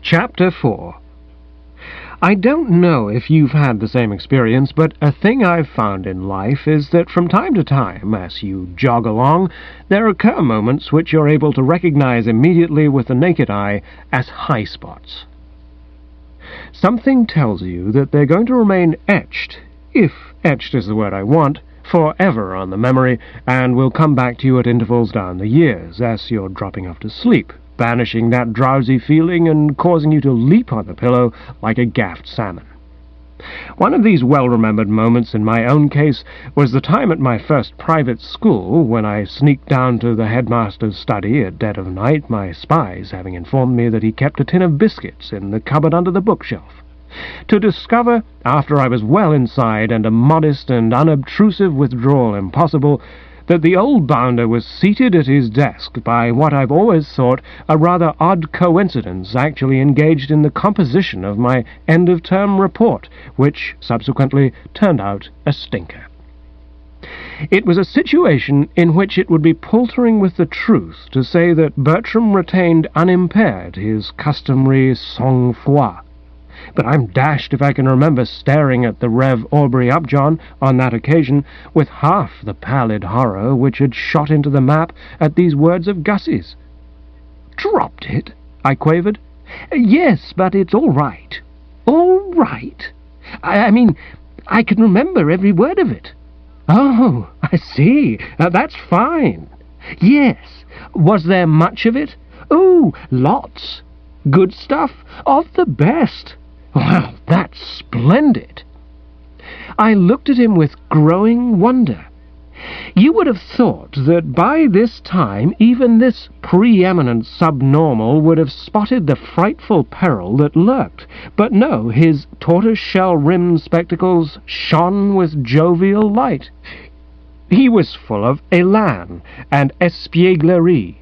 Chapter 4. I don't know if you've had the same experience, but a thing I've found in life is that from time to time, as you jog along, there occur moments which you're able to recognize immediately with the naked eye as high spots. Something tells you that they're going to remain etched, if etched is the word I want, forever on the memory, and will come back to you at intervals down the years as you're dropping off to sleep, banishing that drowsy feeling and causing you to leap on the pillow like a gaffed salmon. One of these well-remembered moments in my own case was the time at my first private school when I sneaked down to the headmaster's study at dead of night, my spies having informed me that he kept a tin of biscuits in the cupboard under the bookshelf, to discover, after I was well inside and a modest and unobtrusive withdrawal impossible, that the old bounder was seated at his desk by what I've always thought a rather odd coincidence, actually engaged in the composition of my end-of-term report, which subsequently turned out a stinker. It was a situation in which it would be paltering with the truth to say that Bertram retained unimpaired his customary sang-froid, but I'm dashed if I can remember staring at the Rev. Aubrey Upjohn on that occasion with half the pallid horror which had shot into the map at these words of Gussie's. "Dropped it?" I quavered. "Yes, but it's all right." "All right? I mean, I can remember every word of it." "Oh, I see. That's fine." "Yes. Was there much of it?" "Oh, lots. Good stuff? Of the best." "Well, that's splendid." I looked at him with growing wonder. You would have thought that by this time even this preeminent subnormal would have spotted the frightful peril that lurked, but no, his tortoise-shell-rimmed spectacles shone with jovial light. He was full of élan and espièglerie,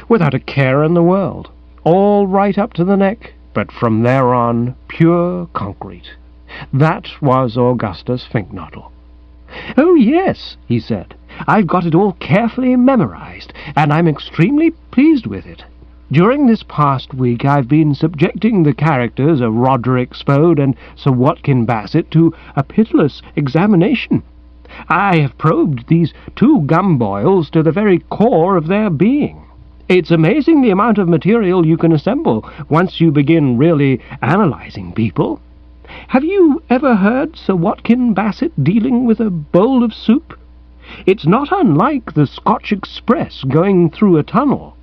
without a care in the world, all right up to the neck, but from there on, pure concrete. That was Augustus Finknottle. "Oh, yes," he said. "I've got it all carefully memorized, and I'm extremely pleased with it. During this past week I've been subjecting the characters of Roderick Spode and Sir Watkin Bassett to a pitiless examination. I have probed these two gumboils to the very core of their being. It's amazing the amount of material you can assemble once you begin really analyzing people. Have you ever heard Sir Watkin Bassett dealing with a bowl of soup? It's not unlike the Scotch Express going through a tunnel.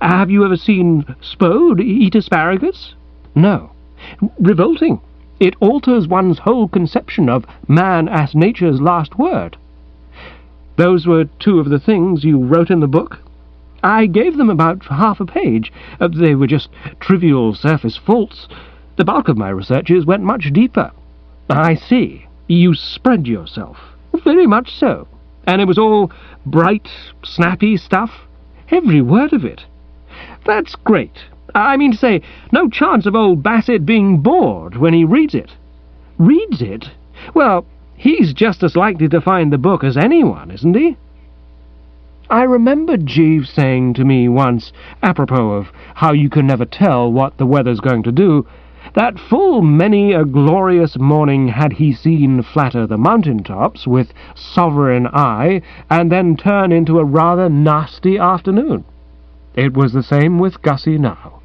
Have you ever seen Spode eat asparagus? No. Revolting. It alters one's whole conception of man as nature's last word. Those were two of the things you wrote in the book? I gave them about half a page. They were just trivial surface faults. The bulk of my researches went much deeper." "I see. You spread yourself." "Very much so. And it was all bright, snappy stuff?" "Every word of it." "That's great. I mean to say, no chance of old Bassett being bored when he reads it." "Reads it? Well, he's just as likely to find the book as anyone, isn't he?" I remember Jeeves saying to me once, apropos of how you can never tell what the weather's going to do, that full many a glorious morning had he seen flatter the mountain-tops with sovereign eye, and then turn into a rather nasty afternoon. It was the same with Gussie now.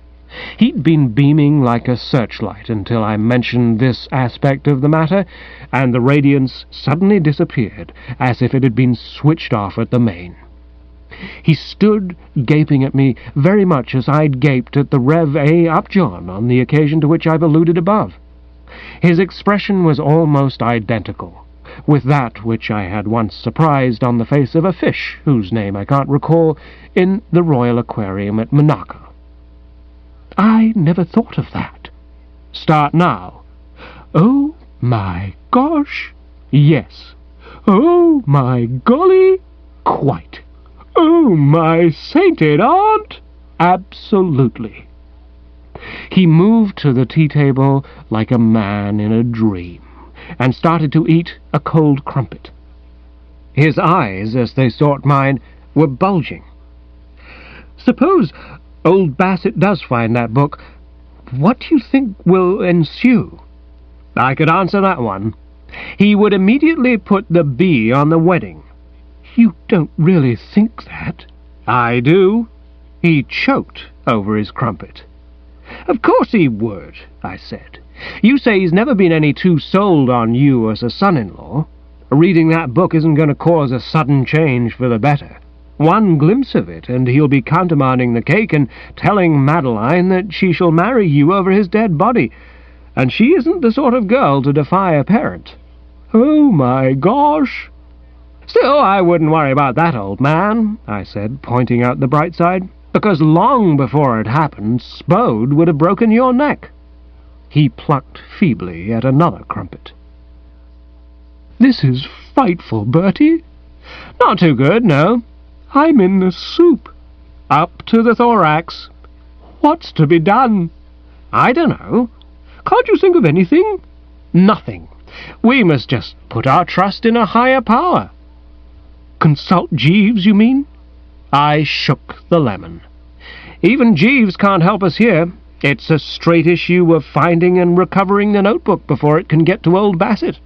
He'd been beaming like a searchlight until I mentioned this aspect of the matter, and the radiance suddenly disappeared, as if it had been switched off at the main. He stood gaping at me very much as I'd gaped at the Rev. A. Upjohn on the occasion to which I've alluded above. His expression was almost identical with that which I had once surprised on the face of a fish, whose name I can't recall, in the Royal Aquarium at Monaco. "I never thought of that." "Start now." "Oh, my gosh, yes. Oh, my golly, quite. Oh, my sainted aunt, absolutely." He moved to the tea-table like a man in a dream, and started to eat a cold crumpet. His eyes, as they sought mine, were bulging. "Suppose old Bassett does find that book, What do you think will ensue? I could answer that one. He would immediately put the B on the wedding. You don't really think that? I do. He choked over his crumpet. Of course he would, I said. You say he's never been any too sold on you as a son-in-law. Reading that book isn't going to cause a sudden change for the better. One glimpse of it, and he'll be countermanding the cake and telling Madeline that she shall marry you over his dead body, and she isn't the sort of girl to defy a parent. Oh, my gosh! Still, I wouldn't worry about that, old man, I said, pointing out the bright side, because long before it happened, Spode would have broken your neck. He plucked feebly at another crumpet. This is frightful, Bertie. Not too good, no. I'm in the soup. Up to the thorax. What's to be done? I don't know. Can't you think of anything? Nothing. We must just put our trust in a higher power. Consult Jeeves, you mean? I shook the lemon. Even Jeeves can't help us here. It's a straight issue of finding and recovering the notebook before it can get to old Bassett.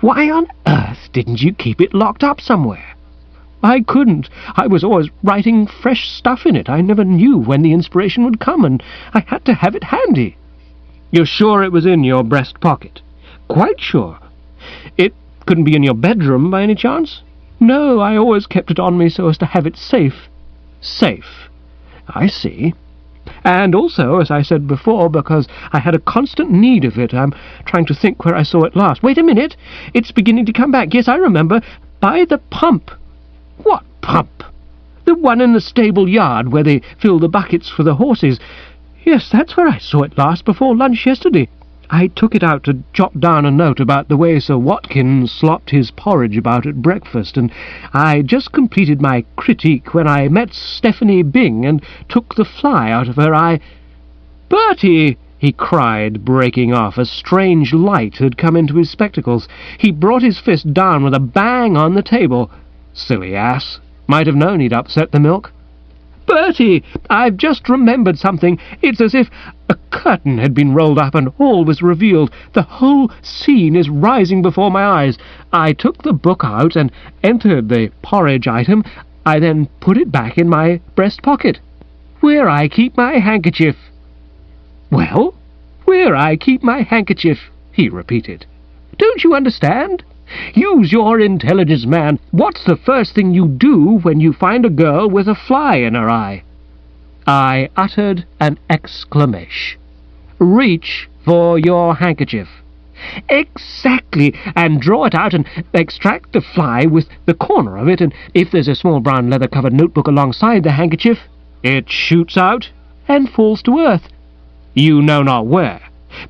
Why on earth didn't you keep it locked up somewhere? I couldn't. I was always writing fresh stuff in it. I never knew when the inspiration would come, and I had to have it handy. You're sure it was in your breast pocket? Quite sure. It couldn't be in your bedroom by any chance? No, I always kept it on me so as to have it safe. Safe. I see. And also, as I said before, because I had a constant need of it. I'm trying to think where I saw it last. Wait a minute. It's beginning to come back. Yes, I remember. By the pump. What pump? The one in the stable yard where they fill the buckets for the horses. Yes, that's where I saw it last before lunch yesterday. I took it out to jot down a note about the way Sir Watkins slopped his porridge about at breakfast, and I just completed my critique when I met Stephanie Byng and took the fly out of her eye. "Bertie!" he cried, breaking off. A strange light had come into his spectacles. He brought his fist down with a bang on the table. Silly ass. Might have known he'd upset the milk. "Bertie, I've just remembered something. It's as if a curtain had been rolled up and all was revealed. The whole scene is rising before my eyes. I took the book out and entered the porridge item. I then put it back in my breast pocket, where I keep my handkerchief." "Well, where I keep my handkerchief," he repeated. "Don't you understand? Use your intelligence, man. What's the first thing you do when you find a girl with a fly in her eye?" I uttered an exclamation. "Reach for your handkerchief." "Exactly, and draw it out and extract the fly with the corner of it, and if there's a small brown leather-covered notebook alongside the handkerchief, it shoots out and falls to earth. You know not where.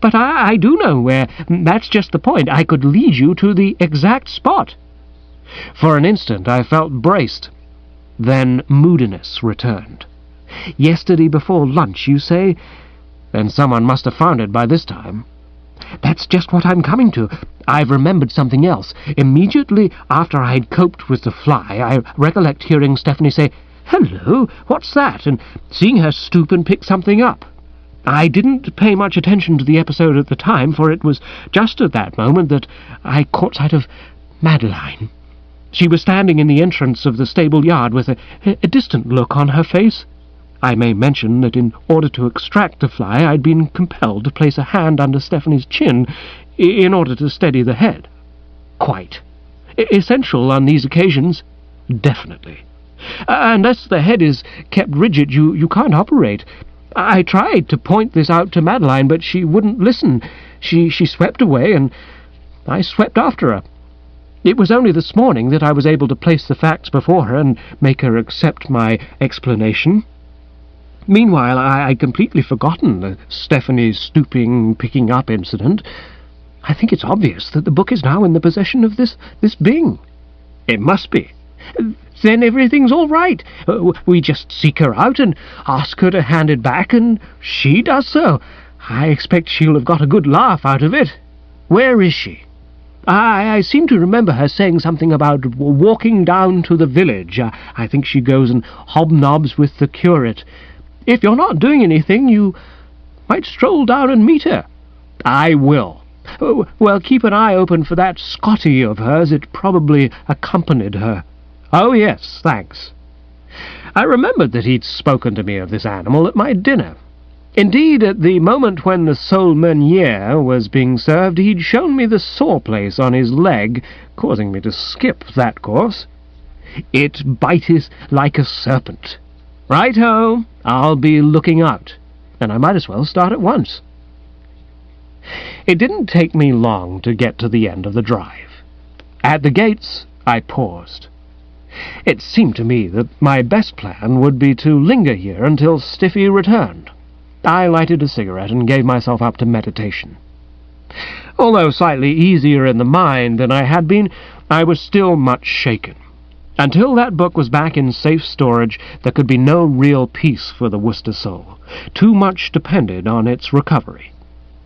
But I do know where. That's just the point. I could lead you to the exact spot." For an instant I felt braced. Then moodiness returned. "Yesterday before lunch, you say? Then someone must have found it by this time." "That's just what I'm coming to. I've remembered something else. Immediately after I'd coped with the fly, I recollect hearing Stephanie say, 'Hello, what's that?' and seeing her stoop and pick something up. I didn't pay much attention to the episode at the time, for it was just at that moment that I caught sight of Madeline. She was standing in the entrance of the stable yard with a distant look on her face. I may mention that in order to extract the fly I'd been compelled to place a hand under Stephanie's chin in order to steady the head. Quite. Essential on these occasions? Definitely. Unless the head is kept rigid, you can't operate. I tried to point this out to Madeline, but she wouldn't listen. She swept away, and I swept after her. It was only this morning that I was able to place the facts before her and make her accept my explanation. Meanwhile, I'd completely forgotten the Stephanie's stooping, picking up incident. I think it's obvious that the book is now in the possession of this Byng. It must be. Then everything's all right. We just seek her out and ask her to hand it back, and she does so. I expect she'll have got a good laugh out of it. Where is she? I seem to remember her saying something about walking down to the village. I think she goes and hobnobs with the curate. If you're not doing anything, you Might stroll down and meet her." "I will." "Oh, well, keep an eye open for that Scotty of hers. It probably accompanied her." "Oh, yes, thanks." I remembered that he'd spoken to me of this animal at my dinner. Indeed, at the moment when the sole meunier was being served, he'd shown me the sore place on his leg, causing me to skip that course. "It biteth like a serpent." "Right-ho, I'll be looking out, and I might as well start at once." It didn't take me long to get to the end of the drive. At the gates, I paused. It seemed to me that my best plan would be to linger here until Stiffy returned. I lighted a cigarette and gave myself up to meditation. Although slightly easier in the mind than I had been, I was still much shaken. Until that book was back in safe storage, there could be no real peace for the Wooster soul. Too much depended on its recovery.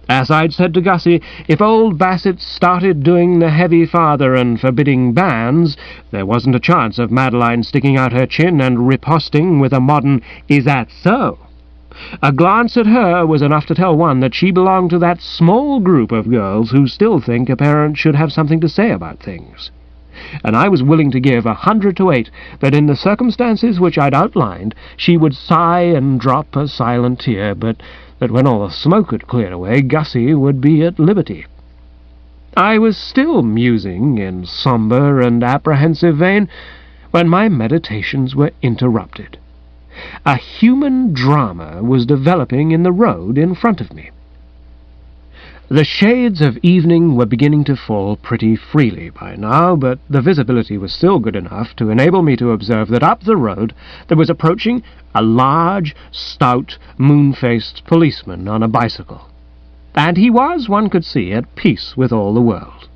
As I'd said to Gussie, if old Bassett started doing the heavy father and forbidding banns, there wasn't a chance of Madeline sticking out her chin and riposting with a modern, "Is that so?" A glance at her was enough to tell one that she belonged to that small group of girls who still think a parent should have something to say about things. And I was willing to give 100 to 8 that in the circumstances which I'd outlined she would sigh and drop a silent tear, but that when all the smoke had cleared away, Gussie would be at liberty. I was still musing in sombre and apprehensive vein when my meditations were interrupted. A human drama was developing in the road in front of me. The shades of evening were beginning to fall pretty freely by now, but the visibility was still good enough to enable me to observe that up the road there was approaching a large, stout, moon-faced policeman on a bicycle. And he was, one could see, at peace with all the world.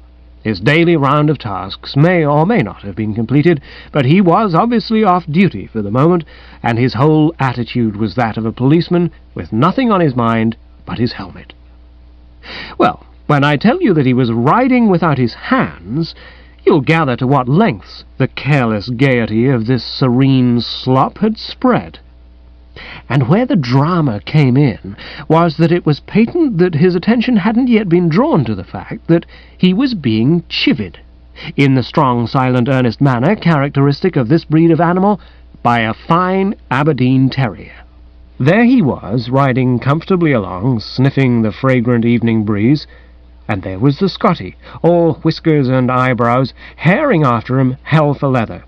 His daily round of tasks may or may not have been completed, but he was obviously off duty for the moment, and his whole attitude was that of a policeman with nothing on his mind but his helmet. Well, when I tell you that he was riding without his hands, you'll gather to what lengths the careless gaiety of this serene slop had spread. And where the drama came in was that it was patent that his attention hadn't yet been drawn to the fact that he was being chivied, in the strong, silent, earnest manner characteristic of this breed of animal, by a fine Aberdeen terrier. There he was, riding comfortably along, sniffing the fragrant evening breeze, and there was the Scotty, all whiskers and eyebrows, herring after him, hell for leather.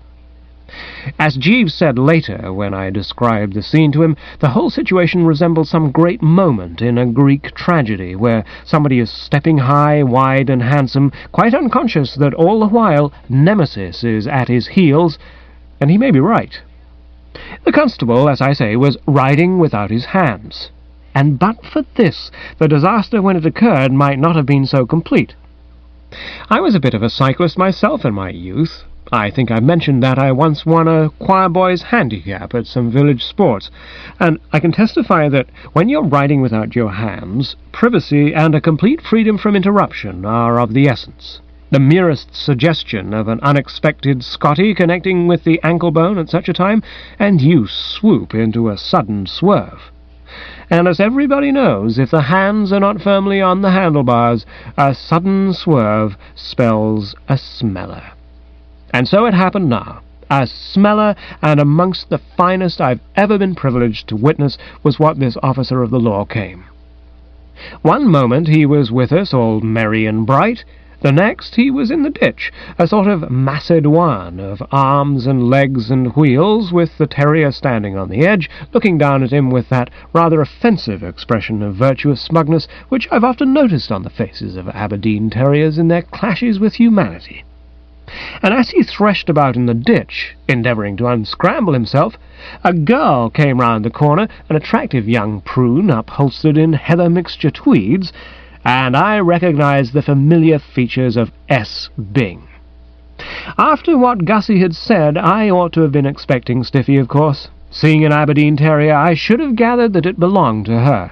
As Jeeves said later, when I described the scene to him, the whole situation resembled some great moment in a Greek tragedy, where somebody is stepping high, wide, and handsome, quite unconscious that all the while Nemesis is at his heels, and he may be right. The constable, as I say, was riding without his hands, and but for this, the disaster when it occurred might not have been so complete. I was a bit of a cyclist myself in my youth. I think I mentioned that I once won a choir boy's handicap at some village sports, and I can testify that when you're riding without your hands, privacy and a complete freedom from interruption are of the essence. The merest suggestion of an unexpected Scotty connecting with the ankle bone at such a time, and you swoop into a sudden swerve. And as everybody knows, if the hands are not firmly on the handlebars, a sudden swerve spells a smeller. And so it happened now. A smeller, and amongst the finest I've ever been privileged to witness, was what this officer of the law came. One moment he was with us, all merry and bright. The next he was in the ditch, a sort of Macedon of arms and legs and wheels, with the terrier standing on the edge, looking down at him with that rather offensive expression of virtuous smugness which I've often noticed on the faces of Aberdeen terriers in their clashes with humanity. And as he threshed about in the ditch, endeavouring to unscramble himself, a girl came round the corner, an attractive young prune upholstered in heather mixture tweeds, and I recognized the familiar features of S. Bing. After what Gussie had said, I ought to have been expecting Stiffy, of course. Seeing an Aberdeen terrier, I should have gathered that it belonged to her.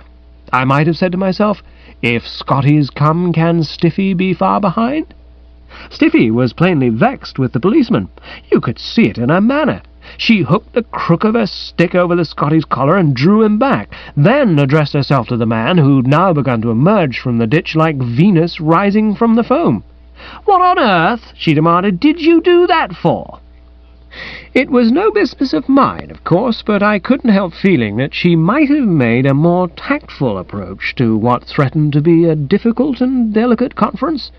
I might have said to myself, if Scotties come, can Stiffy be far behind? Stiffy was plainly vexed with the policeman. You could see it in her manner. She hooked the crook of her stick over the Scotty's collar and drew him back, then addressed herself to the man, who'd now begun to emerge from the ditch like Venus rising from the foam. "What on earth," she demanded, "did you do that for?" It was no business of mine, of course, but I couldn't help feeling that she might have made a more tactful approach to what threatened to be a difficult and delicate conference,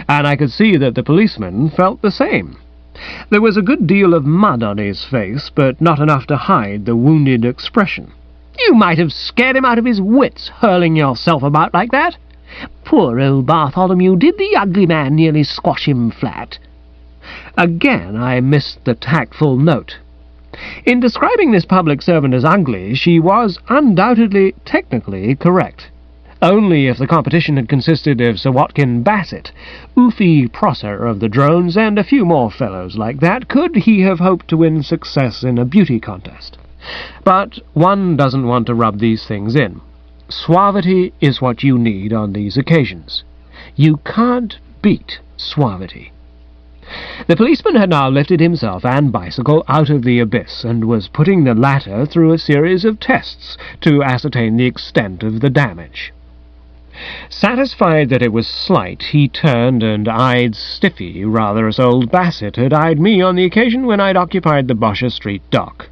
and I could see that the policeman felt the same. There was a good deal of mud on his face, but not enough to hide the wounded expression. "You might have scared him out of his wits, hurling yourself about like that. Poor old Bartholomew, did the ugly man nearly squash him flat?" Again I missed the tactful note. In describing this public servant as ugly, she was undoubtedly technically correct. Only if the competition had consisted of Sir Watkin Bassett, Oofy Prosser of the Drones, and a few more fellows like that, could he have hoped to win success in a beauty contest. But one doesn't want to rub these things in. Suavity is what you need on these occasions. You can't beat suavity. The policeman had now lifted himself and bicycle out of the abyss, and was putting the latter through a series of tests to ascertain the extent of the damage. Satisfied that it was slight, he turned and eyed Stiffy rather as old Bassett had eyed me on the occasion when I'd occupied the Bosher Street dock.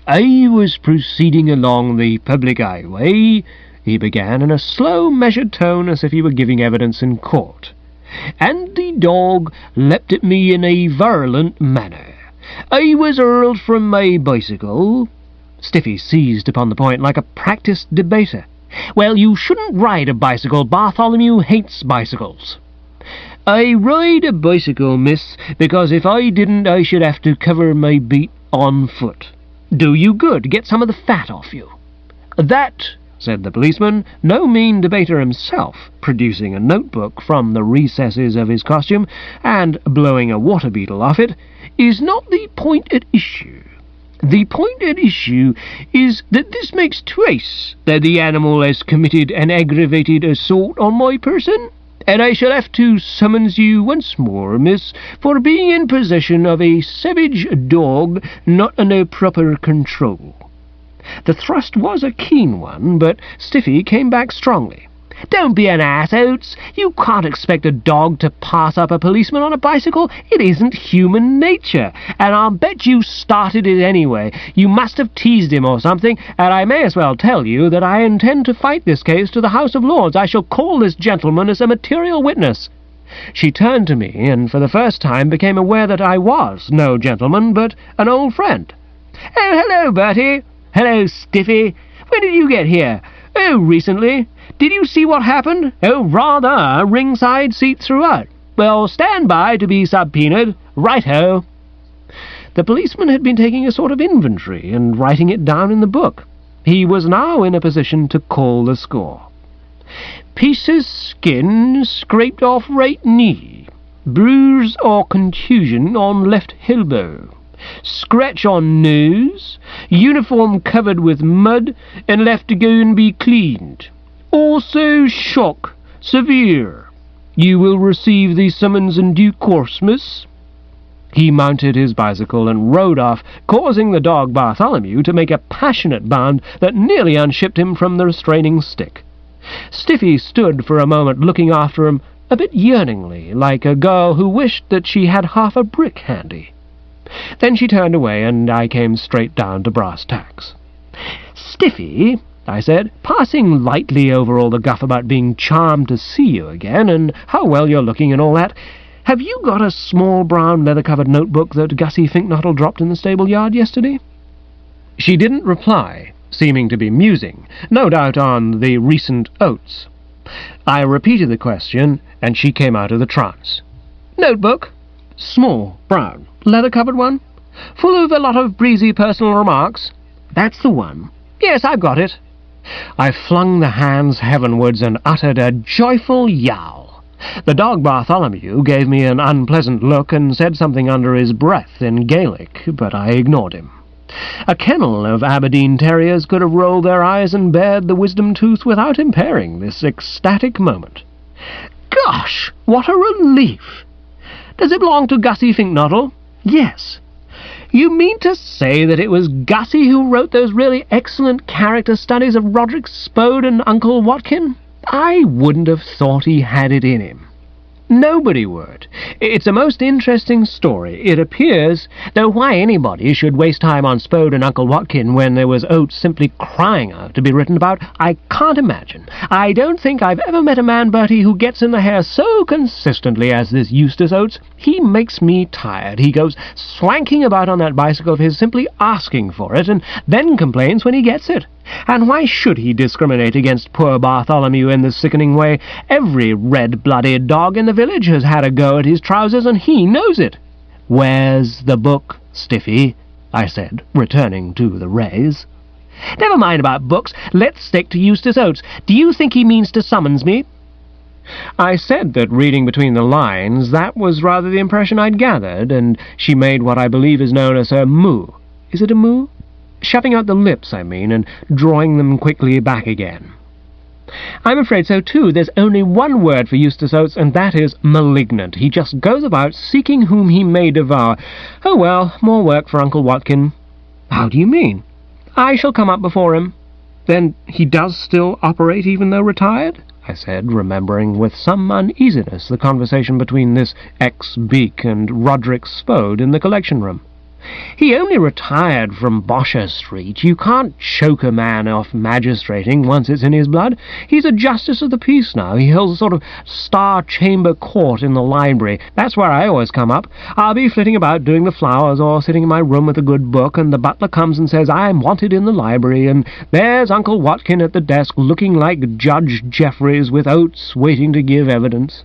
"I was proceeding along the public highway," he began in a slow, measured tone as if he were giving evidence in court, "and the dog leapt at me in a virulent manner. I was hurled from my bicycle." Stiffy seized upon the point like a practised debater. "Well, you shouldn't ride a bicycle. Bartholomew hates bicycles." "I ride a bicycle, miss, because if I didn't I should have to cover my beat on foot." "Do you good. Get some of the fat off you." "That," said the policeman, no mean debater himself, producing a notebook from the recesses of his costume and blowing a water beetle off it, "is not the point at issue. The point at issue is that this makes twice that the animal has committed an aggravated assault on my person, and I shall have to summons you once more, miss, for being in possession of a savage dog not under proper control." The thrust was a keen one, but Stiffy came back strongly. "Don't be an ass, Oates. You can't expect a dog to pass up a policeman on a bicycle. It isn't human nature, and I'll bet you started it anyway. You must have teased him or something, and I may as well tell you that I intend to fight this case to the House of Lords. I shall call this gentleman as a material witness." She turned to me, and for the first time became aware that I was no gentleman, but an old friend. "Oh, hello, Bertie." "Hello, Stiffy. When did you get here?" "Oh, recently. Did you see what happened?" "Oh, rather. Ringside seat throughout." "Well, stand by to be subpoenaed. Right-ho." The policeman had been taking a sort of inventory and writing it down in the book. He was now in a position to call the score. "Pieces skin scraped off right knee. Bruise or contusion on left elbow. Scratch on nose. Uniform covered with mud and left to go and be cleaned. Also shock. Severe. You will receive the summons in due course, miss." He mounted his bicycle and rode off, causing the dog Bartholomew to make a passionate bound that nearly unshipped him from the restraining stick. Stiffy stood for a moment looking after him a bit yearningly, like a girl who wished that she had half a brick handy. Then she turned away, and I came straight down to brass tacks. "Stiffy," I said, passing lightly over all the guff about being charmed to see you again, and how well you're looking and all that, "have you got a small brown leather-covered notebook that Gussie Finknottle dropped in the stable-yard yesterday?" She didn't reply, seeming to be musing, no doubt on the recent oats. I repeated the question, and she came out of the trance. "Notebook? Small, brown, leather-covered one? Full of a lot of breezy personal remarks?" "That's the one. Yes, I've got it." I flung the hands heavenwards and uttered a joyful yowl. The dog Bartholomew gave me an unpleasant look and said something under his breath in Gaelic, but I ignored him. A kennel of Aberdeen terriers could have rolled their eyes and bared the wisdom tooth without impairing this ecstatic moment. "Gosh, what a relief! Does it belong to Gussie Finknottle?" "Yes." You mean to say that it was Gussie who wrote those really excellent character studies of Roderick Spode and Uncle Watkin? I wouldn't have thought he had it in him. Nobody would. It's a most interesting story. It appears, though why anybody should waste time on Spode and Uncle Watkin when there was Oates simply crying out to be written about, I can't imagine. I don't think I've ever met a man, Bertie, who gets in the hair so consistently as this Eustace Oates. He makes me tired. He goes swanking about on that bicycle of his simply asking for it, and then complains when he gets it. And why should he discriminate against poor Bartholomew in this sickening way? Every red-blooded dog in the village has had a go at his trousers, and he knows it. "Where's the book, Stiffy?" I said, returning to the rays. "Never mind about books. Let's stick to Eustace Oates. Do you think he means to summons me?" I said that, reading between the lines, that was rather the impression I'd gathered, and she made what I believe is known as a moo. Is it a moo? Shoving out the lips, I mean, and drawing them quickly back again. I'm afraid so, too. There's only one word for Eustace Oates, and that is malignant. He just goes about seeking whom he may devour. Oh, well, more work for Uncle Watkin. How do you mean? I shall come up before him. Then he does still operate even though retired? I said, remembering with some uneasiness the conversation between this ex-beak and Roderick Spode in the collection room. He only retired from Bosher Street. You can't choke a man off magistrating once it's in his blood. He's a justice of the peace now. He holds a sort of Star Chamber court in the library. That's where I always come up. I'll be flitting about doing the flowers or sitting in my room with a good book, and the butler comes and says, I'm wanted in the library, and there's Uncle Watkin at the desk looking like Judge Jeffreys with Oates waiting to give evidence.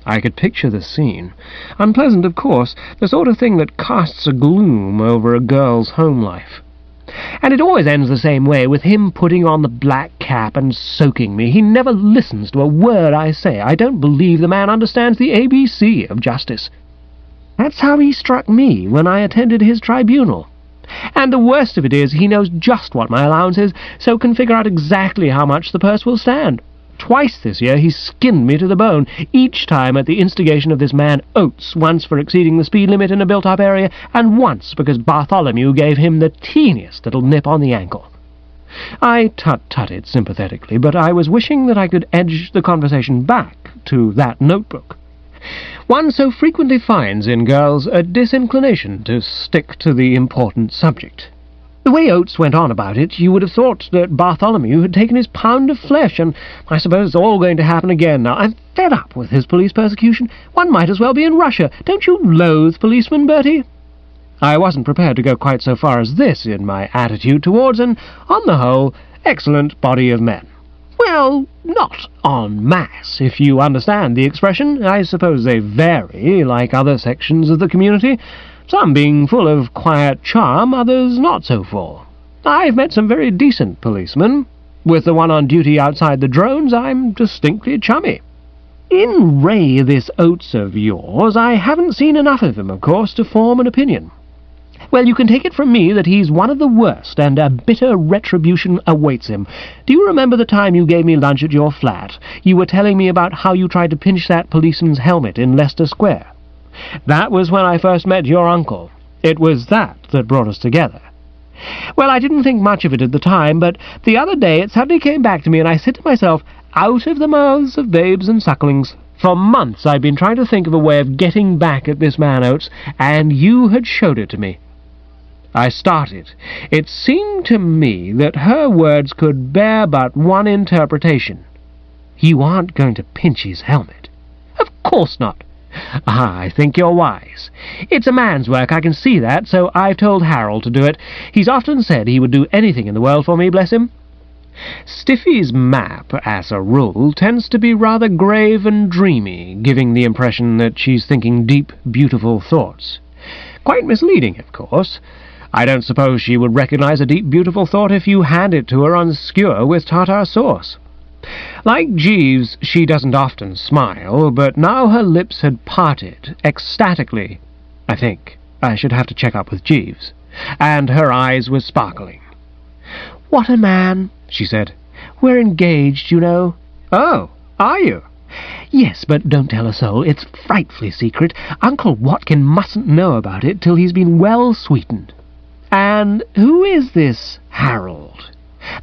I could picture the scene. Unpleasant, of course, the sort of thing that casts a gloom over a girl's home life. And it always ends the same way, with him putting on the black cap and soaking me. He never listens to a word I say. I don't believe the man understands the ABC of justice. That's how he struck me when I attended his tribunal. And the worst of it is, he knows just what my allowance is, so can figure out exactly how much the purse will stand. Twice this year he skinned me to the bone, each time at the instigation of this man Oates, once for exceeding the speed limit in a built-up area, and once because Bartholomew gave him the teeniest little nip on the ankle. I tut-tutted sympathetically, but I was wishing that I could edge the conversation back to that notebook. One so frequently finds in girls a disinclination to stick to the important subject. The way Oates went on about it, you would have thought that Bartholomew had taken his pound of flesh, and I suppose it's all going to happen again now. I'm fed up with his police persecution. One might as well be in Russia. Don't you loathe policemen, Bertie? I wasn't prepared to go quite so far as this in my attitude towards an, on the whole, excellent body of men. Well, not en masse, if you understand the expression. I suppose they vary, like other sections of the community, some being full of quiet charm, others not so full. I've met some very decent policemen. With the one on duty outside the drones, I'm distinctly chummy. In Ray, this Oates of yours, I haven't seen enough of him, of course, to form an opinion. Well, you can take it from me that he's one of the worst, and a bitter retribution awaits him. Do you remember the time you gave me lunch at your flat? You were telling me about how you tried to pinch that policeman's helmet in Leicester Square. That was when I first met your uncle. It was that brought us together. Well, I didn't think much of it at the time, but the other day it suddenly came back to me, and I said to myself, out of the mouths of babes and sucklings. For months I'd been trying to think of a way of getting back at this man Oates, and you had showed it to me. I started. It seemed to me that her words could bear but one interpretation. You aren't going to pinch his helmet. Of course not. I think you're wise. It's a man's work, I can see that, so I've told Harold to do it. He's often said he would do anything in the world for me, bless him. Stiffy's map, as a rule, tends to be rather grave and dreamy, giving the impression that she's thinking deep, beautiful thoughts. Quite misleading, of course. I don't suppose she would recognize a deep, beautiful thought if you hand it to her on skewer with tartar sauce. Like Jeeves, she doesn't often smile, but now her lips had parted, ecstatically, I think. I should have to check up with Jeeves. And her eyes were sparkling. What a man, she said. We're engaged, you know. Oh, are you? "Yes, but don't tell a soul. It's frightfully secret. Uncle Watkin mustn't know about it till he's been well sweetened." "And who is this Harold?"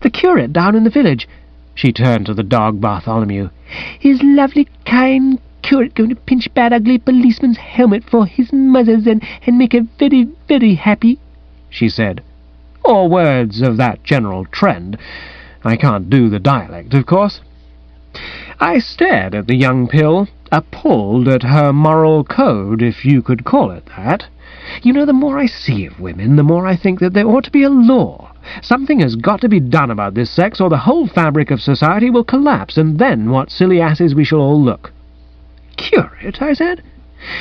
"The curate down in the village." She turned to the dog Bartholomew. "His lovely, kind curate going to pinch bad, ugly policeman's helmet for his mother's and make her very, very happy," she said. Or words of that general trend. I can't do the dialect, of course. I stared at the young pill, appalled at her moral code, if you could call it that. You know, the more I see of women, the more I think that there ought to be a law. Something has got to be done about this sex, or the whole fabric of society will collapse, and then what silly asses we shall all look. "Curate?" I said.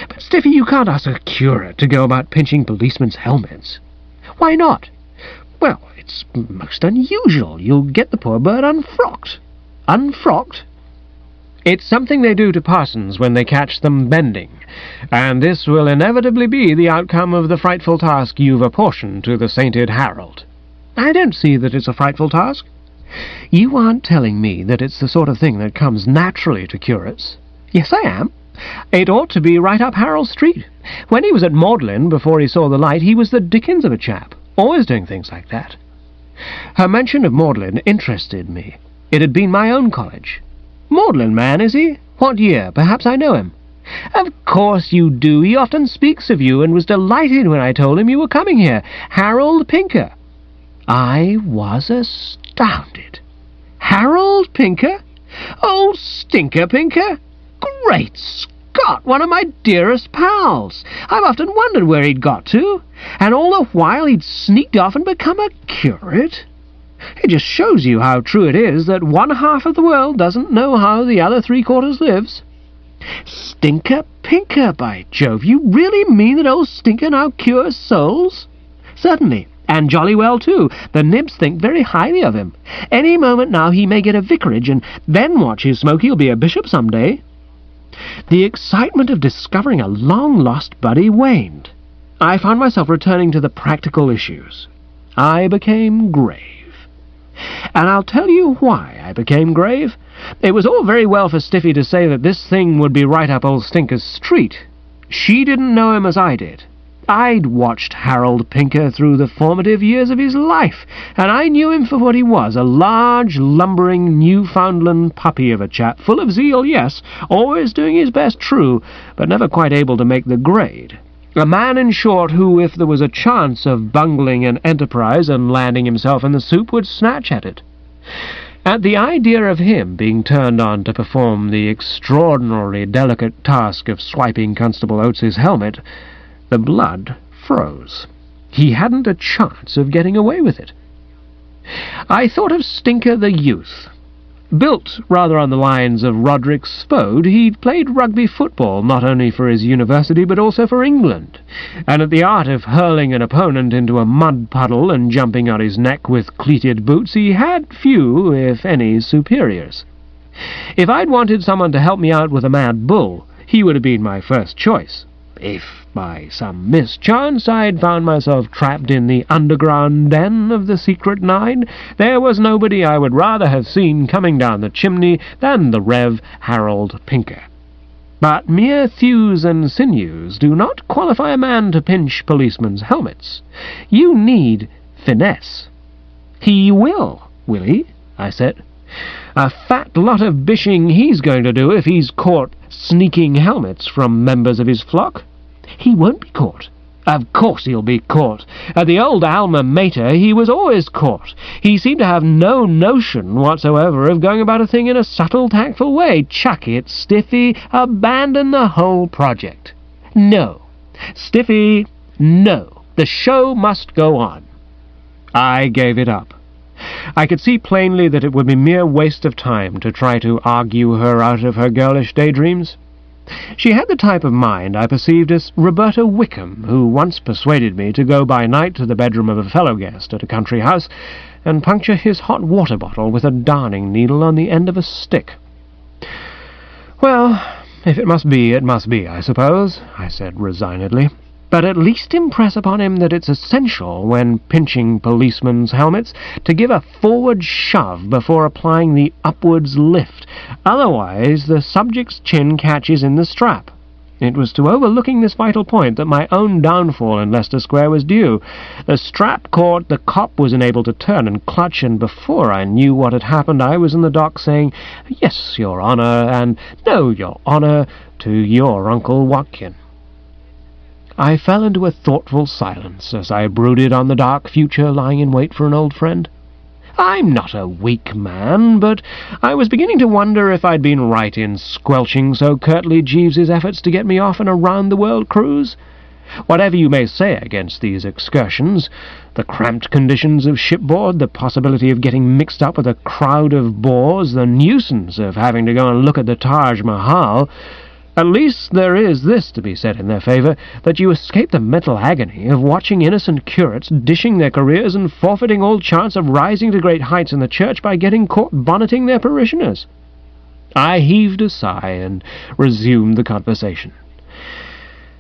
"But, Stiffy, you can't ask a curate to go about pinching policemen's helmets." "Why not?" "Well, it's most unusual. You'll get the poor bird unfrocked." "Unfrocked?" "It's something they do to parsons when they catch them bending, and this will inevitably be the outcome of the frightful task you've apportioned to the sainted Harold." "I don't see that it's a frightful task." "You aren't telling me that it's the sort of thing that comes naturally to curates?" "Yes, I am. It ought to be right up Harold Street. When he was at Magdalen, before he saw the light, he was the dickens of a chap, always doing things like that." Her mention of Magdalen interested me. It had been my own college. "Magdalen man, is he? What year? Perhaps I know him." "Of course you do. He often speaks of you, and was delighted when I told him you were coming here. Harold Pinker." I was astounded. Harold Pinker? Old Stinker Pinker? Great Scott, one of my dearest pals. I've often wondered where he'd got to. And all the while he'd sneaked off and become a curate. It just shows you how true it is that one half of the world doesn't know how the other three-quarters lives. Stinker Pinker, by Jove, you really mean that old Stinker now cures souls? Certainly, and jolly well too. The nibs think very highly of him. Any moment now he may get a vicarage, and then watch his smoke, he'll be a bishop some day. The excitement of discovering a long-lost buddy waned. I found myself returning to the practical issues. I became grave. And I'll tell you why I became grave. It was all very well for Stiffy to say that this thing would be right up old Stinker's street. She didn't know him as I did. I'd watched Harold Pinker through the formative years of his life, and I knew him for what he was, a large, lumbering Newfoundland puppy of a chap, full of zeal, yes, always doing his best, true, but never quite able to make the grade. A man, in short, who, if there was a chance of bungling an enterprise and landing himself in the soup, would snatch at it. At the idea of him being turned on to perform the extraordinarily delicate task of swiping Constable Oates's helmet, the blood froze. He hadn't a chance of getting away with it. I thought of Stinker the youth. Built rather on the lines of Roderick Spode, he'd played rugby football not only for his university but also for England, and at the art of hurling an opponent into a mud puddle and jumping on his neck with cleated boots he had few, if any, superiors. If I'd wanted someone to help me out with a mad bull, he would have been my first choice. If, by some mischance, I'd found myself trapped in the underground den of the Secret Nine, there was nobody I would rather have seen coming down the chimney than the Rev. Harold Pinker. But mere thews and sinews do not qualify a man to pinch policemen's helmets. You need finesse. He will he? I said. A fat lot of bishing he's going to do if he's caught sneaking helmets from members of his flock. He won't be caught. Of course he'll be caught. At the old alma mater he was always caught. He seemed to have no notion whatsoever of going about a thing in a subtle, tactful way. Chuck it, Stiffy. Abandon the whole project. No. Stiffy, no. The show must go on. I gave it up. I could see plainly that it would be mere waste of time to try to argue her out of her girlish daydreams. She had the type of mind I perceived as Roberta Wickham, who once persuaded me to go by night to the bedroom of a fellow guest at a country house and puncture his hot water bottle with a darning needle on the end of a stick. "Well, if it must be, I suppose," I said resignedly. But at least impress upon him that it's essential, when pinching policemen's helmets, to give a forward shove before applying the upwards lift. Otherwise, the subject's chin catches in the strap. It was to overlooking this vital point that my own downfall in Leicester Square was due. The strap caught, the cop was unable to turn and clutch, and before I knew what had happened, I was in the dock saying, "Yes, Your Honour," and "No, Your Honour," to your Uncle Watkin. I fell into a thoughtful silence as I brooded on the dark future lying in wait for an old friend. I'm not a weak man, but I was beginning to wonder if I'd been right in squelching so curtly Jeeves's efforts to get me off an around-the-world cruise. Whatever you may say against these excursions, the cramped conditions of shipboard, the possibility of getting mixed up with a crowd of bores, the nuisance of having to go and look at the Taj Mahal, at least there is this to be said in their favour, that you escape the mental agony of watching innocent curates dishing their careers and forfeiting all chance of rising to great heights in the church by getting caught bonneting their parishioners. I heaved a sigh and resumed the conversation.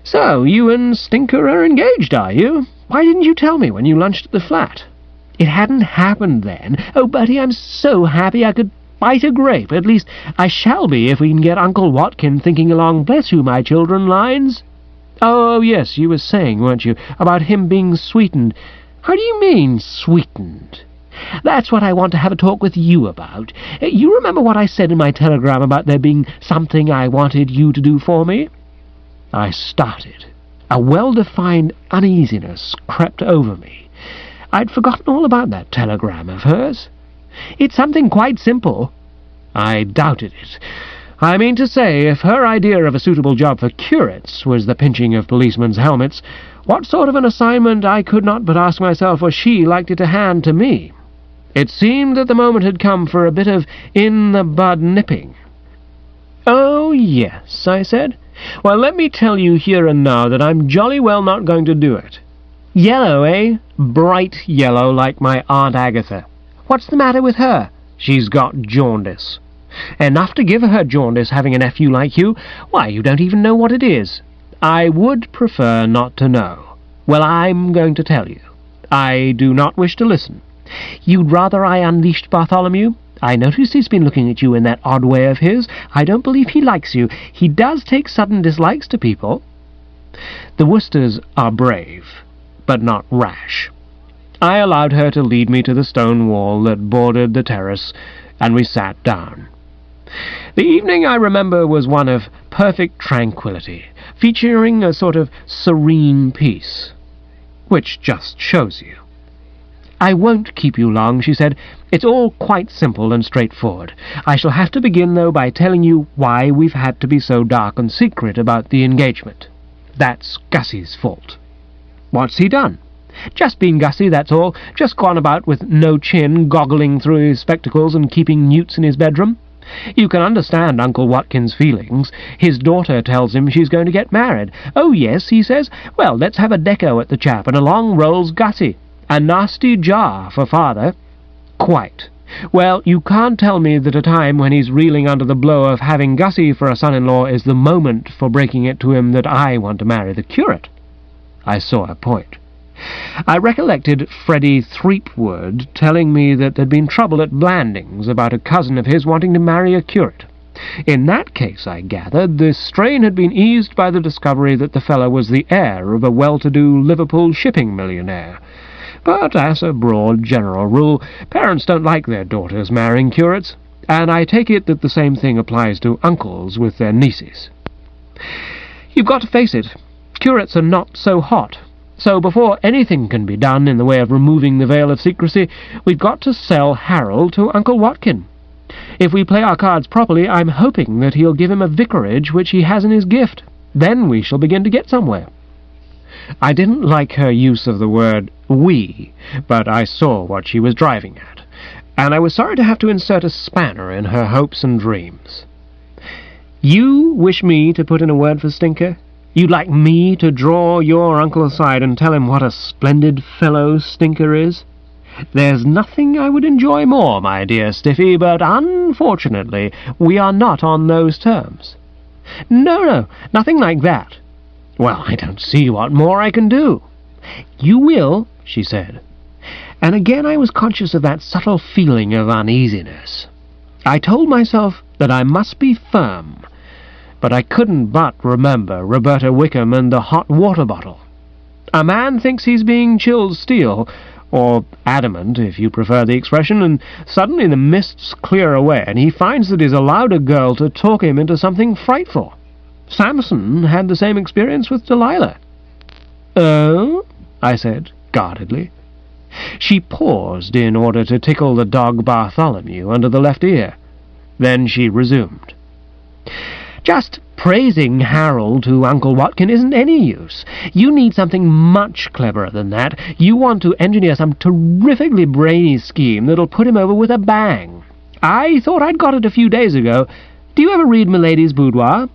"So, you and Stinker are engaged, are you? Why didn't you tell me when you lunched at the flat?" "It hadn't happened then. Oh, Bertie, I'm so happy I could bite a grape. At least I shall be if we can get Uncle Watkin thinking along 'bless you, my children' lines." "Oh, yes, you were saying, weren't you, about him being sweetened." "How do you mean, sweetened?" "That's what I want to have a talk with you about. You remember what I said in my telegram about there being something I wanted you to do for me?" I started. A well-defined uneasiness crept over me. I'd forgotten all about that telegram of hers. "It's something quite simple." I doubted it. I mean to say, if her idea of a suitable job for curates was the pinching of policemen's helmets, what sort of an assignment, I could not but ask myself, was she likely to hand to me? It seemed that the moment had come for a bit of in-the-bud nipping. "Oh, yes," I said. "Well, let me tell you here and now that I'm jolly well not going to do it." "Yellow, eh? Bright yellow, like my Aunt Agatha." "What's the matter with her?" "She's got jaundice." "Enough to give her jaundice, having a nephew like you. Why, you don't even know what it is." "I would prefer not to know." "Well, I'm going to tell you." "I do not wish to listen." "You'd rather I unleashed Bartholomew? I notice he's been looking at you in that odd way of his. I don't believe he likes you. He does take sudden dislikes to people." The Woosters are brave, but not rash. I allowed her to lead me to the stone wall that bordered the terrace, and we sat down. The evening, I remember, was one of perfect tranquillity, featuring a sort of serene peace, which just shows you. "I won't keep you long," she said. "It's all quite simple and straightforward. I shall have to begin, though, by telling you why we've had to be so dark and secret about the engagement. That's Gussie's fault." "What's he done?" "Just been Gussie, that's all. Just gone about with no chin, goggling through his spectacles and keeping newts in his bedroom. You can understand Uncle Watkin's feelings. His daughter tells him she's going to get married. 'Oh, yes,' he says. 'Well, let's have a deco at the chap,' and along rolls Gussie. A nasty jar for father." "Quite. Well, you can't tell me that a time when he's reeling under the blow of having Gussie for a son-in-law is the moment for breaking it to him that I want to marry the curate." I saw a point. I recollected Freddie Threepwood telling me that there'd been trouble at Blandings about a cousin of his wanting to marry a curate. In that case, I gathered, the strain had been eased by the discovery that the fellow was the heir of a well-to-do Liverpool shipping millionaire. But as a broad general rule, parents don't like their daughters marrying curates, and I take it that the same thing applies to uncles with their nieces. You've got to face it, curates are not so hot. So before anything can be done in the way of removing the veil of secrecy, we've got to sell Harold to Uncle Watkin. If we play our cards properly, I'm hoping that he'll give him a vicarage which he has in his gift. Then we shall begin to get somewhere." I didn't like her use of the word "we," but I saw what she was driving at, and I was sorry to have to insert a spanner in her hopes and dreams. "You wish me to put in a word for Stinker? You'd like me to draw your uncle aside and tell him what a splendid fellow Stinker is? There's nothing I would enjoy more, my dear Stiffy, but unfortunately we are not on those terms." No, nothing like that." "Well, I don't see what more I can do." "You will," she said. And again I was conscious of that subtle feeling of uneasiness. I told myself that I must be firm, but I couldn't but remember Roberta Wickham and the hot water bottle. A man thinks he's being chilled steel, or adamant, if you prefer the expression, and suddenly the mists clear away, and he finds that he's allowed a girl to talk him into something frightful. Samson had the same experience with Delilah. "Oh?" I said, guardedly. She paused in order to tickle the dog Bartholomew under the left ear. Then she resumed. "Just praising Harold to Uncle Watkin isn't any use. You need something much cleverer than that. You want to engineer some terrifically brainy scheme that'll put him over with a bang. I thought I'd got it a few days ago. Do you ever read Milady's Boudoir?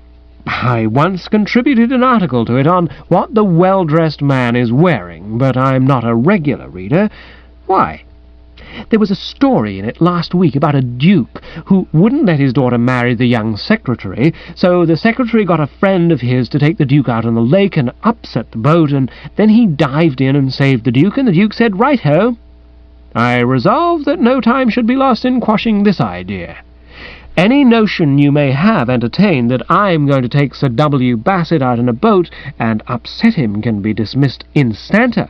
I once contributed an article to it on what the well-dressed man is wearing, but I'm not a regular reader. Why? There was a story in it last week about a duke who wouldn't let his daughter marry the young secretary, so the secretary got a friend of his to take the duke out on the lake and upset the boat, and then he dived in and saved the duke, and the duke said, 'Right-ho.' I resolved that no time should be lost in quashing this idea. Any notion you may have entertained that I'm going to take Sir W. Bassett out in a boat and upset him can be dismissed instanter.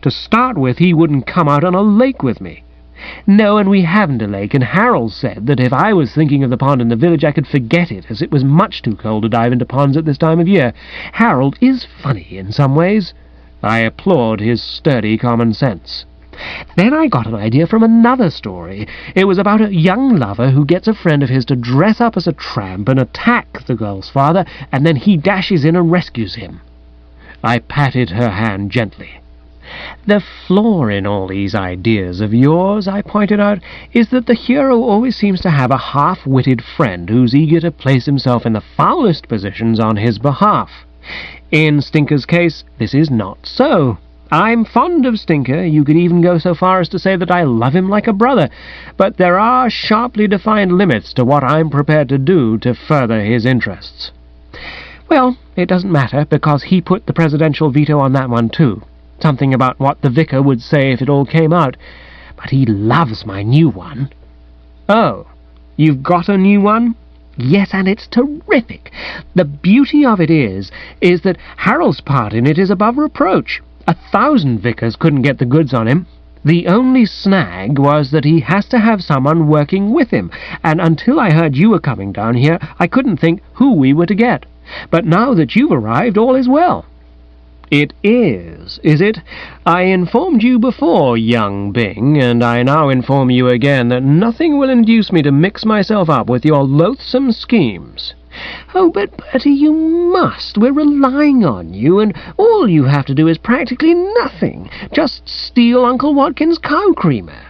To start with, he wouldn't come out on a lake with me. No, and we haven't a lake, and Harold said that if I was thinking of the pond in the village I could forget it, as it was much too cold to dive into ponds at this time of year. Harold is funny in some ways." I applaud his sturdy common sense. Then I got an idea from another story. It was about a young lover who gets a friend of his to dress up as a tramp and attack the girl's father, and then he dashes in and rescues him. I patted her hand gently. "The flaw in all these ideas of yours," I pointed out, "is that the hero always seems to have a half-witted friend who's eager to place himself in the foulest positions on his behalf. In Stinker's case, this is not so. I'm fond of Stinker. You could even go so far as to say that I love him like a brother, but there are sharply defined limits to what I'm prepared to do to further his interests." "Well, it doesn't matter, because he put the presidential veto on that one too. Something about what the vicar would say if it all came out. But he loves my new one." "Oh, you've got a new one?" "Yes, and it's terrific. The beauty of it is that Harold's part in it is above reproach. 1,000 vicars couldn't get the goods on him. The only snag was that he has to have someone working with him, and until I heard you were coming down here, I couldn't think who we were to get. But now that you've arrived, all is well." "It is it? I informed you before, young Bing, and I now inform you again that nothing will induce me to mix myself up with your loathsome schemes." "Oh, but Bertie, you must. We're relying on you, and all you have to do is practically nothing. Just steal Uncle Watkin's cow creamer."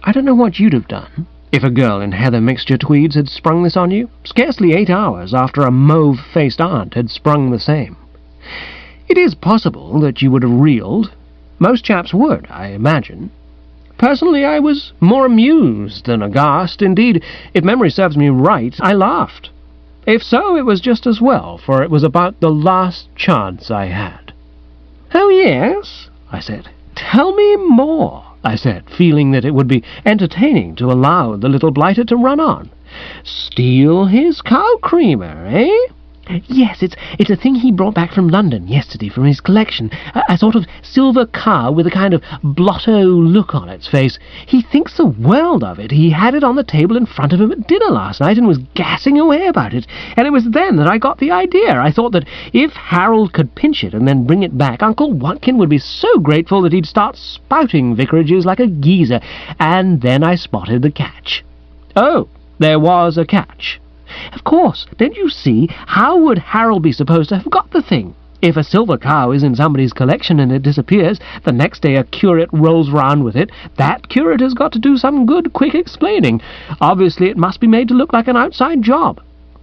I don't know what you'd have done if a girl in heather mixture tweeds had sprung this on you, scarcely 8 hours after a mauve-faced aunt had sprung the same. It is possible that you would have reeled. Most chaps would, I imagine. Personally, I was more amused than aghast. Indeed, if memory serves me right, I laughed. If so, it was just as well, for it was about the last chance I had. "Oh, yes," I said. "Tell me more," I said, feeling that it would be entertaining to allow the little blighter to run on. "Steal his cow creamer, eh?" "Yes, it's a thing he brought back from London yesterday from his collection. A sort of silver cow with a kind of blotto look on its face. He thinks the world of it. He had it on the table in front of him at dinner last night and was gassing away about it. And it was then that I got the idea. I thought that if Harold could pinch it and then bring it back, Uncle Watkin would be so grateful that he'd start spouting vicarages like a geezer. And then I spotted the catch." "Oh, there was a catch." "Of course. Don't you see? How would Harold be supposed to have got the thing? If a silver cow is in somebody's collection and it disappears, the next day a curate rolls round with it. That curate has got to do some good, quick explaining. Obviously it must be made to look like an outside job.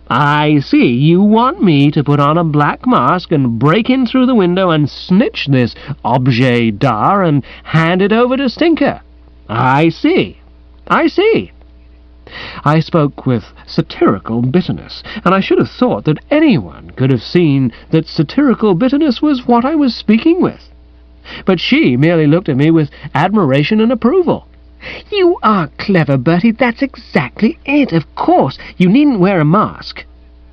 I see. You want me to put on a black mask and break in through the window and snitch this objet d'art and hand it over to Stinker. I see. I spoke with satirical bitterness, and I should have thought that anyone could have seen that satirical bitterness was what I was speaking with. But she merely looked at me with admiration and approval. "You are clever, Bertie. That's exactly it. Of course, you needn't wear a mask."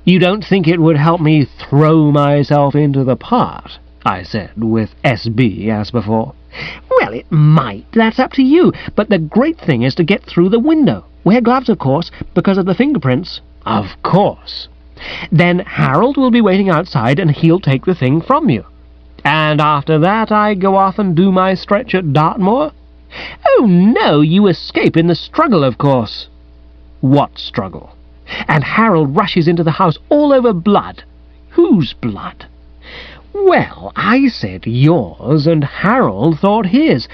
"You don't think it would help me throw myself into the part?" I said, with SB as before. "Well, it might. That's up to you. But the great thing is to get through the window. Wear gloves, of course, because of the fingerprints." "Of course." "Then Harold will be waiting outside, and he'll take the thing from you." "And after that I go off and do my stretch at Dartmoor?" "Oh, no, you escape in the struggle, of course." "What struggle?" "And Harold rushes into the house all over blood." "Whose blood?" "Well, I said yours, and Harold thought his.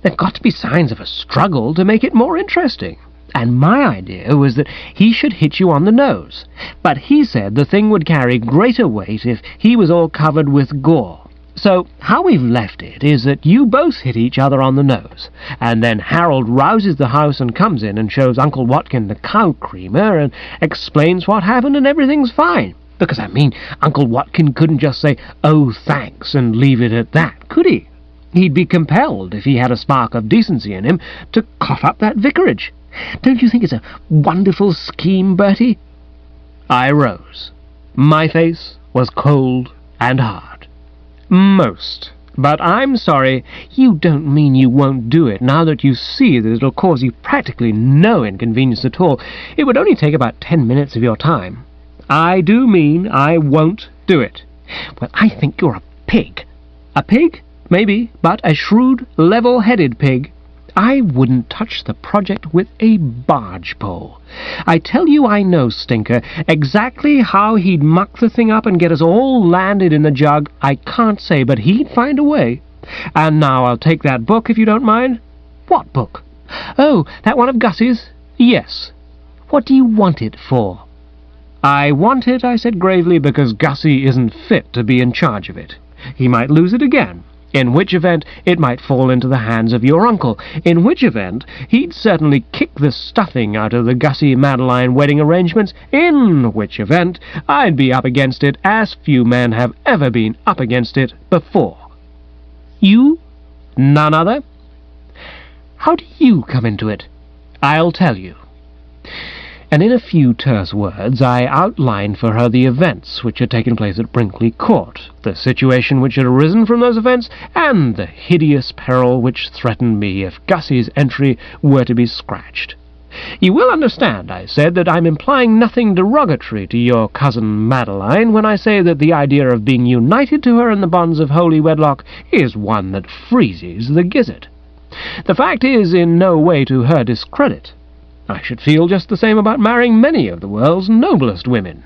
There've got to be signs of a struggle to make it more interesting. And my idea was that he should hit you on the nose. But he said the thing would carry greater weight if he was all covered with gore. So how we've left it is that you both hit each other on the nose, and then Harold rouses the house and comes in and shows Uncle Watkin the cow creamer and explains what happened, and everything's fine. Because, I mean, Uncle Watkin couldn't just say, 'Oh, thanks,' and leave it at that, could he? He'd be compelled, if he had a spark of decency in him, to cough up that vicarage. Don't you think it's a wonderful scheme, Bertie?" I rose. My face was cold and hard. "Most. But I'm sorry." "You don't mean you won't do it, now that you see that it'll cause you practically no inconvenience at all? It would only take about 10 minutes of your time." "I do mean I won't do it." "Well, I think you're a pig." "A pig? Maybe, but a shrewd, level-headed pig. I wouldn't touch the project with a barge pole. I tell you I know, Stinker, exactly how he'd muck the thing up and get us all landed in the jug. I can't say, but he'd find a way. And now I'll take that book, if you don't mind." "What book?" "Oh, that one of Gussie's?" "Yes." "What do you want it for?" "I want it," I said gravely, "because Gussie isn't fit to be in charge of it. He might lose it again, in which event it might fall into the hands of your uncle, in which event he'd certainly kick the stuffing out of the Gussie-Madeline wedding arrangements, in which event I'd be up against it as few men have ever been up against it before." "You? None other?" "How do you come into it?" "I'll tell you." And in a few terse words I outlined for her the events which had taken place at Brinkley Court, the situation which had arisen from those events, and the hideous peril which threatened me if Gussie's entry were to be scratched. "You will understand," I said, "that I'm implying nothing derogatory to your cousin Madeline when I say that the idea of being united to her in the bonds of holy wedlock is one that freezes the gizzard. The fact is in no way to her discredit. I should feel just the same about marrying many of the world's noblest women.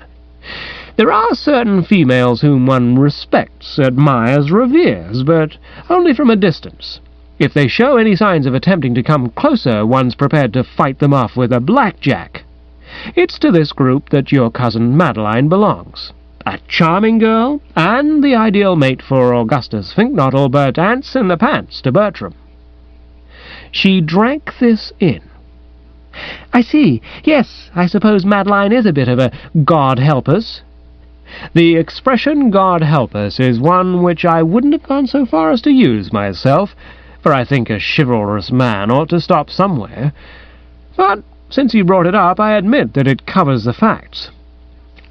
There are certain females whom one respects, admires, reveres, but only from a distance. If they show any signs of attempting to come closer, one's prepared to fight them off with a blackjack. It's to this group that your cousin Madeline belongs. A charming girl, and the ideal mate for Augustus Finknottle, but ants in the pants to Bertram." She drank this in. "I see. Yes, I suppose Madeline is a bit of a God help us." "The expression God help us is one which I wouldn't have gone so far as to use myself, for I think a chivalrous man ought to stop somewhere. But since you brought it up, I admit that it covers the facts."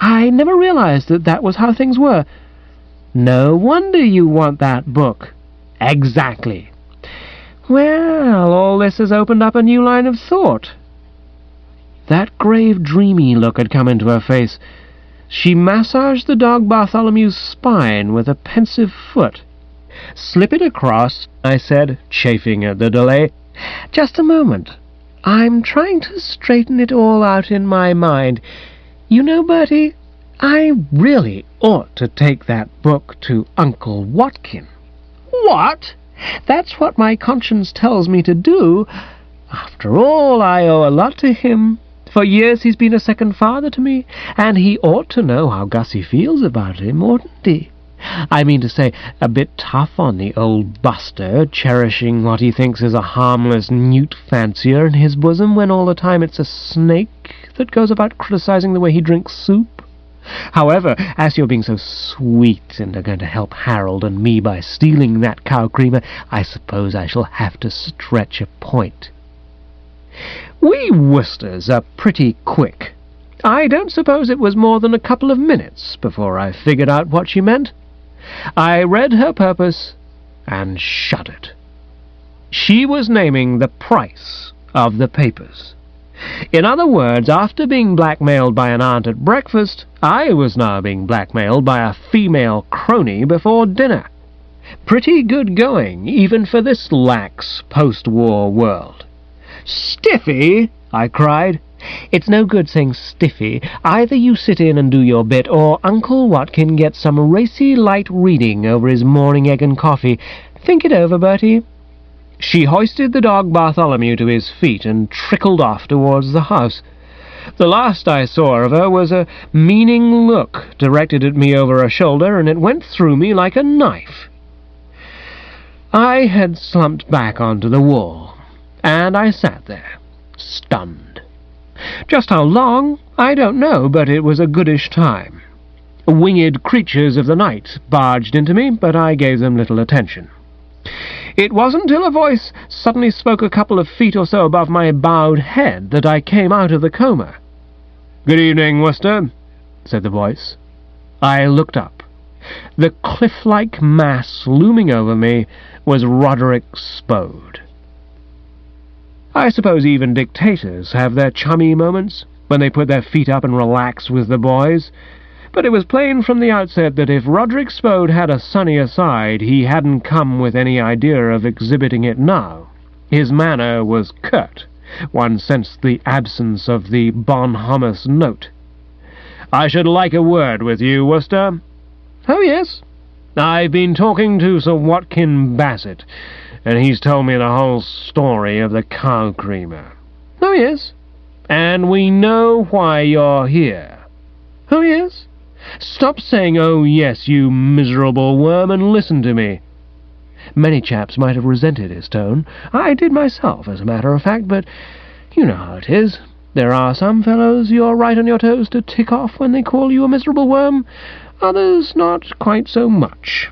"I never realized that that was how things were." "No wonder you want that book." "Exactly." "Well, all this has opened up a new line of thought." That grave, dreamy look had come into her face. She massaged the dog Bartholomew's spine with a pensive foot. "Slip it across," I said, chafing at the delay. "Just a moment. I'm trying to straighten it all out in my mind. You know, Bertie, I really ought to take that book to Uncle Watkin." "What?" "That's what my conscience tells me to do. After all, I owe a lot to him. For years he's been a second father to me, and he ought to know how Gussie feels about him, oughtn't he?" I mean to say, a bit tough on the old buster, cherishing what he thinks is a harmless newt fancier in his bosom, when all the time it's a snake that goes about criticizing the way he drinks soup. However, as you're being so sweet and are going to help Harold and me by stealing that cow creamer, I suppose I shall have to stretch a point. We Woosters are pretty quick. I don't suppose it was more than a couple of minutes before I figured out what she meant. I read her purpose and shuddered. She was naming the price of the papers. In other words, after being blackmailed by an aunt at breakfast, I was now being blackmailed by a female crony before dinner. Pretty good going, even for this lax post-war world. "Stiffy!" I cried. "It's no good saying stiffy. Either you sit in and do your bit, or Uncle Watkin gets some racy light reading over his morning egg and coffee. Think it over, Bertie." She hoisted the dog Bartholomew to his feet and trickled off towards the house. The last I saw of her was a meaning look directed at me over her shoulder, and it went through me like a knife. I had slumped back onto the wall, and I sat there, stunned. Just how long, I don't know, but it was a goodish time. Winged creatures of the night barged into me, but I gave them little attention. It wasn't till a voice suddenly spoke a couple of feet or so above my bowed head that I came out of the coma. "Good evening, Wooster," said the voice. I looked up. The cliff-like mass looming over me was Roderick Spode. I suppose even dictators have their chummy moments, when they put their feet up and relax with the boys. But it was plain from the outset that if Roderick Spode had a sunnier side, he hadn't come with any idea of exhibiting it now. His manner was curt. One sensed the absence of the bonhomous note. "I should like a word with you, Wooster." "Oh, yes." "I've been talking to Sir Watkin Bassett, and he's told me the whole story of the cow creamer." "Oh, yes." "And we know why you're here." "Oh, yes." "Stop saying, 'oh, yes,' you miserable worm, and listen to me." Many chaps might have resented his tone. I did myself, as a matter of fact, but you know how it is. There are some fellows you're right on your toes to tick off when they call you a miserable worm, others not quite so much.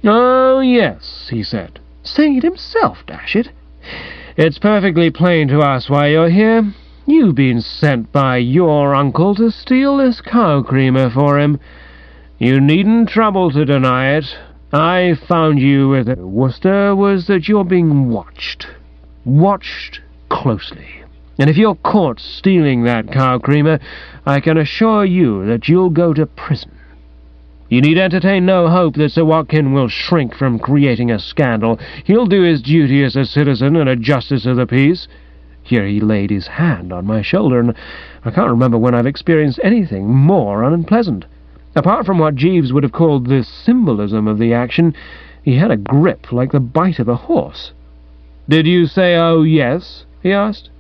"Oh, yes," he said, saying it himself, dash it. "It's perfectly plain to us why you're here. You've been sent by your uncle to steal this cow creamer for him. You needn't trouble to deny it. I found you with it, Wooster, was that you're being watched. Watched closely. And if you're caught stealing that cow creamer, I can assure you that you'll go to prison. You need entertain no hope that Sir Watkin will shrink from creating a scandal. He'll do his duty as a citizen and a justice of the peace." Here he laid his hand on my shoulder, and I can't remember when I've experienced anything more unpleasant. Apart from what Jeeves would have called the symbolism of the action, he had a grip like the bite of a horse. "Did you say, 'oh, yes'?" he asked.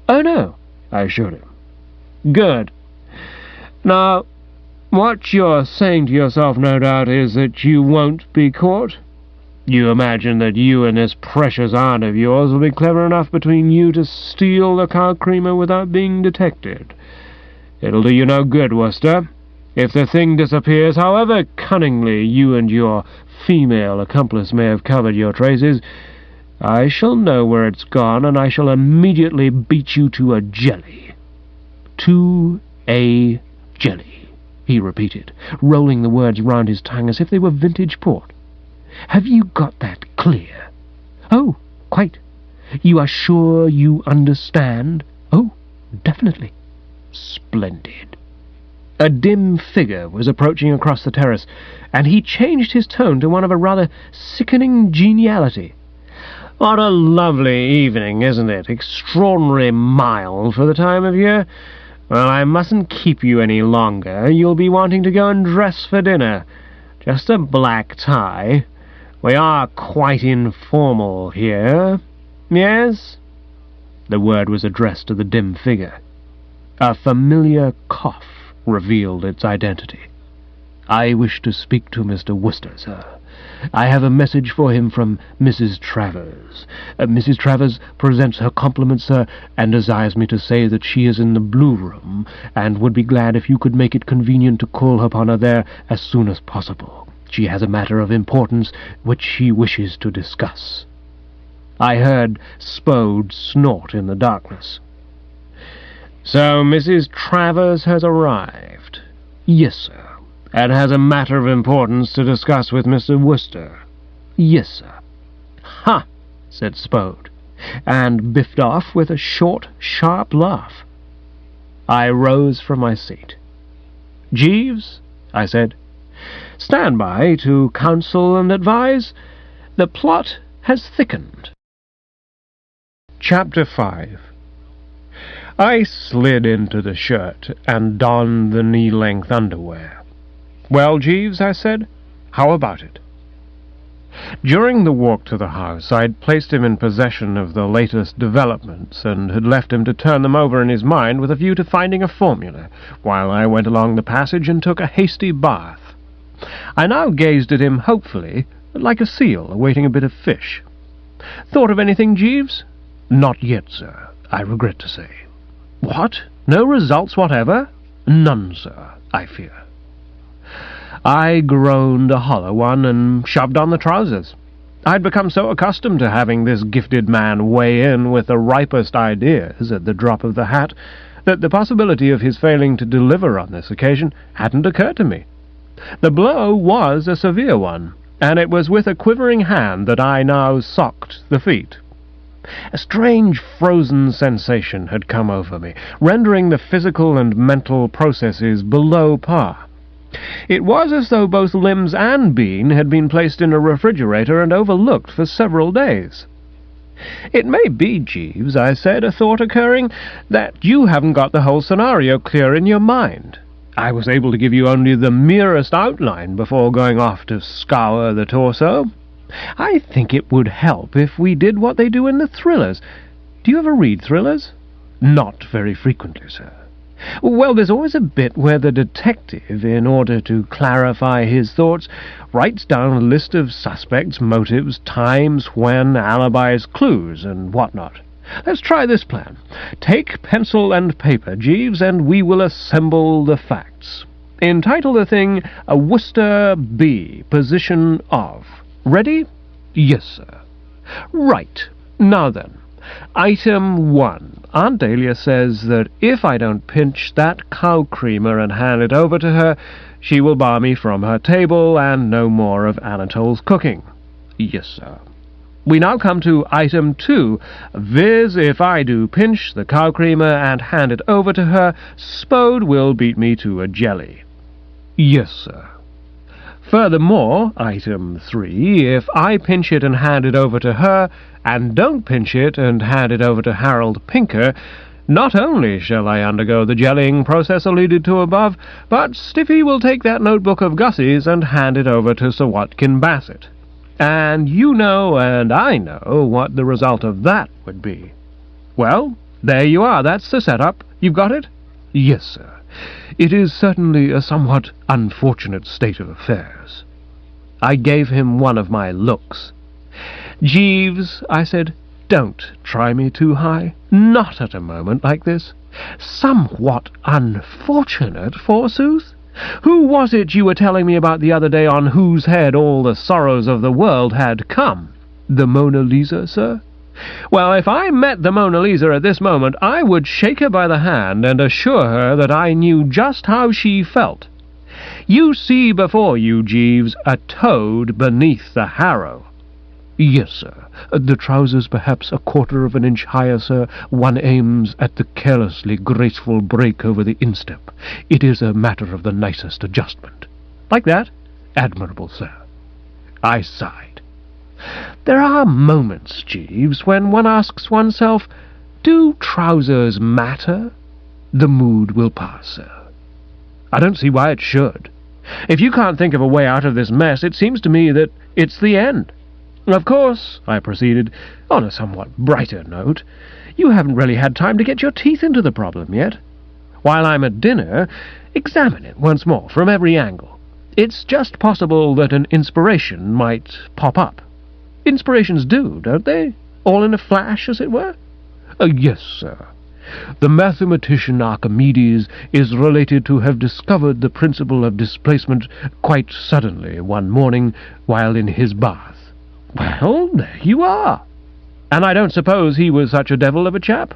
"Oh, no," I assured him. "Good. Now, what you're saying to yourself, no doubt, is that you won't be caught. You imagine that you and this precious aunt of yours will be clever enough between you to steal the cow creamer without being detected. It'll do you no good, Wooster. If the thing disappears, however cunningly you and your female accomplice may have covered your traces, I shall know where it's gone, and I shall immediately beat you to a jelly." "To a jelly," he repeated, rolling the words round his tongue as if they were vintage port. "Have you got that clear?" "Oh, quite." "You are sure you understand?" "Oh, definitely." "Splendid." A dim figure was approaching across the terrace, and he changed his tone to one of a rather sickening geniality. "What a lovely evening, isn't it? Extraordinarily mild for the time of year. Well, I mustn't keep you any longer. You'll be wanting to go and dress for dinner. Just a black tie. We are quite informal here. Yes?" The word was addressed to the dim figure. A familiar cough revealed its identity. "I wish to speak to Mr. Wooster, sir. I have a message for him from Mrs. Travers. Mrs. Travers presents her compliments, sir, and desires me to say that she is in the blue room, and would be glad if you could make it convenient to call upon her there as soon as possible. She has a matter of importance which she wishes to discuss." I heard Spode snort in the darkness. "So Mrs. Travers has arrived?" "Yes, sir. And has a matter of importance to discuss with Mr. Wooster?" "Yes, sir." "Ha!" said Spode, and biffed off with a short, sharp laugh. I rose from my seat. "Jeeves," I said, "stand by to counsel and advise. The plot has thickened." Chapter 5. I slid into the shirt and donned the knee-length underwear. "Well, Jeeves," I said, "how about it?" During the walk to the house, I'd placed him in possession of the latest developments, and had left him to turn them over in his mind with a view to finding a formula, while I went along the passage and took a hasty bath. I now gazed at him hopefully, like a seal awaiting a bit of fish. "Thought of anything, Jeeves?" "Not yet, sir, I regret to say." "What? No results whatever?" "None, sir, I fear." I groaned a hollow one and shoved on the trousers. I'd become so accustomed to having this gifted man weigh in with the ripest ideas at the drop of the hat that the possibility of his failing to deliver on this occasion hadn't occurred to me. The blow was a severe one, and it was with a quivering hand that I now socked the feet. A strange frozen sensation had come over me, rendering the physical and mental processes below par. It was as though both limbs and bean had been placed in a refrigerator and overlooked for several days. "It may be, Jeeves," I said, a thought occurring, "that you haven't got the whole scenario clear in your mind. I was able to give you only the merest outline before going off to scour the torso. I think it would help if we did what they do in the thrillers. Do you ever read thrillers?" "Not very frequently, sir." "Well, there's always a bit where the detective, in order to clarify his thoughts, writes down a list of suspects, motives, times when, alibis, clues, and what-not. Let's try this plan. Take pencil and paper, Jeeves, and we will assemble the facts. Entitle the thing, A Wooster B, Position of. Ready?" "Yes, sir." "Right. Now then. Item 1. Aunt Dahlia says that if I don't pinch that cow creamer and hand it over to her, she will bar me from her table and no more of Anatole's cooking." "Yes, sir." We now come to Item 2, viz. If I do pinch the cow creamer and hand it over to her, Spode will beat me to a jelly. "Yes, sir." Furthermore, Item 3, if I pinch it and hand it over to her, and don't pinch it and hand it over to Harold Pinker, not only shall I undergo the jellying process alluded to above, but Stiffy will take that notebook of Gussie's and hand it over to Sir Watkin Bassett. And you know and I know what the result of that would be. Well, there you are, that's the setup. You've got it? "Yes, sir. It is certainly a somewhat unfortunate state of affairs." I gave him one of my looks. "Jeeves," I said, "don't try me too high. Not at a moment like this. Somewhat unfortunate, forsooth. Who was it you were telling me about the other day on whose head all the sorrows of the world had come? The Mona Lisa, sir? Well, if I met the Mona Lisa at this moment, I would shake her by the hand and assure her that I knew just how she felt. You see before you, Jeeves, a toad beneath the harrow." "Yes, sir. The trousers perhaps a quarter of an inch higher, sir. One aims at the carelessly graceful break over the instep. It is a matter of the nicest adjustment." "Like that?" "Admirable, sir." I sighed. There are moments, Jeeves, when one asks oneself, do trousers matter? The mood will pass, sir. I don't see why it should. If you can't think of a way out of this mess, it seems to me that it's the end. Of course, I proceeded, on a somewhat brighter note, you haven't really had time to get your teeth into the problem yet. While I'm at dinner, examine it once more from every angle. It's just possible that an inspiration might pop up. Inspirations do, don't they? All in a flash, as it were? Yes, sir. The mathematician Archimedes is related to have discovered the principle of displacement quite suddenly one morning while in his bath. Well, there you are. And I don't suppose he was such a devil of a chap?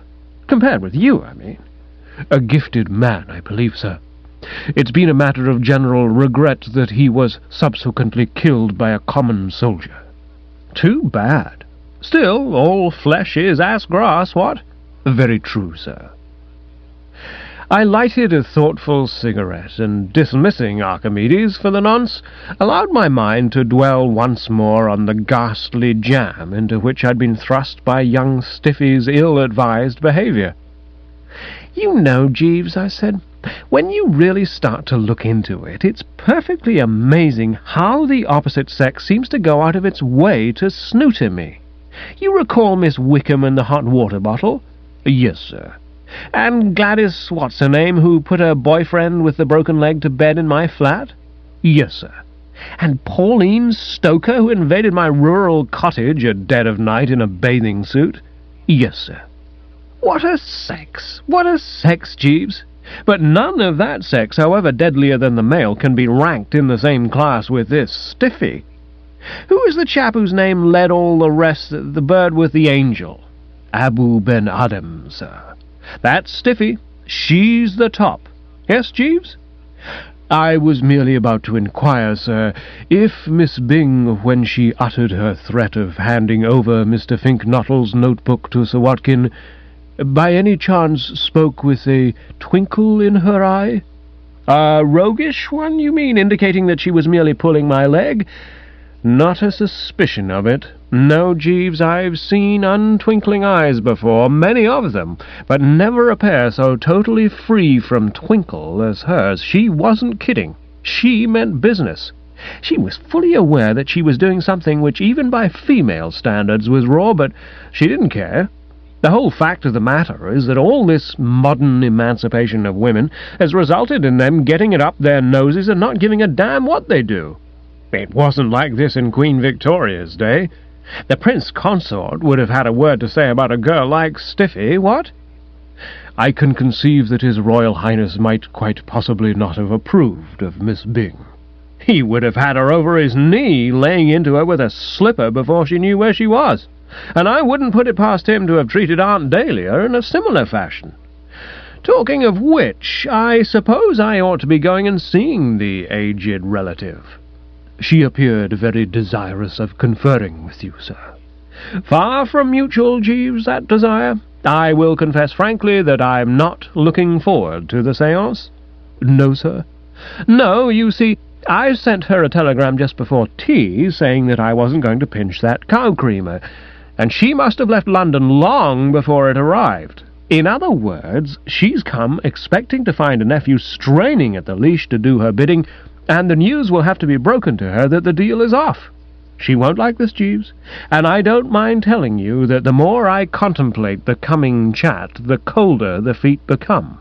Compared with you, I mean. A gifted man, I believe, sir. It's been a matter of general regret that he was subsequently killed by a common soldier. Too bad. Still, all flesh is ass grass, what? Very true, sir. I lighted a thoughtful cigarette, and, dismissing Archimedes for the nonce, allowed my mind to dwell once more on the ghastly jam into which I'd been thrust by young Stiffy's ill-advised behaviour. You know, Jeeves, I said, when you really start to look into it, it's perfectly amazing how the opposite sex seems to go out of its way to snooter me. You recall Miss Wickham and the hot water bottle? Yes, sir. And Gladys what's-her-name, who put her boyfriend with the broken leg to bed in my flat? Yes, sir. And Pauline Stoker, who invaded my rural cottage at dead of night in a bathing suit? Yes, sir. What a sex! What a sex, Jeeves! But none of that sex, however deadlier than the male, can be ranked in the same class with this Stiffy. Who is the chap whose name led all the rest, the bird with the angel? Abu Ben Adam, sir. That's Stiffy. She's the top. Yes, Jeeves? I was merely about to inquire, sir, if Miss Byng, when she uttered her threat of handing over Mr. Finknottle's notebook to Sir Watkin, by any chance spoke with a twinkle in her eye? A roguish one, you mean, indicating that she was merely pulling my leg? Not a suspicion of it. No, Jeeves, I've seen untwinkling eyes before, many of them, but never a pair so totally free from twinkle as hers. She wasn't kidding. She meant business. She was fully aware that she was doing something which even by female standards was raw, but she didn't care. The whole fact of the matter is that all this modern emancipation of women has resulted in them getting it up their noses and not giving a damn what they do. It wasn't like this in Queen Victoria's day. The Prince Consort would have had a word to say about a girl like Stiffy, what? I can conceive that His Royal Highness might quite possibly not have approved of Miss Byng. He would have had her over his knee, laying into her with a slipper before she knew where she was. And I wouldn't put it past him to have treated Aunt Dahlia in a similar fashion. Talking of which, I suppose I ought to be going and seeing the aged relative. She appeared very desirous of conferring with you, sir. Far from mutual, Jeeves, that desire. I will confess frankly that I'm not looking forward to the séance. No, sir? No, you see, I sent her a telegram just before tea saying that I wasn't going to pinch that cow creamer, and she must have left London long before it arrived. In other words, she's come expecting to find a nephew straining at the leash to do her bidding, and the news will have to be broken to her that the deal is off. She won't like this, Jeeves, and I don't mind telling you that the more I contemplate the coming chat, the colder the feet become.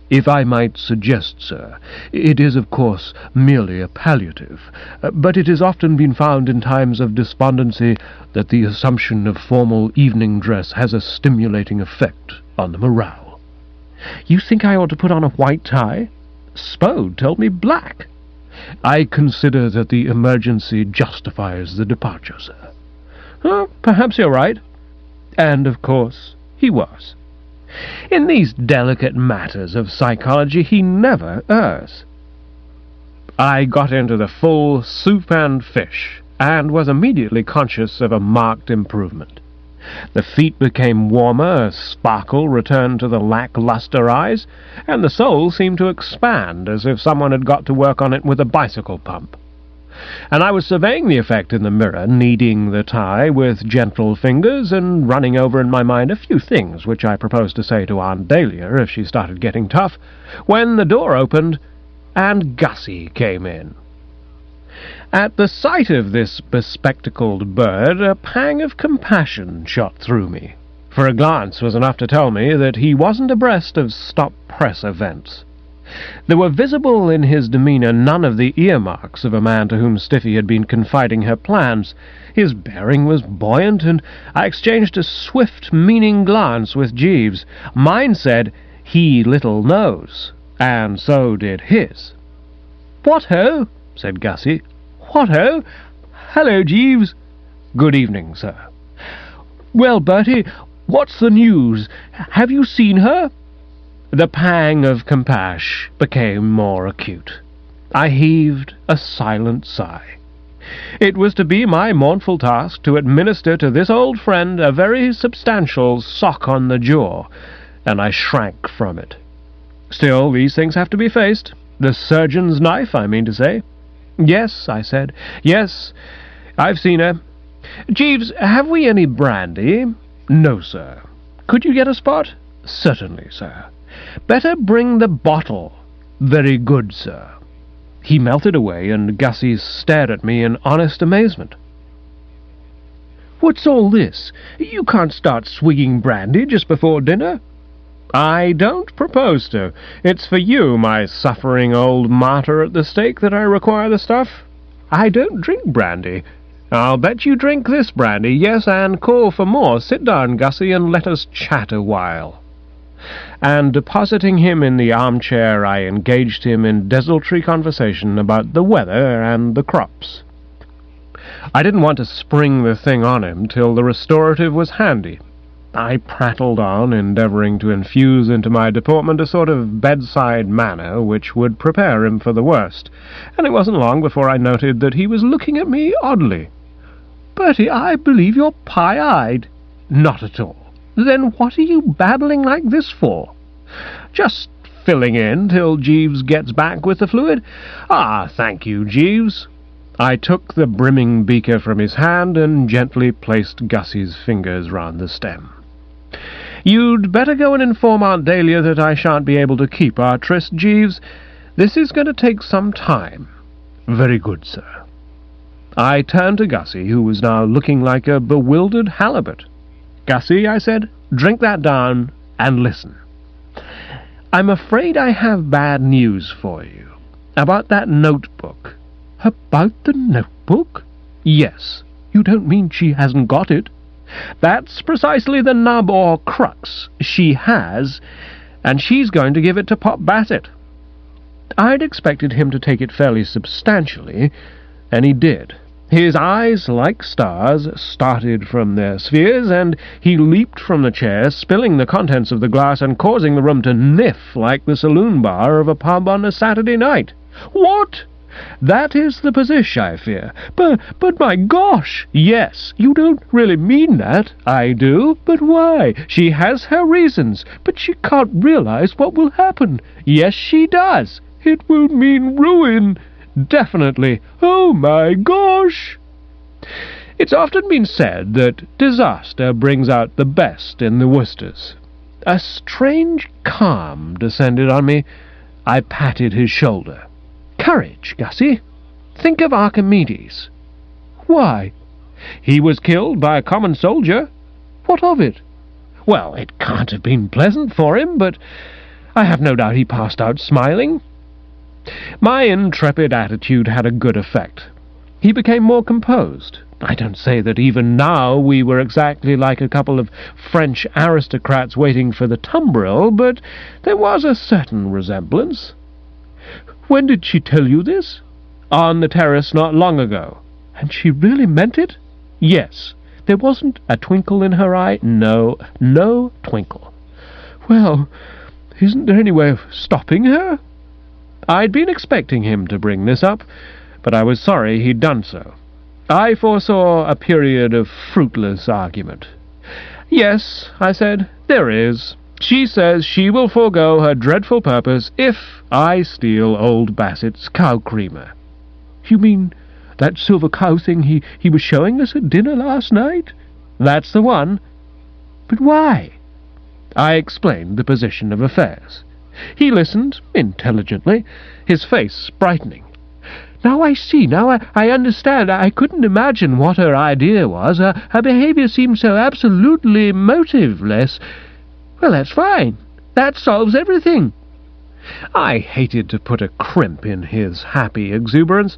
If I might suggest, sir, it is, of course, merely a palliative, but it has often been found in times of despondency that the assumption of formal evening dress has a stimulating effect on the morale. You think I ought to put on a white tie? Spode told me black. I consider that the emergency justifies the departure, sir. Perhaps you're right. And, of course, he was. In these delicate matters of psychology he never errs. I got into the full soup and fish, and was immediately conscious of a marked improvement. The feet became warmer, a sparkle returned to the lack-lustre eyes, and the soul seemed to expand as if someone had got to work on it with a bicycle pump. And I was surveying the effect in the mirror, kneading the tie with gentle fingers, and running over in my mind a few things which I proposed to say to Aunt Dahlia if she started getting tough, when the door opened, and Gussie came in. At the sight of this bespectacled bird, a pang of compassion shot through me, for a glance was enough to tell me that he wasn't abreast of stop-press events. There were visible in his demeanour none of the earmarks of a man to whom Stiffy had been confiding her plans. His bearing was buoyant, and I exchanged a swift, meaning glance with Jeeves. Mine said, "He little knows," and so did his. "What-ho?" said Gussie. "What-ho? Hello, Jeeves." "Good evening, sir." "Well, Bertie, what's the news? Have you seen her?" The pang of compassion became more acute. I heaved a silent sigh. It was to be my mournful task to administer to this old friend a very substantial sock on the jaw, and I shrank from it. Still, these things have to be faced. The surgeon's knife, I mean to say. "Yes," I said. "Yes, I've seen her. Jeeves, have we any brandy?" "No, sir." "Could you get a spot?" "Certainly, sir." "Better bring the bottle." "Very good, sir." He melted away, and Gussie stared at me in honest amazement. "What's all this? You can't start swigging brandy just before dinner." "I don't propose to. It's for you, my suffering old martyr at the stake, that I require the stuff. I don't drink brandy. I'll bet you drink this brandy, yes, and call for more. Sit down, Gussie, and let us chat a while." And depositing him in the armchair, I engaged him in desultory conversation about the weather and the crops. I didn't want to spring the thing on him till the restorative was handy. I prattled on, endeavouring to infuse into my deportment a sort of bedside manner which would prepare him for the worst, and it wasn't long before I noted that he was looking at me oddly. "Bertie, I believe you're pie-eyed." "Not at all." "Then what are you babbling like this for?" "Just filling in till Jeeves gets back with the fluid." "Ah, thank you, Jeeves." I took the brimming beaker from his hand and gently placed Gussie's fingers round the stem. "You'd better go and inform Aunt Dahlia that I shan't be able to keep our tryst, Jeeves. This is going to take some time." "Very good, sir." I turned to Gussie, who was now looking like a bewildered halibut. "Gussie," I said, "drink that down and listen. I'm afraid I have bad news for you. About that notebook." "About the notebook?" "Yes. You don't mean she hasn't got it?" "That's precisely the nub or crux. She has, and she's going to give it to Pop Bassett." I'd expected him to take it fairly substantially, and he did. His eyes, like stars, started from their spheres, and he leaped from the chair, spilling the contents of the glass and causing the room to niff like the saloon bar of a pub on a Saturday night. "What?" "That is the position, I fear." But my gosh!" "Yes, you don't really mean that." "I do." "But why?" "She has her reasons." "But she can't realize what will happen." "Yes, she does." "It will mean ruin." "Definitely." "Oh my gosh!" It's often been said that disaster brings out the best in the Woosters. A strange calm descended on me. I patted his shoulder. "Courage, Gussie. Think of Archimedes." "Why?" "He was killed by a common soldier." "What of it?" "Well, it can't have been pleasant for him, but I have no doubt he passed out smiling." My intrepid attitude had a good effect. He became more composed. I don't say that even now we were exactly like a couple of French aristocrats waiting for the tumbril, but there was a certain resemblance. "When did she tell you this?" "On the terrace not long ago." "And she really meant it?" "Yes." "There wasn't a twinkle in her eye?" "No twinkle." "Well, isn't there any way of stopping her?" I'd been expecting him to bring this up, but I was sorry he'd done so. I foresaw a period of fruitless argument. "Yes," I said, "there is. She says she will forego her dreadful purpose if I steal old Bassett's cow creamer." "You mean that silver cow thing he was showing us at dinner last night?" "That's the one." "But why?" I explained the position of affairs. He listened intelligently, his face brightening. "Now I see, now I understand. I couldn't imagine what her idea was. Her behaviour seemed so absolutely motiveless. Well, that's fine. That solves everything." I hated to put a crimp in his happy exuberance,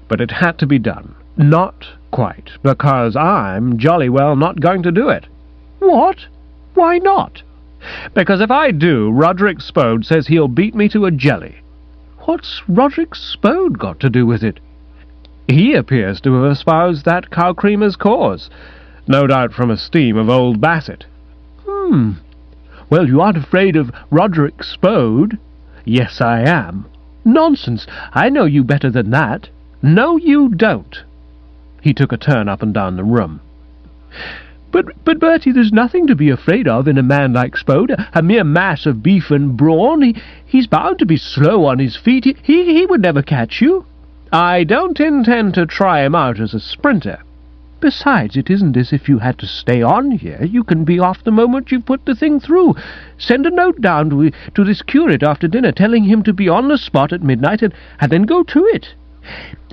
but it had to be done. Not quite, because I'm jolly well not going to do it. What? Why not? Because if I do, Roderick Spode says he'll beat me to a jelly. What's Roderick Spode got to do with it? He appears to have espoused that cow creamer's cause, no doubt from esteem of old Bassett. Well, you aren't afraid of Roderick Spode? Yes, I am. Nonsense. I know you better than that. No, you don't. He took a turn up and down the room. But Bertie, there's nothing to be afraid of in a man like Spode, a mere mass of beef and brawn. He's bound to be slow on his feet. He would never catch you. I don't intend to try him out as a sprinter. Besides, it isn't as if you had to stay on here. You can be off the moment you've put the thing through. Send a note down to this curate after dinner, telling him to be on the spot at midnight, and then go to it.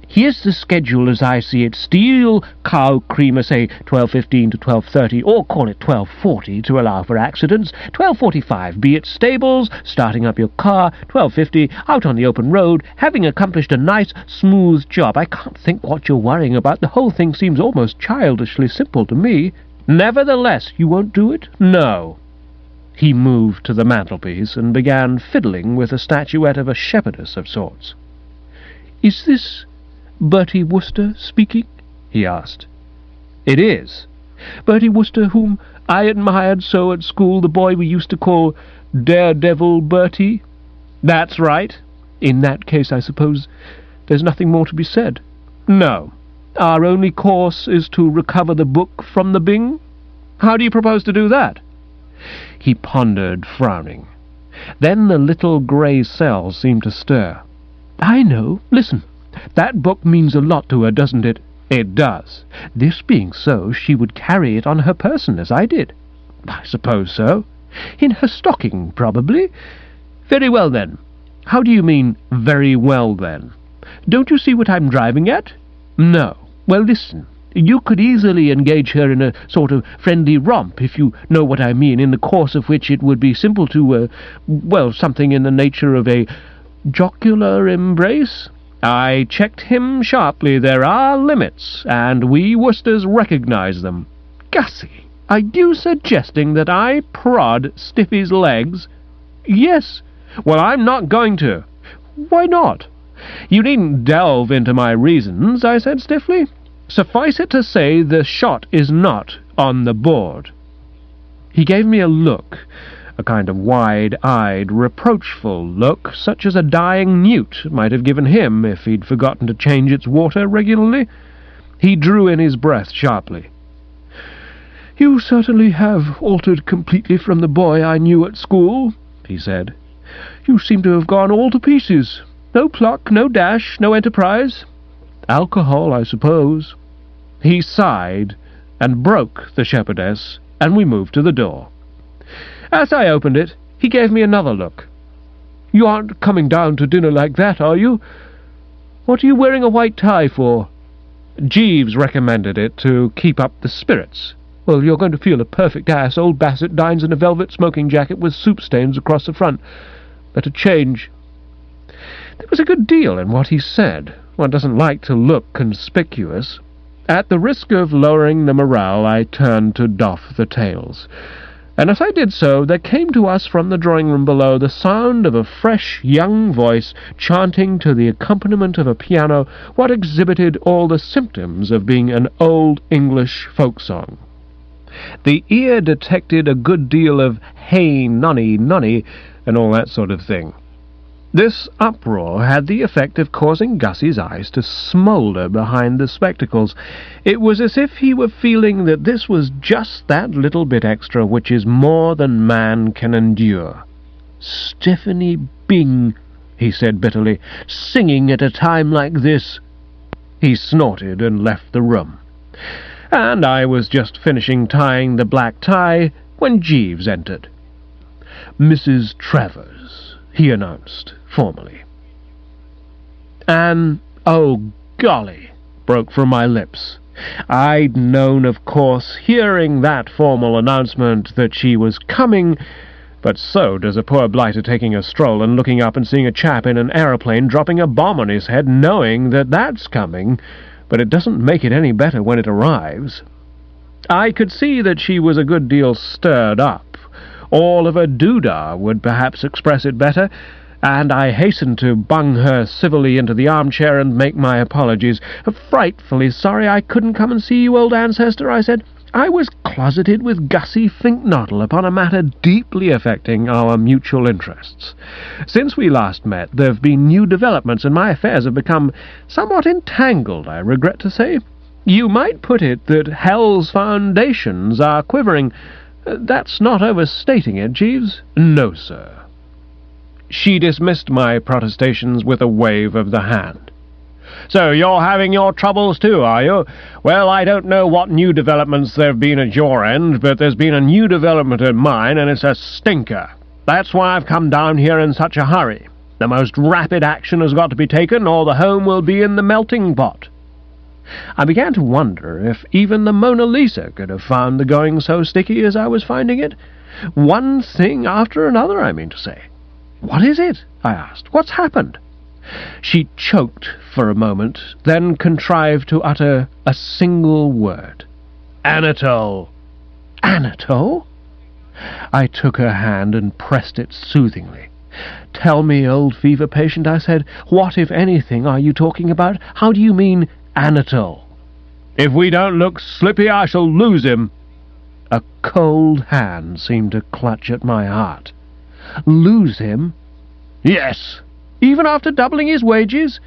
Here's the schedule as I see it. Steal cow creamer, say 12:15 to 12:30, or call it 12:40 to allow for accidents. 12:45, be at stables, starting up your car. 12:50, out on the open road, having accomplished a nice, smooth job. I can't think what you're worrying about. The whole thing seems almost childishly simple to me. Nevertheless, you won't do it? No. He moved to the mantelpiece and began fiddling with a statuette of a shepherdess of sorts. Is this Bertie Wooster speaking? He asked. It is. Bertie Wooster, whom I admired so at school, the boy we used to call Daredevil Bertie? That's right. In that case, I suppose there's nothing more to be said. No. Our only course is to recover the book from the Bing? How do you propose to do that? He pondered, frowning. Then the little grey cells seemed to stir. I know. Listen. That book means a lot to her, doesn't it? It does. This being so, she would carry it on her person, as I did. I suppose so. In her stocking, probably. Very well, then. How do you mean, very well, then? Don't you see what I'm driving at? No. Well, listen. You could easily engage her in a sort of friendly romp, if you know what I mean, in the course of which it would be simple to, something in the nature of a jocular embrace. I checked him sharply. There are limits, and we Woosters recognize them. Gussie, are you suggesting that I prod Stiffy's legs? Yes. Well, I'm not going to. Why not? You needn't delve into my reasons, I said stiffly. Suffice it to say the shot is not on the board. He gave me a look, a kind of wide-eyed, reproachful look, such as a dying newt might have given him if he'd forgotten to change its water regularly. He drew in his breath sharply. You certainly have altered completely from the boy I knew at school, he said. You seem to have gone all to pieces. No pluck, no dash, no enterprise. Alcohol, I suppose. He sighed and broke the shepherdess, and we moved to the door. As I opened it, he gave me another look. You aren't coming down to dinner like that, are you? What are you wearing a white tie for? Jeeves recommended it to keep up the spirits. Well, you're going to feel a perfect ass. Old Bassett dines in a velvet smoking jacket with soup stains across the front. Better change. There was a good deal in what he said. One doesn't like to look conspicuous. At the risk of lowering the morale, I turned to doff the tails. And as I did so, there came to us from the drawing-room below the sound of a fresh young voice chanting to the accompaniment of a piano what exhibited all the symptoms of being an old English folk song. The ear detected a good deal of "Hey, nonny, nonny," and all that sort of thing. This uproar had the effect of causing Gussie's eyes to smoulder behind the spectacles. It was as if he were feeling that this was just that little bit extra which is more than man can endure. Stephanie Bing, he said bitterly, singing at a time like this. He snorted and left the room. And I was just finishing tying the black tie when Jeeves entered. Mrs. Travers, he announced formally. "Anne, oh golly," broke from my lips. I'd known, of course, hearing that formal announcement, that she was coming, But so does a poor blighter taking a stroll and looking up and seeing a chap in an aeroplane dropping a bomb on his head, knowing that that's coming, but it doesn't make it any better when it arrives. I could see that she was a good deal stirred up. All of a doodah would perhaps express it better, and I hastened to bung her civilly into the armchair and make my apologies. "Frightfully sorry I couldn't come and see you, old ancestor," I said. "I was closeted with Gussie Finknottle upon a matter deeply affecting our mutual interests. Since we last met, there have been new developments, and my affairs have become somewhat entangled, I regret to say. You might put it that hell's foundations are quivering. That's not overstating it, Jeeves." "No, sir." She dismissed my protestations with a wave of the hand. "So you're having your troubles too, are you? Well, I don't know what new developments there have been at your end, but there's been a new development at mine, and it's a stinker. That's why I've come down here in such a hurry. The most rapid action has got to be taken, or the home will be in the melting pot." I began to wonder if even the Mona Lisa could have found the going so sticky as I was finding it. One thing after another, I mean to say. "What is it?" I asked. "What's happened?" She choked for a moment, then contrived to utter a single word. "Anatole." "Anatole?" I took her hand and pressed it soothingly. "Tell me, old fever patient," I said, "what, if anything, are you talking about? How do you mean, Anatole?" "If we don't look slippy, I shall lose him." A cold hand seemed to clutch at my heart. "Lose him?" "Yes." "Even after doubling his wages?"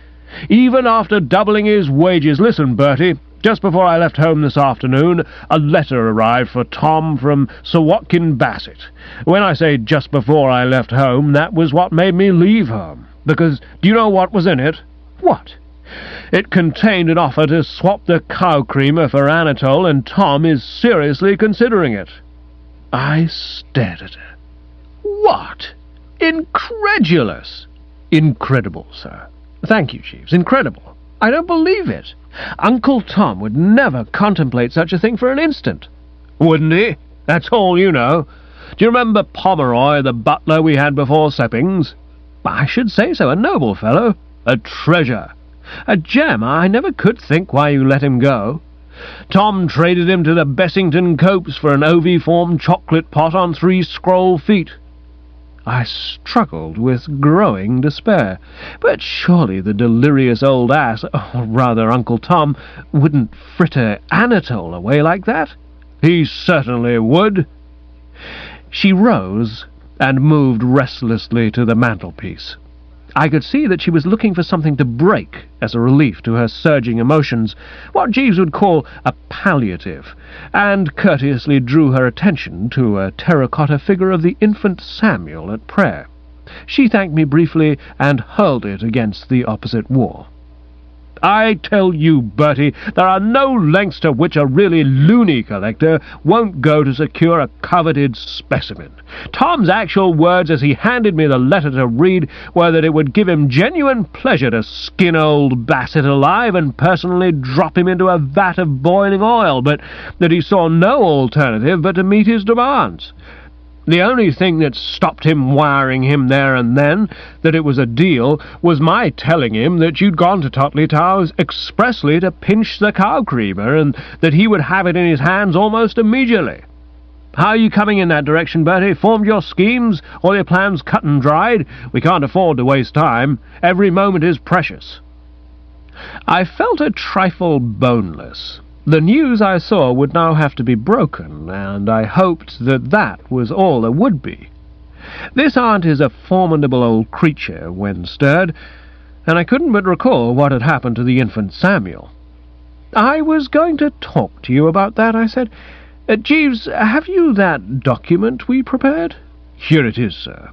"Even after doubling his wages. Listen, Bertie, just before I left home this afternoon, a letter arrived for Tom from Sir Watkin Bassett. When I say just before I left home, that was what made me leave home. Because, do you know what was in it?" "What?" "It contained an offer to swap the cow creamer for Anatole, and Tom is seriously considering it." I stared at her. "What? Incredulous!" "Incredible, sir." "Thank you, Jeeves. Incredible. I don't believe it. Uncle Tom would never contemplate such a thing for an instant." "Wouldn't he? That's all you know. Do you remember Pomeroy, the butler we had before Seppings?" "I should say so. A noble fellow." "A treasure. A gem. I never could think why you let him go. Tom traded him to the Bessington Copes for an oviform chocolate pot on 3 scroll feet." I struggled with growing despair. But surely the delirious old ass, or rather Uncle Tom, wouldn't fritter Anatole away like that? "He certainly would." She rose and moved restlessly to the mantelpiece. I could see that she was looking for something to break as a relief to her surging emotions, what Jeeves would call a palliative, and courteously drew her attention to a terracotta figure of the infant Samuel at prayer. She thanked me briefly and hurled it against the opposite wall. "I tell you, Bertie, there are no lengths to which a really loony collector won't go to secure a coveted specimen. Tom's actual words as he handed me the letter to read were that it would give him genuine pleasure to skin old Bassett alive and personally drop him into a vat of boiling oil, but that he saw no alternative but to meet his demands. The only thing that stopped him wiring him there and then that it was a deal was my telling him that you'd gone to Totley Towers expressly to pinch the cow creamer, and that he would have it in his hands almost immediately. How are you coming in that direction, Bertie? Formed your schemes? All your plans cut and dried? We can't afford to waste time. Every moment is precious." I felt a trifle boneless. The news I saw would now have to be broken, and I hoped that that was all there would be. This aunt is a formidable old creature when stirred, and I couldn't but recall what had happened to the infant Samuel. "I was going to talk to you about that," I said. "Jeeves, have you that document we prepared?" "Here it is, sir."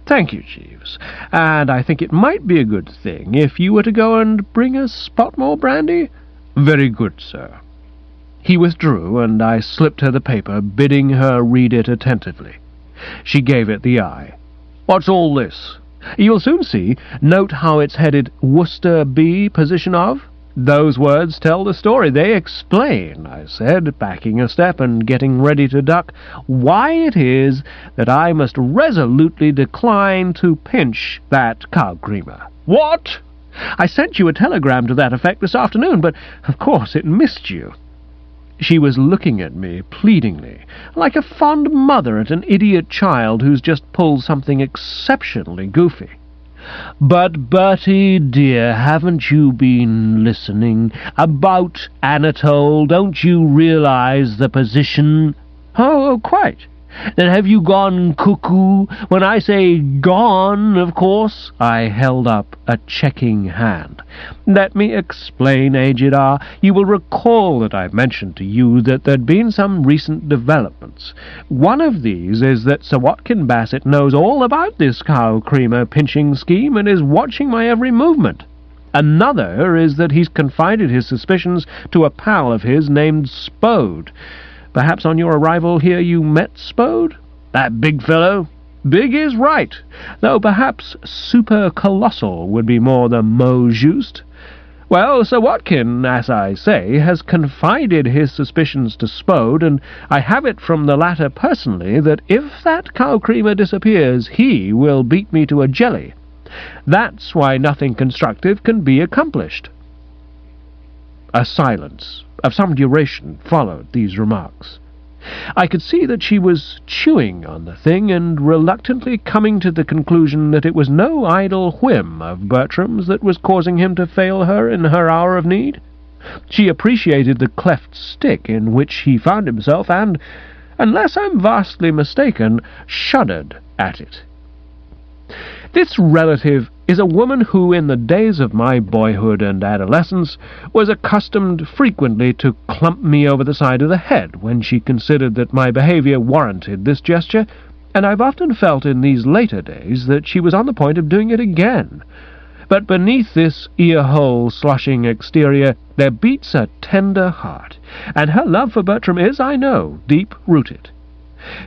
"Thank you, Jeeves. And I think it might be a good thing if you were to go and bring a spot more brandy." "Very good, sir." He withdrew, and I slipped her the paper, bidding her read it attentively. She gave it the eye. "What's all this?" "You'll soon see. Note how it's headed Worcester B, position of." "Those words tell the story. They explain," I said, backing a step and getting ready to duck, "why it is that I must resolutely decline to pinch that cow creamer." "What?" "I sent you a telegram to that effect this afternoon, but of course it missed you." She was looking at me pleadingly, like a fond mother at an idiot child who's just pulled something exceptionally goofy. "But, Bertie, dear, haven't you been listening? About Anatole, don't you realize the position?" "Oh, quite." "Then have you gone cuckoo? When I say gone, of course." I held up a checking hand. "Let me explain, Aged R. You will recall that I mentioned to you that there'd been some recent developments. One of these is that Sir Watkin Bassett knows all about this cow-creamer pinching scheme and is watching my every movement. Another is that he's confided his suspicions to a pal of his named Spode. Perhaps on your arrival here you met Spode? That big fellow? Big is right, though perhaps super-colossal would be more the mot juste. Well, Sir Watkin, as I say, has confided his suspicions to Spode, and I have it from the latter personally that if that cow-creamer disappears, he will beat me to a jelly. That's why nothing constructive can be accomplished." A silence of some duration followed these remarks. I could see that she was chewing on the thing and reluctantly coming to the conclusion that it was no idle whim of Bertram's that was causing him to fail her in her hour of need. She appreciated the cleft stick in which he found himself and, unless I'm vastly mistaken, shuddered at it. This relative is a woman who, in the days of my boyhood and adolescence, was accustomed frequently to clump me over the side of the head when she considered that my behaviour warranted this gesture, and I've often felt in these later days that she was on the point of doing it again. But beneath this ear-hole slushing exterior there beats a tender heart, and her love for Bertram is, I know, deep-rooted.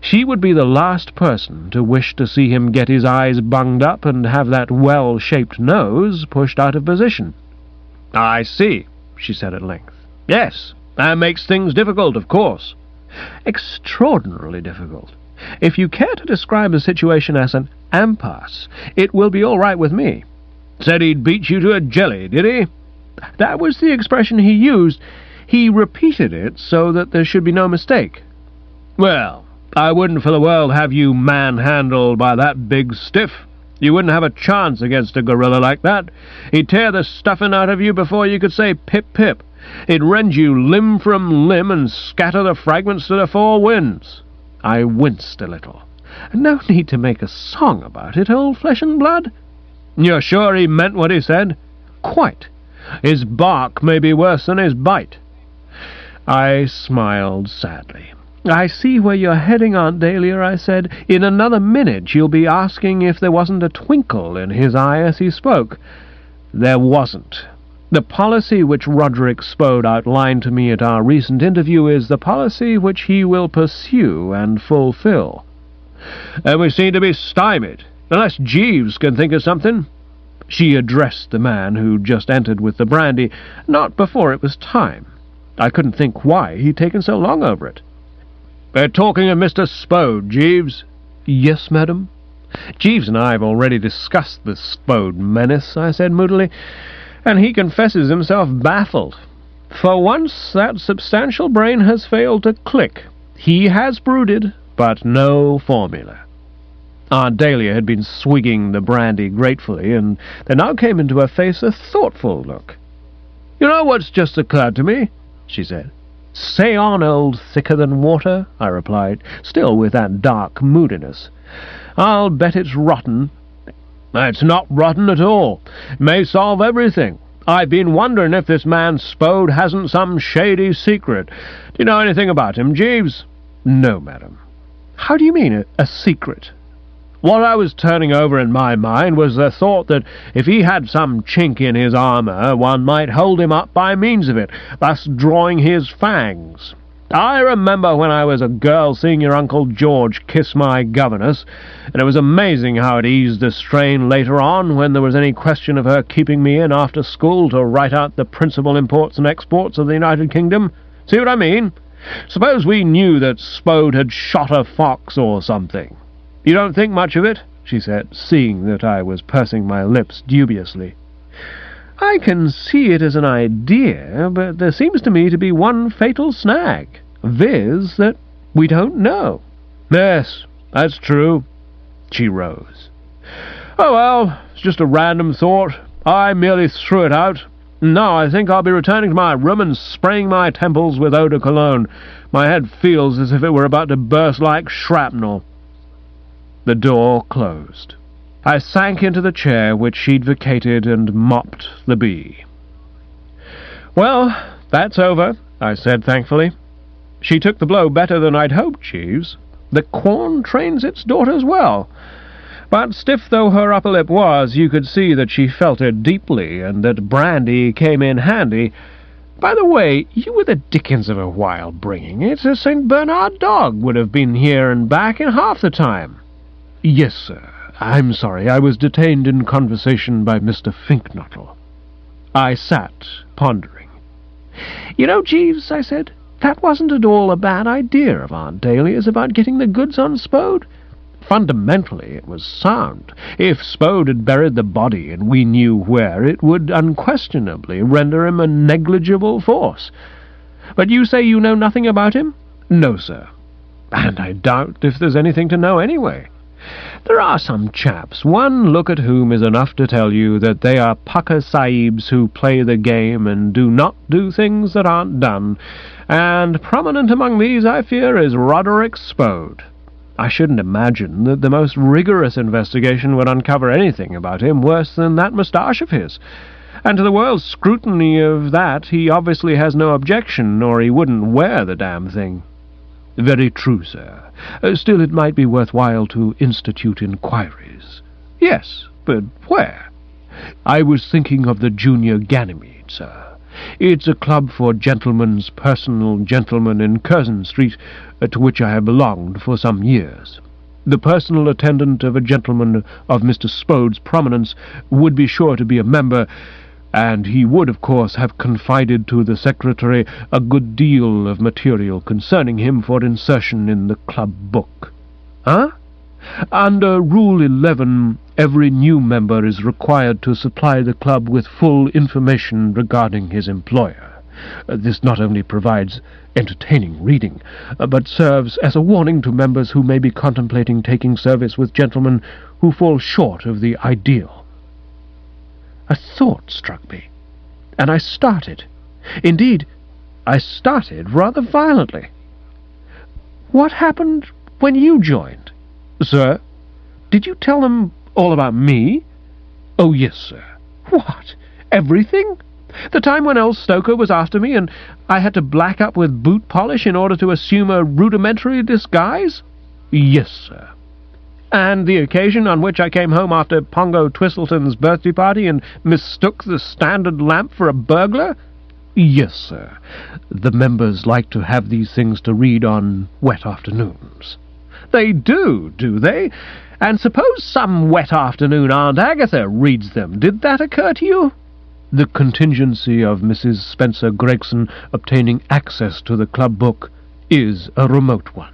She would be the last person to wish to see him get his eyes bunged up and have that well-shaped nose pushed out of position. "I see," she said at length. "Yes, that makes things difficult, of course." "Extraordinarily difficult. If you care to describe the situation as an impasse, it will be all right with me." "Said he'd beat you to a jelly, did he?" "That was the expression he used. He repeated it so that there should be no mistake." "Well, I wouldn't for the world have you manhandled by that big stiff. You wouldn't have a chance against a gorilla like that. He'd tear the stuffing out of you before you could say pip-pip. He'd rend you limb from limb and scatter the fragments to the four winds." I winced a little. "No need to make a song about it, old flesh and blood." "You're sure he meant what he said?" "Quite. His bark may be worse than his bite." I smiled sadly. "I see where you're heading, Aunt Dahlia," I said. "In another minute you'll be asking if there wasn't a twinkle in his eye as he spoke." There wasn't. The policy which Roderick Spode outlined to me at our recent interview is the policy which he will pursue and fulfill. "And we seem to be stymied, unless Jeeves can think of something." She addressed the man who just entered with the brandy, not before it was time. I couldn't think why he'd taken so long over it. "We're talking of Mr. Spode, Jeeves." "Yes, madam." "Jeeves and I have already discussed the Spode menace," I said moodily, "and he confesses himself baffled. For once that substantial brain has failed to click. He has brooded, but no formula." Aunt Dahlia had been swigging the brandy gratefully, and there now came into her face a thoughtful look. "You know what's just occurred to me?" she said. "Say on, old thicker-than-water," I replied, still with that dark moodiness. "I'll bet it's rotten." "It's not rotten at all. It may solve everything. I've been wondering if this man Spode hasn't some shady secret. Do you know anything about him, Jeeves?" "No, madam." "How do you mean, a secret?" "What I was turning over in my mind was the thought that if he had some chink in his armour, one might hold him up by means of it, thus drawing his fangs. I remember when I was a girl seeing your Uncle George kiss my governess, and it was amazing how it eased the strain later on when there was any question of her keeping me in after school to write out the principal imports and exports of the United Kingdom. See what I mean? Suppose we knew that Spode had shot a fox or something. You don't think much of it? She said, seeing that I was pursing my lips dubiously. I can see it as an idea, but there seems to me to be one fatal snag, viz. That we don't know. Yes, that's true. She rose. Oh well, it's just a random thought. I merely threw it out. No, I think I'll be returning to my room and spraying my temples with eau de cologne. My head feels as if it were about to burst like shrapnel. The door closed. I sank into the chair which she'd vacated and mopped the bee. Well, that's over, I said thankfully. She took the blow better than I'd hoped, Jeeves. The corn trains its daughters well. But stiff though her upper lip was, you could see that she felt it deeply, and that brandy came in handy. By the way, you were the dickens of a while bringing it. A St. Bernard dog would have been here and back in half the time. Yes, sir. I'm sorry, I was detained in conversation by Mr. Finknottle. I sat, pondering. You know, Jeeves, I said, that wasn't at all a bad idea of Aunt Dahlia's about getting the goods on Spode. Fundamentally, it was sound. If Spode had buried the body and we knew where, it would unquestionably render him a negligible force. But you say you know nothing about him? No, sir. And I doubt if there's anything to know anyway. There are some chaps, one look at whom is enough to tell you that they are pucker sahibs who play the game and do not do things that aren't done, and prominent among these, I fear, is Roderick Spode. I shouldn't imagine that the most rigorous investigation would uncover anything about him worse than that moustache of his, and to the world's scrutiny of that he obviously has no objection, or he wouldn't wear the damn thing. Very true, sir. Still, it might be worthwhile to institute inquiries. Yes, but where? I was thinking of the Junior Ganymede, sir. It's a club for gentlemen's personal gentlemen in Curzon Street, to which I have belonged for some years. The personal attendant of a gentleman of Mr. Spode's prominence would be sure to be a member, and he would, of course, have confided to the secretary a good deal of material concerning him for insertion in the club book. Huh? Under Rule 11, every new member is required to supply the club with full information regarding his employer. This not only provides entertaining reading, but serves as a warning to members who may be contemplating taking service with gentlemen who fall short of the ideal. A thought struck me, and I started. Indeed, I started rather violently. What happened when you joined? Sir? Did you tell them all about me? Oh, yes, sir. What? Everything? The time when old Stoker was after me, and I had to black up with boot polish in order to assume a rudimentary disguise? Yes, sir. And the occasion on which I came home after Pongo Twistleton's birthday party and mistook the standard lamp for a burglar? Yes, sir. The members like to have these things to read on wet afternoons. They do they? And suppose some wet afternoon Aunt Agatha reads them. Did that occur to you? The contingency of Mrs. Spencer Gregson obtaining access to the club book is a remote one.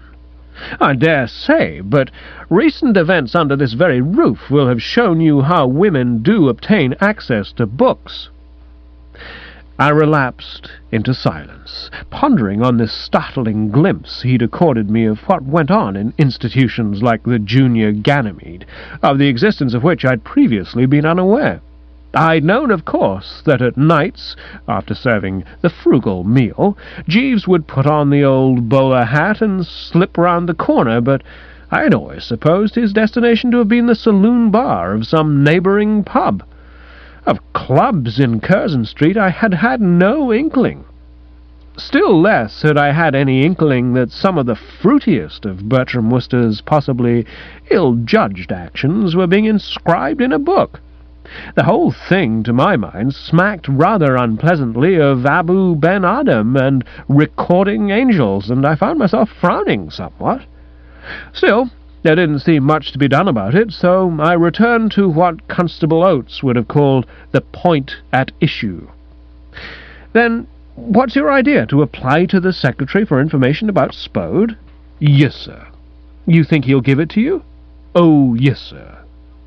I dare say, but recent events under this very roof will have shown you how women do obtain access to books. I relapsed into silence, pondering on this startling glimpse he'd accorded me of what went on in institutions like the Junior Ganymede, of the existence of which I'd previously been unaware. I'd known, of course, that at nights, after serving the frugal meal, Jeeves would put on the old bowler hat and slip round the corner, but I'd always supposed his destination to have been the saloon bar of some neighbouring pub. Of clubs in Curzon Street I had had no inkling. Still less had I had any inkling that some of the fruitiest of Bertram Wooster's possibly ill-judged actions were being inscribed in a book. The whole thing, to my mind, smacked rather unpleasantly of Abu Ben Adam and recording angels, and I found myself frowning somewhat. Still, there didn't seem much to be done about it, so I returned to what Constable Oates would have called the point at issue. "Then, what's your idea? To apply to the Secretary for information about Spode?" "Yes, sir." "You think he'll give it to you?" "Oh, yes, sir."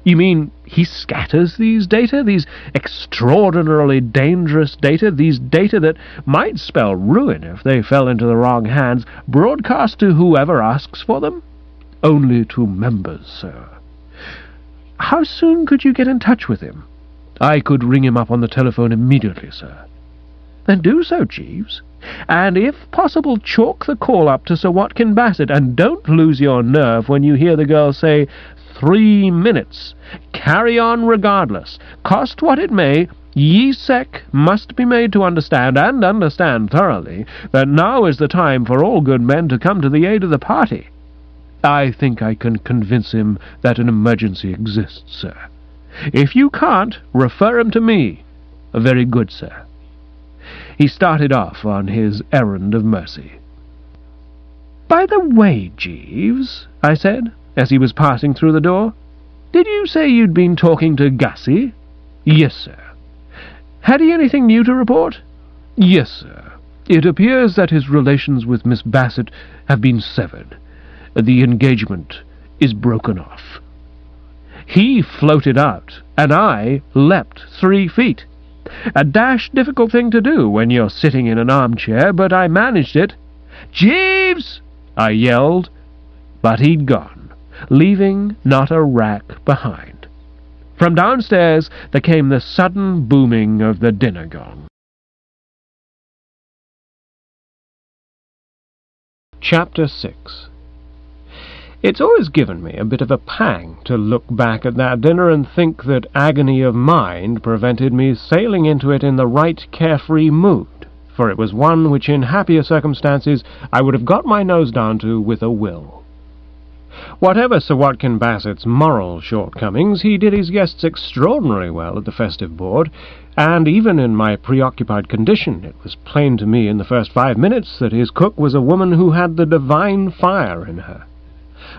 "You mean he scatters these data, these extraordinarily dangerous data, these data that might spell ruin if they fell into the wrong hands, broadcast to whoever asks for them?" "Only to members, sir." "How soon could you get in touch with him?" "I could ring him up on the telephone immediately, sir." "Then do so, Jeeves. And if possible, chalk the call up to Sir Watkin Bassett, and don't lose your nerve when you hear the girl say 3 minutes. Carry on regardless. Cost what it may, ye sec must be made to understand, and understand thoroughly, that now is the time for all good men to come to the aid of the party." "I think I can convince him that an emergency exists, sir." "If you can't, refer him to me." "Very good, sir." He started off on his errand of mercy. "By the way, Jeeves," I said, as he was passing through the door, "did you say you'd been talking to Gussie?" "Yes, sir." "Had he anything new to report?" "Yes, sir. It appears that his relations with Miss Bassett have been severed. The engagement is broken off." He floated out, and I leapt 3 feet. A dashed difficult thing to do when you're sitting in an armchair, but I managed it. "Jeeves!" I yelled, but he'd gone, leaving not a rack behind. From downstairs there came the sudden booming of the dinner gong. Chapter 6. It's always given me a bit of a pang to look back at that dinner and think that agony of mind prevented me sailing into it in the right carefree mood, for it was one which in happier circumstances I would have got my nose down to with a will. Whatever Sir Watkin Bassett's moral shortcomings, he did his guests extraordinarily well at the festive board, and even in my preoccupied condition it was plain to me in the first 5 minutes that his cook was a woman who had the divine fire in her.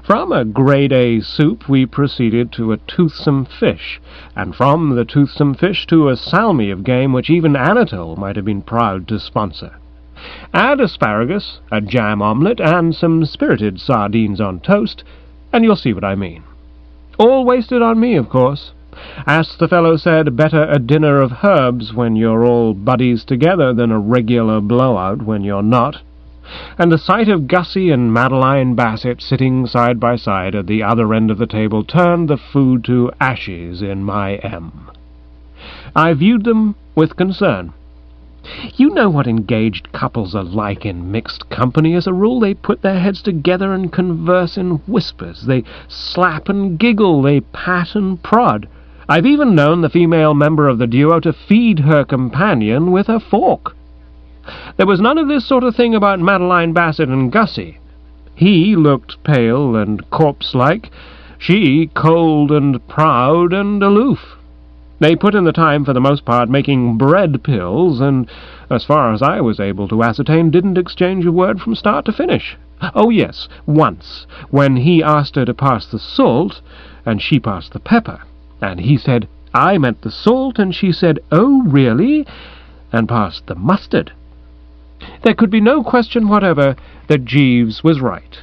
From a grade A soup we proceeded to a toothsome fish, and from the toothsome fish to a salmi of game which even Anatole might have been proud to sponsor. Add asparagus, a jam omelette, and some spirited sardines on toast, and you'll see what I mean. All wasted on me, of course. As the fellow said, better a dinner of herbs when you're all buddies together than a regular blowout when you're not. And the sight of Gussie and Madeline Bassett sitting side by side at the other end of the table turned the food to ashes in my M. I viewed them with concern. You know what engaged couples are like in mixed company. As a rule, they put their heads together and converse in whispers. They slap and giggle, they pat and prod. I've even known the female member of the duo to feed her companion with a fork. There was none of this sort of thing about Madeline Bassett and Gussie. He looked pale and corpse-like, she cold and proud and aloof. They put in the time for the most part making bread pills, and, as far as I was able to ascertain, didn't exchange a word from start to finish. Oh yes, once, when he asked her to pass the salt, and she passed the pepper, and he said, "I meant the salt," and she said, "Oh, really?" and passed the mustard. There could be no question whatever that Jeeves was right.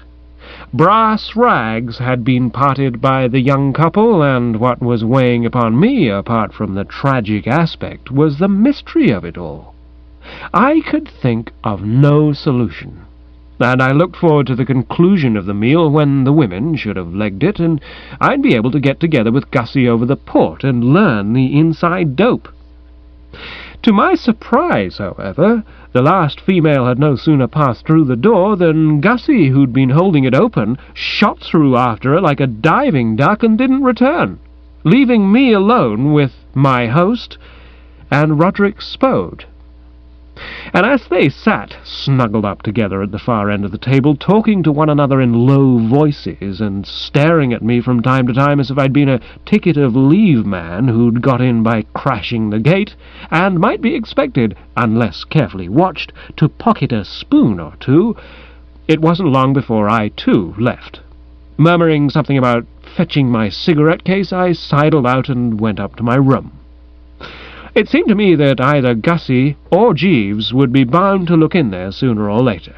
Brass rags had been parted by the young couple, and what was weighing upon me, apart from the tragic aspect, was the mystery of it all. I could think of no solution, and I looked forward to the conclusion of the meal when the women should have legged it, and I'd be able to get together with Gussie over the port and learn the inside dope. To my surprise, however, the last female had no sooner passed through the door than Gussie, who'd been holding it open, shot through after her like a diving duck and didn't return, leaving me alone with my host and Roderick Spode. And as they sat snuggled up together at the far end of the table, talking to one another in low voices and staring at me from time to time as if I'd been a ticket of leave man who'd got in by crashing the gate, and might be expected, unless carefully watched, to pocket a spoon or two, it wasn't long before I, too, left. Murmuring something about fetching my cigarette case, I sidled out and went up to my room. It seemed to me that either Gussie or Jeeves would be bound to look in there sooner or later.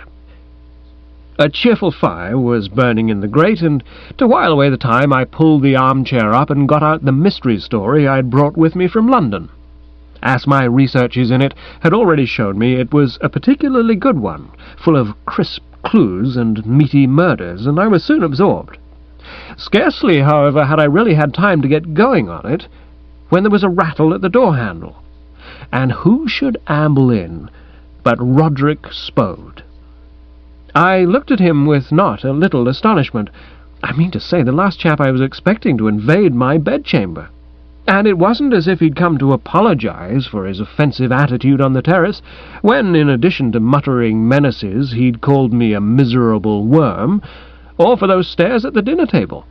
A cheerful fire was burning in the grate, and to while away the time I pulled the armchair up and got out the mystery story I'd brought with me from London. As my researches in it had already shown me, it was a particularly good one, full of crisp clues and meaty murders, and I was soon absorbed. Scarcely, however, had I really had time to get going on it, when there was a rattle at the door-handle, and who should amble in but Roderick Spode. I looked at him with not a little astonishment. I mean to say, the last chap I was expecting to invade my bedchamber. And it wasn't as if he'd come to apologize for his offensive attitude on the terrace, when, in addition to muttering menaces, he'd called me a miserable worm, or for those stares at the dinner-table.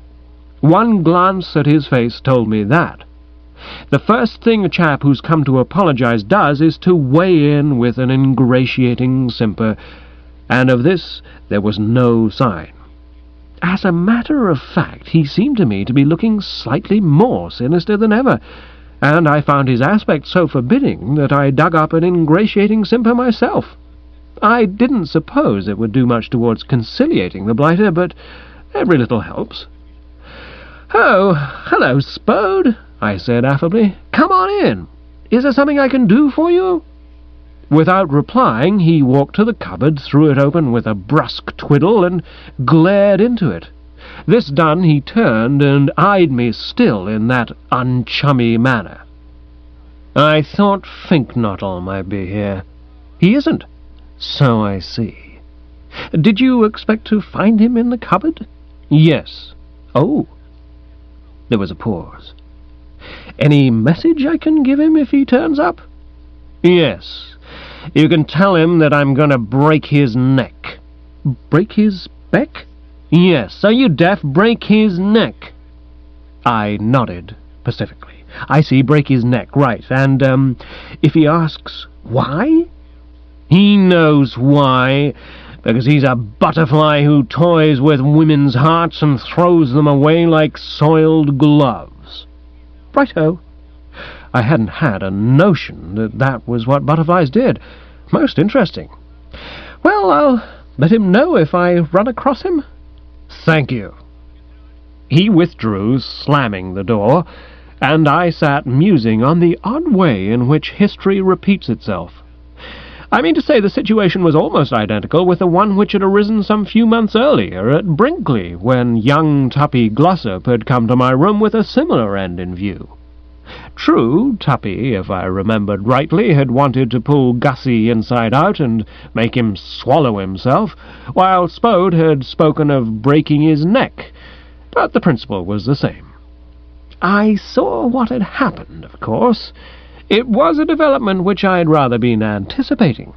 One glance at his face told me that. The first thing a chap who's come to apologize does is to weigh in with an ingratiating simper, and of this there was no sign. As a matter of fact, he seemed to me to be looking slightly more sinister than ever, and I found his aspect so forbidding that I dug up an ingratiating simper myself. I didn't suppose it would do much towards conciliating the blighter, but every little helps. "Oh, hello, Spode," I said affably. "Come on in. Is there something I can do for you?" Without replying, he walked to the cupboard, threw it open with a brusque twiddle, and glared into it. This done, he turned and eyed me still in that unchummy manner. "I thought Finknottle might be here." "He isn't." "So I see. Did you expect to find him in the cupboard?" "Yes." "Oh." There was a pause. "Any message I can give him if he turns up?" "Yes. You can tell him that I'm going to break his neck." "Break his beck?" "Yes. Are you deaf? Break his neck." I nodded pacifically. "I see, break his neck, right. And, if he asks why?" "He knows why. Because he's a butterfly who toys with women's hearts and throws them away like soiled gloves." "Righto." I hadn't had a notion that that was what butterflies did. Most interesting. "Well, I'll let him know if I run across him." "Thank you." He withdrew, slamming the door, and I sat musing on the odd way in which history repeats itself. I mean to say, the situation was almost identical with the one which had arisen some few months earlier at Brinkley, when young Tuppy Glossop had come to my room with a similar end in view. True, Tuppy, if I remembered rightly, had wanted to pull Gussie inside out and make him swallow himself, while Spode had spoken of breaking his neck, but the principle was the same. I saw what had happened, of course. It was a development which I had rather been anticipating.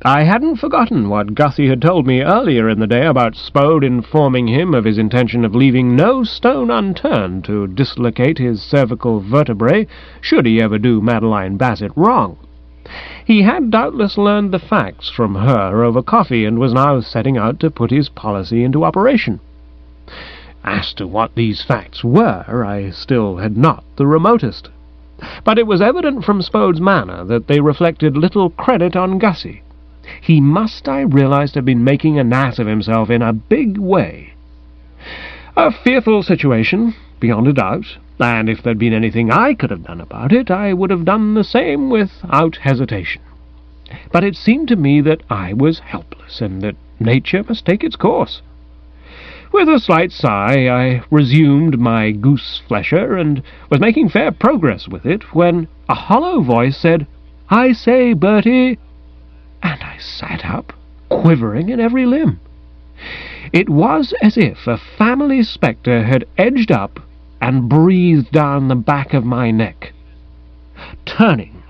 I hadn't forgotten what Gussie had told me earlier in the day about Spode informing him of his intention of leaving no stone unturned to dislocate his cervical vertebrae, should he ever do Madeline Bassett wrong. He had doubtless learned the facts from her over coffee, and was now setting out to put his policy into operation. As to what these facts were, I still had not the remotest. But it was evident from Spode's manner that they reflected little credit on Gussie. He must, I realized, have been making an ass of himself in a big way. A fearful situation, beyond a doubt, and if there'd been anything I could have done about it, I would have done the same without hesitation. But it seemed to me that I was helpless, and that nature must take its course. With a slight sigh, I resumed my goose-flesher, and was making fair progress with it, when a hollow voice said, "I say, Bertie," and I sat up, quivering in every limb. It was as if a family spectre had edged up and breathed down the back of my neck. Turning,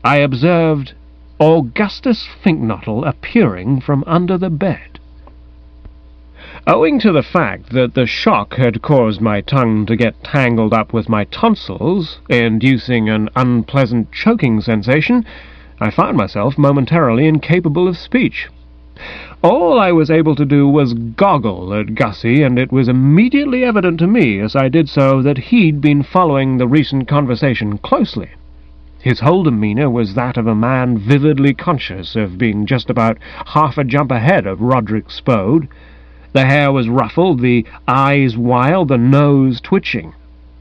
I observed Augustus Finknottle appearing from under the bed. Owing to the fact that the shock had caused my tongue to get tangled up with my tonsils, inducing an unpleasant choking sensation, I found myself momentarily incapable of speech. All I was able to do was goggle at Gussie, and it was immediately evident to me as I did so that he'd been following the recent conversation closely. His whole demeanour was that of a man vividly conscious of being just about half a jump ahead of Roderick Spode. The hair was ruffled, the eyes wild, the nose twitching.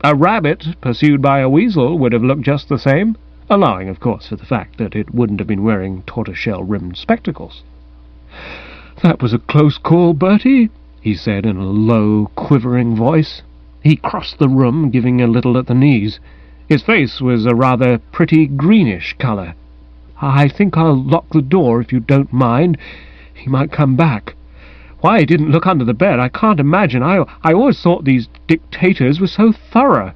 A rabbit pursued by a weasel would have looked just the same, allowing, of course, for the fact that it wouldn't have been wearing tortoiseshell-rimmed spectacles. "That was a close call, Bertie," he said in a low, quivering voice. He crossed the room, giving a little at the knees. His face was a rather pretty greenish colour. "I think I'll lock the door, if you don't mind. He might come back. Why he didn't look under the bed, I can't imagine. I always thought these dictators were so thorough."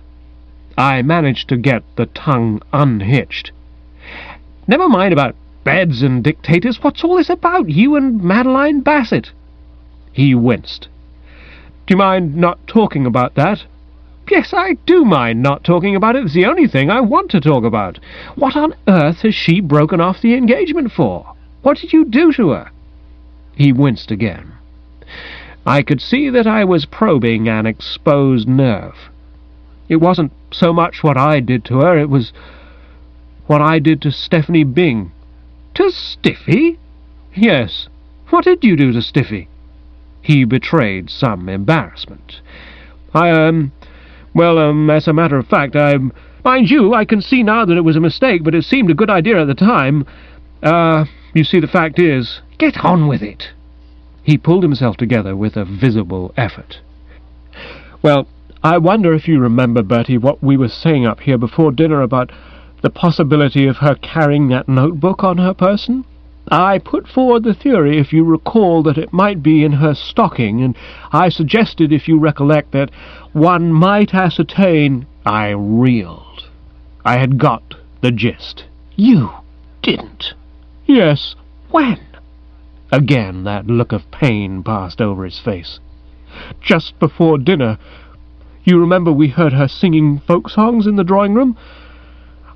I managed to get the tongue unhitched. "Never mind about beds and dictators. What's all this about, you and Madeline Bassett?" He winced. "Do you mind not talking about that?" "Yes, I do mind not talking about it. It's the only thing I want to talk about. What on earth has she broken off the engagement for? What did you do to her?" He winced again. I could see that I was probing an exposed nerve. It wasn't so much what I did to her, it was what I did to Stephanie Byng. "To Stiffy?" "Yes. What did you do to Stiffy?" He betrayed some embarrassment. As a matter of fact, mind you, I can see now that it was a mistake, but it seemed a good idea at the time. You see, the fact is—" "Get on with it." He pulled himself together with a visible effort. "Well, I wonder if you remember, Bertie, what we were saying up here before dinner about the possibility of her carrying that notebook on her person? I put forward the theory, if you recall, that it might be in her stocking, and I suggested, if you recollect, that one might ascertain—" I reeled. I had got the gist. "You didn't?" "Yes." "When?" Again that look of pain passed over his face. "Just before dinner. You remember we heard her singing folk songs in the drawing-room?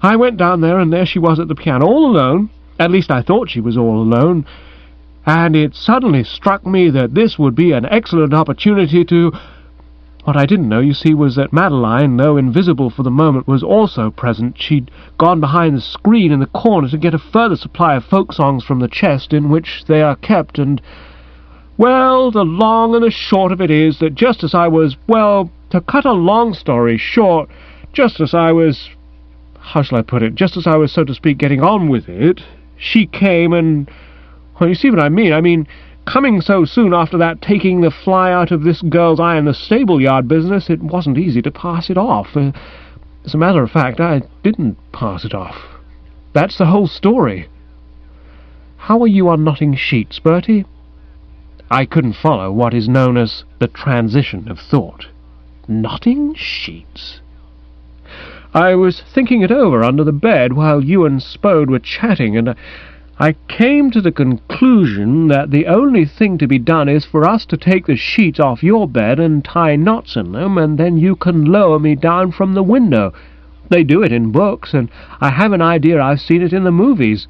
I went down there, and there she was at the piano, all alone. At least I thought she was all alone. And it suddenly struck me that this would be an excellent opportunity to— What I didn't know, you see, was that Madeline, though invisible for the moment, was also present. She'd gone behind the screen in the corner to get a further supply of folk songs from the chest in which they are kept, and— Well, the long and the short of it is that just as I was— to cut a long story short, just as I was— how shall I put it? Just as I was, so to speak, getting on with it, she came and— you see what I mean? I mean, coming so soon after that, taking the fly out of this girl's eye in the stable-yard business, it wasn't easy to pass it off. As a matter of fact, I didn't pass it off. That's the whole story. How are you on knotting sheets, Bertie?" I couldn't follow what is known as the transition of thought. "Knotting sheets?" "I was thinking it over under the bed while you and Spode were chatting, and I came to the conclusion that the only thing to be done is for us to take the sheets off your bed and tie knots in them, and then you can lower me down from the window. They do it in books, and I have an idea I've seen it in the movies.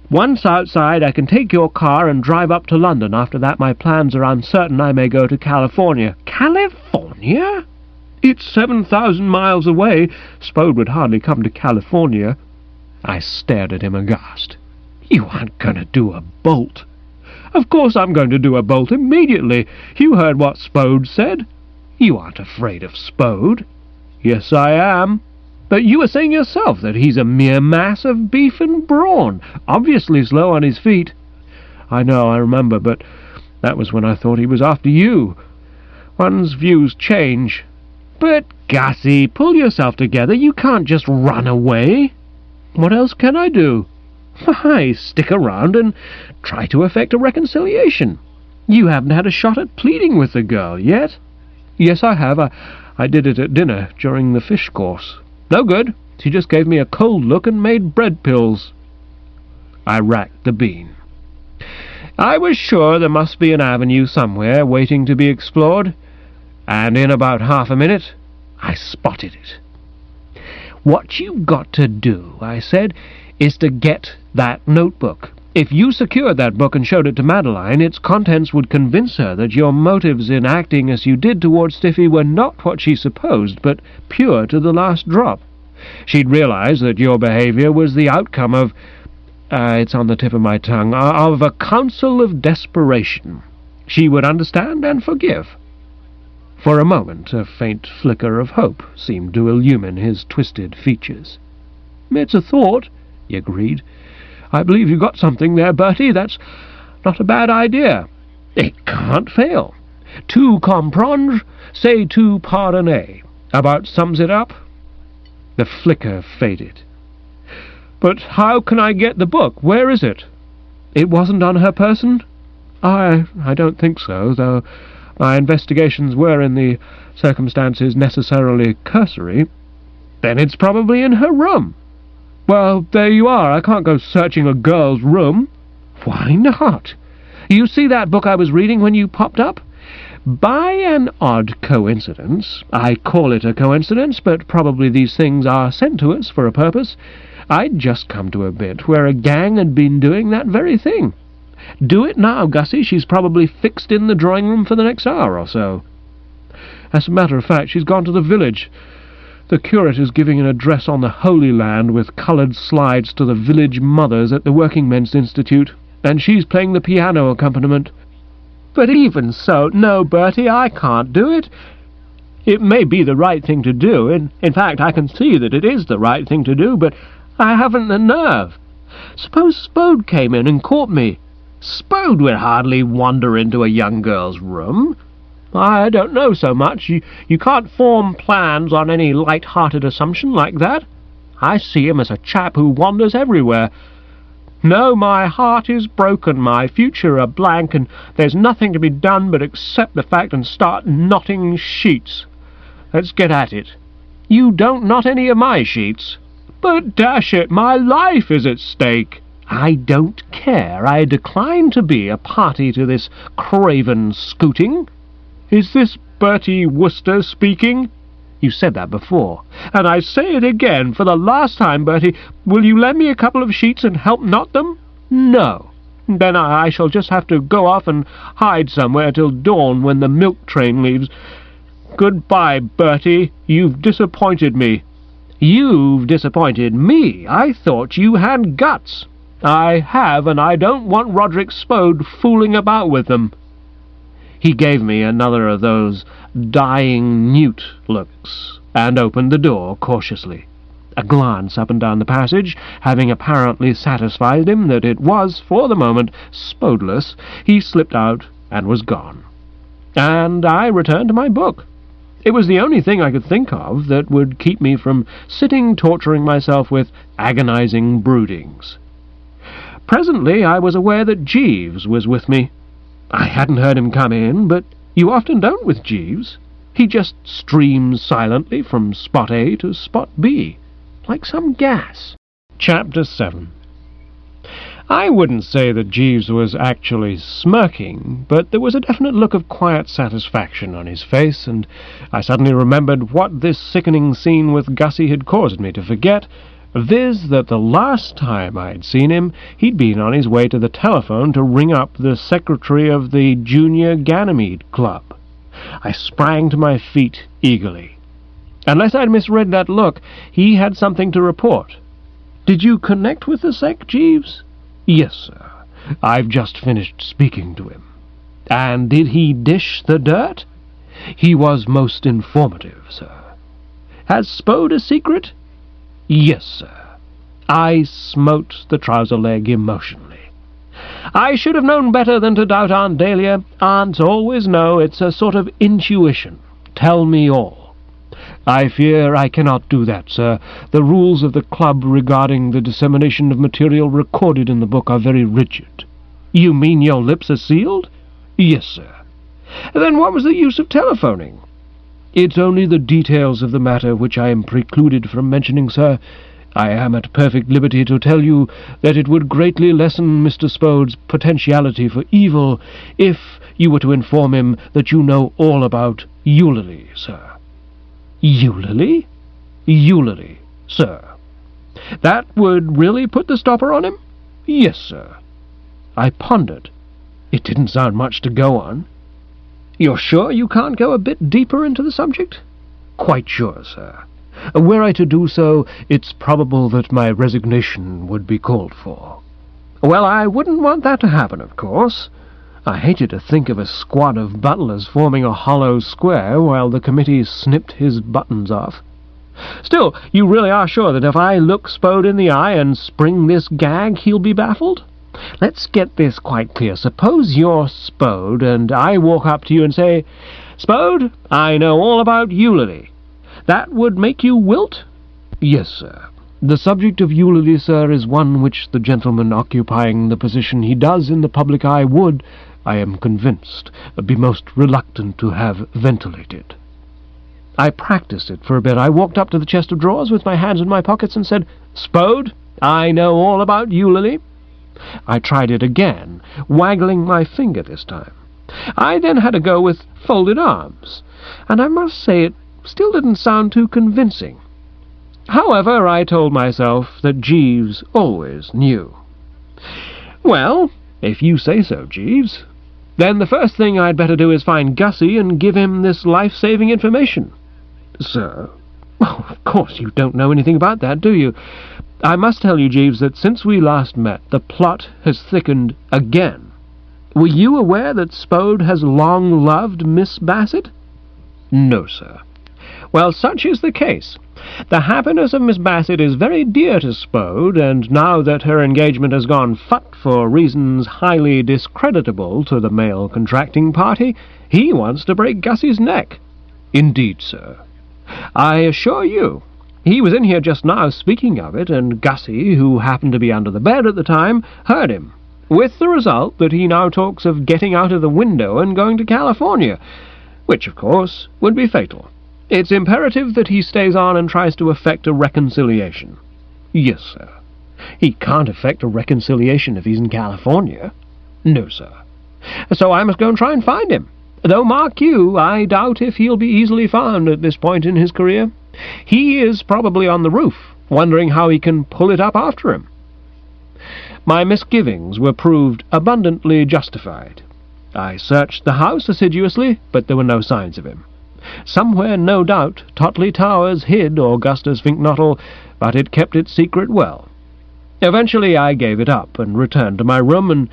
Once outside, I can take your car and drive up to London. After that, my plans are uncertain. I may go to California." "California?" "It's 7,000 miles away. Spode would hardly come to California." I stared at him aghast. "You aren't going to do a bolt?" "Of course I'm going to do a bolt immediately. You heard what Spode said." "You aren't afraid of Spode?" "Yes, I am." "But you were saying yourself that he's a mere mass of beef and brawn, obviously slow on his feet." "I know, I remember, but that was when I thought he was after you. One's views change." "But, Gussie, pull yourself together. You can't just run away." "What else can I do?" "Why, stick around and try to effect a reconciliation. You haven't had a shot at pleading with the girl yet." "Yes, I have. I did it at dinner during the fish course. No good. She just gave me a cold look and made bread pills." I racked the bean. I was sure there must be an avenue somewhere waiting to be explored, and in about half a minute I spotted it. "What you've got to do," I said, "is to get that notebook. If you secured that book and showed it to Madeline, its contents would convince her that your motives in acting as you did towards Stiffy were not what she supposed, but pure to the last drop. She'd realize that your behavior was the outcome of, it's on the tip of my tongue, of a counsel of desperation. She would understand and forgive." For a moment a faint flicker of hope seemed to illumine his twisted features. "It's a thought," he agreed. "I believe you've got something there, Bertie. That's not a bad idea. It can't fail. Tu comprends, c'est tu pardonner. About sums it up." The flicker faded. "But how can I get the book? Where is it?" "It wasn't on her person?" I don't think so, though my investigations were in the circumstances necessarily cursory." "Then it's probably in her room." "Well, there you are. I can't go searching a girl's room." "Why not? You see that book I was reading when you popped up? By an odd coincidence, I call it a coincidence, but probably these things are sent to us for a purpose, I'd just come to a bit where a gang had been doing that very thing. Do it now, Gussie. She's probably fixed in the drawing-room for the next hour or so." "As a matter of fact, she's gone to the village. The curate is giving an address on the Holy Land with coloured slides to the village mothers at the Working Men's Institute, and she's playing the piano accompaniment." "But even so, no, Bertie, I can't do it. It may be the right thing to do, and in fact I can see that it is the right thing to do, but I haven't the nerve. Suppose Spode came in and caught me." "Spode would hardly wander into a young girl's room." "I don't know so much. You can't form plans on any light-hearted assumption like that. I see him as a chap who wanders everywhere. No, my heart is broken, my future a blank, and there's nothing to be done but accept the fact and start knotting sheets. Let's get at it." "You don't knot any of my sheets." "But dash it, my life is at stake." "I don't care. I decline to be a party to this craven scooting." "Is this Bertie Wooster speaking?" "You said that before." "And I say it again, for the last time, Bertie. Will you lend me a couple of sheets and help knot them?" "No." "Then I shall just have to go off and hide somewhere till dawn when the milk train leaves. Goodbye, Bertie. You've disappointed me." "You've disappointed me. I thought you had guts." "I have, and I don't want Roderick Spode fooling about with them." He gave me another of those dying mute looks, and opened the door cautiously. A glance up and down the passage, having apparently satisfied him that it was, for the moment, Spodeless, he slipped out and was gone. And I returned to my book. It was the only thing I could think of that would keep me from sitting torturing myself with agonizing broodings. Presently I was aware that Jeeves was with me. I hadn't heard him come in, but you often don't with Jeeves. He just streams silently from spot A to spot B, like some gas. Chapter 7. I wouldn't say that Jeeves was actually smirking, but there was a definite look of quiet satisfaction on his face, and I suddenly remembered what this sickening scene with Gussie had caused me to forget, viz. That the last time I'd seen him, he'd been on his way to the telephone to ring up the secretary of the Junior Ganymede Club. I sprang to my feet eagerly. Unless I'd misread that look, he had something to report. "Did you connect with the sec, Jeeves?" "Yes, sir. I've just finished speaking to him." "And did he dish the dirt?" "He was most informative, sir." "Has Spode a secret?" "Yes, sir." I smote the trouser leg emotionally. "I should have known better than to doubt Aunt Dahlia. Aunts always know. It's a sort of intuition. Tell me all." "I fear I cannot do that, sir. The rules of the club regarding the dissemination of material recorded in the book are very rigid." "You mean your lips are sealed?" "Yes, sir." "Then what was the use of telephoning?" "It's only the details of the matter which I am precluded from mentioning, sir. I am at perfect liberty to tell you that it would greatly lessen Mr. Spode's potentiality for evil if you were to inform him that you know all about Eulalie, sir. Eulalie? Eulalie, sir. That would really put the stopper on him? Yes, sir. I pondered. It didn't sound much to go on. You're sure you can't go a bit deeper into the subject? Quite sure, sir. Were I to do so, it's probable that my resignation would be called for. Well, I wouldn't want that to happen, of course. I hated to think of a squad of butlers forming a hollow square while the committee snipped his buttons off. Still, you really are sure that if I look Spode in the eye and spring this gag, he'll be baffled? Let's get this quite clear. Suppose you're Spode, and I walk up to you and say, "Spode, I know all about Eulalie." That would make you wilt? Yes, sir. The subject of Eulalie, sir, is one which the gentleman occupying the position he does in the public eye would, I am convinced, be most reluctant to have ventilated. I practiced it for a bit. I walked up to the chest of drawers with my hands in my pockets and said, "Spode, I know all about Eulalie." I tried it again, waggling my finger this time. I then had a go with folded arms, and I must say it still didn't sound too convincing. However, I told myself that Jeeves always knew. Well, if you say so, Jeeves, then the first thing I'd better do is find Gussie and give him this life-saving information. Sir? Well, of course you don't know anything about that, do you? I must tell you, Jeeves, that since we last met, the plot has thickened again. Were you aware that Spode has long loved Miss Bassett? No, sir. Well, such is the case. The happiness of Miss Bassett is very dear to Spode, and now that her engagement has gone phut for reasons highly discreditable to the male contracting party, he wants to break Gussie's neck. Indeed, sir. I assure you. He was in here just now speaking of it, and Gussie, who happened to be under the bed at the time, heard him, with the result that he now talks of getting out of the window and going to California, which, of course, would be fatal. It's imperative that he stays on and tries to effect a reconciliation. Yes, sir. He can't effect a reconciliation if he's in California. No, sir. So I must go and try and find him. Though, mark you, I doubt if he'll be easily found at this point in his career. He is probably on the roof, wondering how he can pull it up after him. My misgivings were proved abundantly justified. I searched the house assiduously, but there were no signs of him. Somewhere, no doubt, Totley Towers hid Augustus Finknottle, but it kept its secret well. Eventually I gave it up and returned to my room, and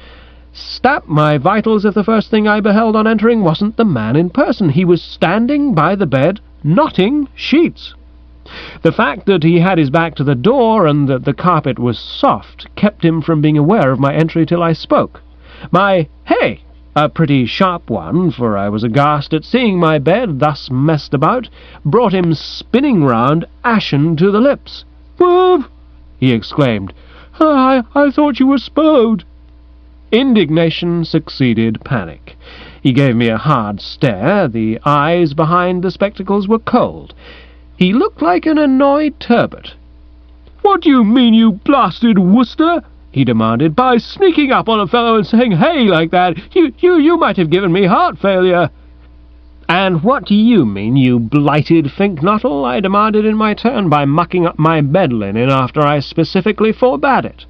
stab my vitals if the first thing I beheld on entering wasn't the man in person. He was standing by the bed, knotting sheets. The fact that he had his back to the door and that the carpet was soft kept him from being aware of my entry till I spoke. My "Hey!" a pretty sharp one, for I was aghast at seeing my bed thus messed about, brought him spinning round, ashen to the lips. "Whoop!" he exclaimed. I thought you were Spode." Indignation succeeded panic. He gave me a hard stare. The eyes behind the spectacles were cold. He looked like an annoyed turbot. "What do you mean, you blasted Wooster?" he demanded. "By sneaking up on a fellow and saying 'hey' like that, you might have given me heart failure." "And what do you mean, you blighted Finknottle?" I demanded in my turn, "by mucking up my bed linen after I specifically forbade it?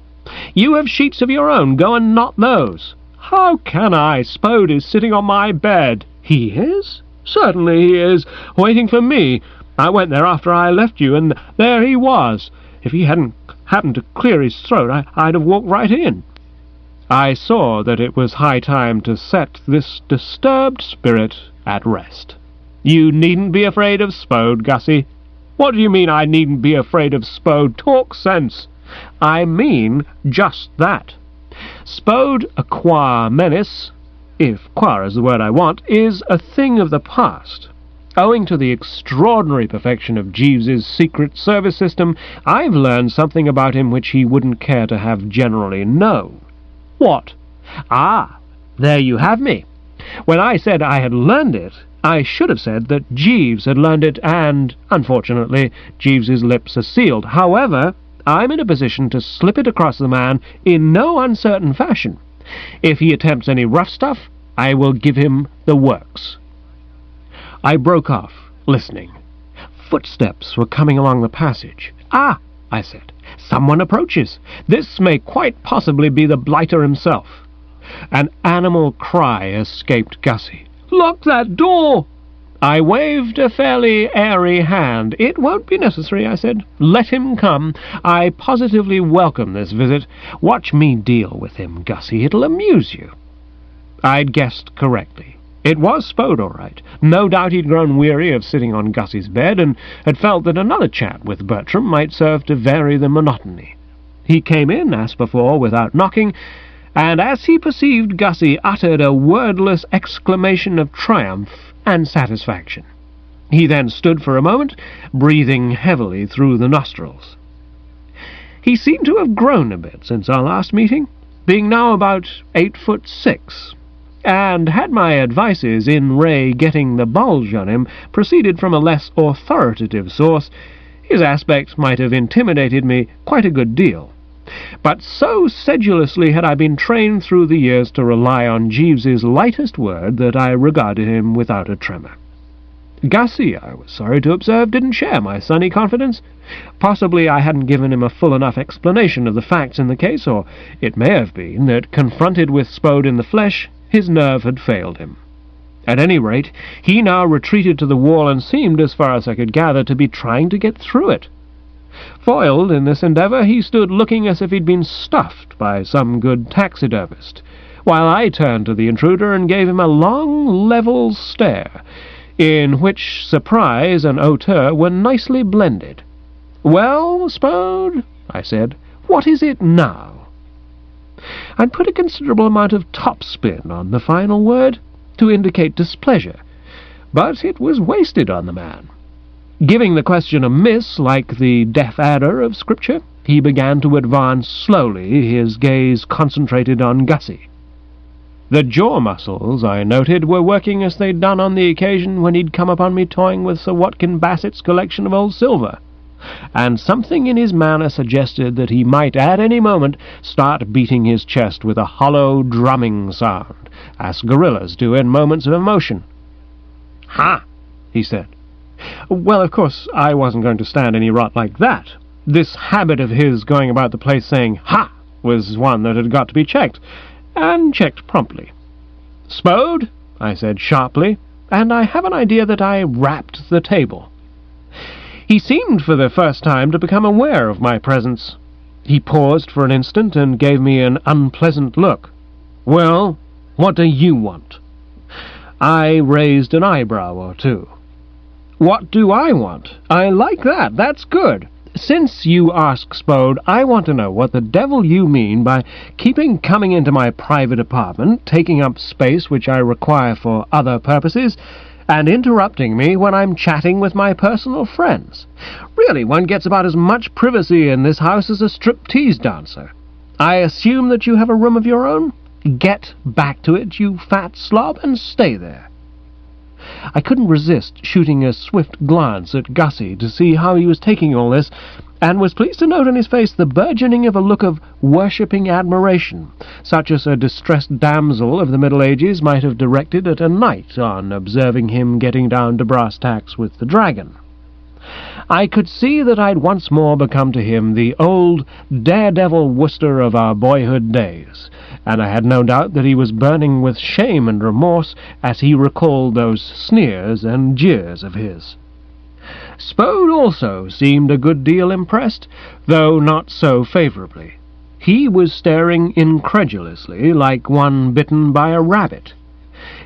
You have sheets of your own. Go and knot those." "How can I? Spode is sitting on my bed." "He is?" "Certainly he is, waiting for me. I went there after I left you, and there he was. If he hadn't happened to clear his throat, I'd have walked right in." I saw that it was high time to set this disturbed spirit at rest. "You needn't be afraid of Spode, Gussie." "What do you mean I needn't be afraid of Spode? Talk sense." "I mean just that. Spode, a qua menace, if qua is the word I want, is a thing of the past. Owing to the extraordinary perfection of Jeeves's Secret Service system, I've learned something about him which he wouldn't care to have generally known." "What?" "Ah, there you have me. When I said I had learned it, I should have said that Jeeves had learned it, and, unfortunately, Jeeves's lips are sealed. However, I'm in a position to slip it across the man in no uncertain fashion. If he attempts any rough stuff, I will give him the works." I broke off, listening. Footsteps were coming along the passage. "Ah," I said, "someone approaches. This may quite possibly be the blighter himself." An animal cry escaped Gussie. "Lock that door!" I waved a fairly airy hand. "It won't be necessary," I said. "Let him come. I positively welcome this visit. Watch me deal with him, Gussie. It'll amuse you." I'd guessed correctly. It was Spode, all right. No doubt he'd grown weary of sitting on Gussie's bed, and had felt that another chat with Bertram might serve to vary the monotony. He came in, as before, without knocking, and as he perceived Gussie, uttered a wordless exclamation of triumph and satisfaction. He then stood for a moment, breathing heavily through the nostrils. He seemed to have grown a bit since our last meeting, being now about 8'6", and had my advices in Ray getting the bulge on him proceeded from a less authoritative source, his aspect might have intimidated me quite a good deal. But so sedulously had I been trained through the years to rely on Jeeves's lightest word that I regarded him without a tremor. Gussie, I was sorry to observe, didn't share my sunny confidence. Possibly I hadn't given him a full enough explanation of the facts in the case, or it may have been that, confronted with Spode in the flesh, his nerve had failed him. At any rate, he now retreated to the wall and seemed, as far as I could gather, to be trying to get through it. Foiled in this endeavour, he stood looking as if he'd been stuffed by some good taxidermist, while I turned to the intruder and gave him a long, level stare, in which surprise and hauteur were nicely blended. "Well, Spode," I said, "what is it now?" I'd put a considerable amount of topspin on the final word, to indicate displeasure, but it was wasted on the man. Giving the question a miss like the deaf adder of Scripture, he began to advance slowly, his gaze concentrated on Gussie. The jaw muscles, I noted, were working as they'd done on the occasion when he'd come upon me toying with Sir Watkin Bassett's collection of old silver, and something in his manner suggested that he might at any moment start beating his chest with a hollow drumming sound, as gorillas do in moments of emotion. "Ha!" he said. Well, of course, I wasn't going to stand any rot like that. This habit of his going about the place saying "ha!" was one that had got to be checked, and checked promptly. "Spode," I said sharply, and I have an idea that I rapped the table. He seemed for the first time to become aware of my presence. He paused for an instant and gave me an unpleasant look. "Well, what do you want?" I raised an eyebrow or two. "What do I want? I like that. That's good. Since you ask, Spode, I want to know what the devil you mean by coming into my private apartment, taking up space which I require for other purposes, and interrupting me when I'm chatting with my personal friends. Really, one gets about as much privacy in this house as a striptease dancer. I assume that you have a room of your own? Get back to it, you fat slob, and stay there." I couldn't resist shooting a swift glance at Gussie to see how he was taking all this, and was pleased to note on his face the burgeoning of a look of worshipping admiration, such as a distressed damsel of the Middle Ages might have directed at a knight on observing him getting down to brass tacks with the dragon. I could see that I'd once more become to him the old daredevil Wooster of our boyhood days, and I had no doubt that he was burning with shame and remorse as he recalled those sneers and jeers of his. Spode also seemed a good deal impressed, though not so favourably. He was staring incredulously, like one bitten by a rabbit.